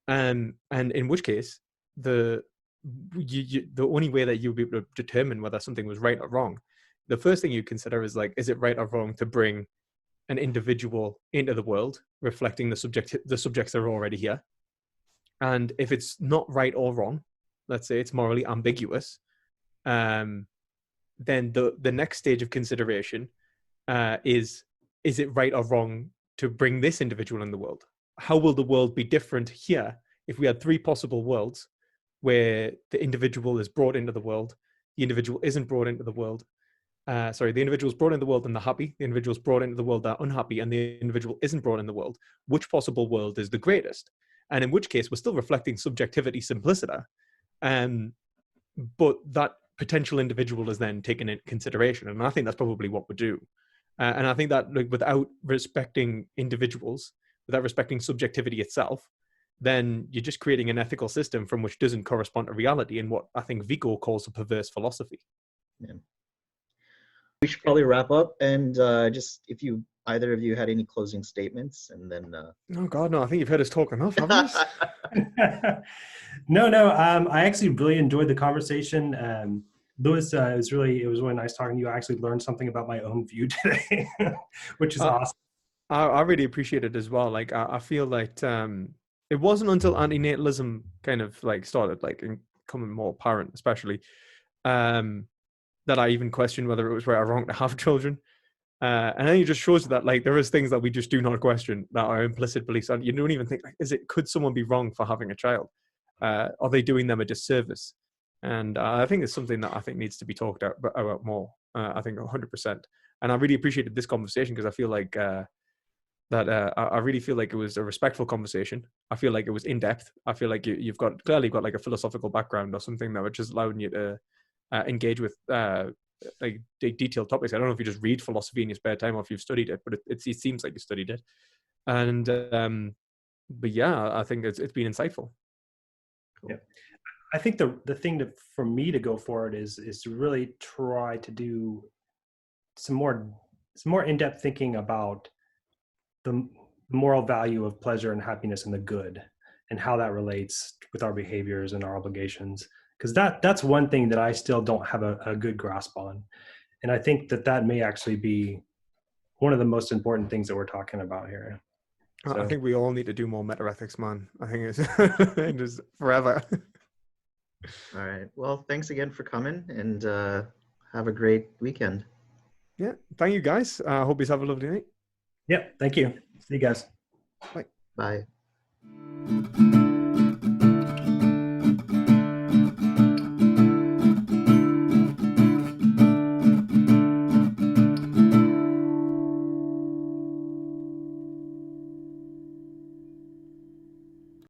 And in which case, the only way that you'll be able to determine whether something was right or wrong, the first thing you consider is is it right or wrong to bring an individual into the world, reflecting the subjects that are already here? And if it's not right or wrong, let's say it's morally ambiguous, then the next stage of consideration is it right or wrong to bring this individual in the world? How will the world be different here if we had three possible worlds where the individual is brought into the world, the individual isn't brought into the world, the individual's brought into the world and they're happy, the individual's brought into the world, they're unhappy, and the individual isn't brought in the world? Which possible world is the greatest? And in which case, we're still reflecting subjectivity simpliciter, but that potential individual is then taken into consideration. And I think that's probably what we do. And I think that without respecting individuals, without respecting subjectivity itself, then you're just creating an ethical system from which doesn't correspond to reality, in what I think Vico calls a perverse philosophy. Yeah. We should probably wrap up, and just if either of you had any closing statements, and then Oh God, no! I think you've heard us talk enough, haven't you? No. I actually really enjoyed the conversation. Louis, it was really nice talking to you. I actually learned something about my own view today, which is awesome. I really appreciate it as well. I feel like it wasn't until antinatalism kind of started becoming more apparent, especially that I even questioned whether it was right or wrong to have children. And then it just shows that there is things that we just do not question, that are implicit beliefs, and you don't even think, could someone be wrong for having a child? Are they doing them a disservice? And I think it's something that I think needs to be talked about more. I think 100%. And I really appreciated this conversation, because I feel I really feel like it was a respectful conversation. I feel like it was in depth. I feel like you've clearly got a philosophical background or something that would just allowing you to engage with detailed topics. I don't know if you just read philosophy in your spare time or if you've studied it, but it seems like you studied it. And but yeah, I think it's been insightful. Cool. Yeah. I think the thing for me to go forward is to really try to do some more in-depth thinking about the moral value of pleasure and happiness and the good, and how that relates with our behaviors and our obligations. Because that's one thing that I still don't have a good grasp on. And I think that may actually be one of the most important things that we're talking about here. So, I think we all need to do more meta-ethics, man. I think it's just forever. All right. Well, thanks again for coming, and have a great weekend. Yeah. Thank you, guys. I hope you have a lovely night. Yep. Thank you. See you guys. Bye. Bye. you.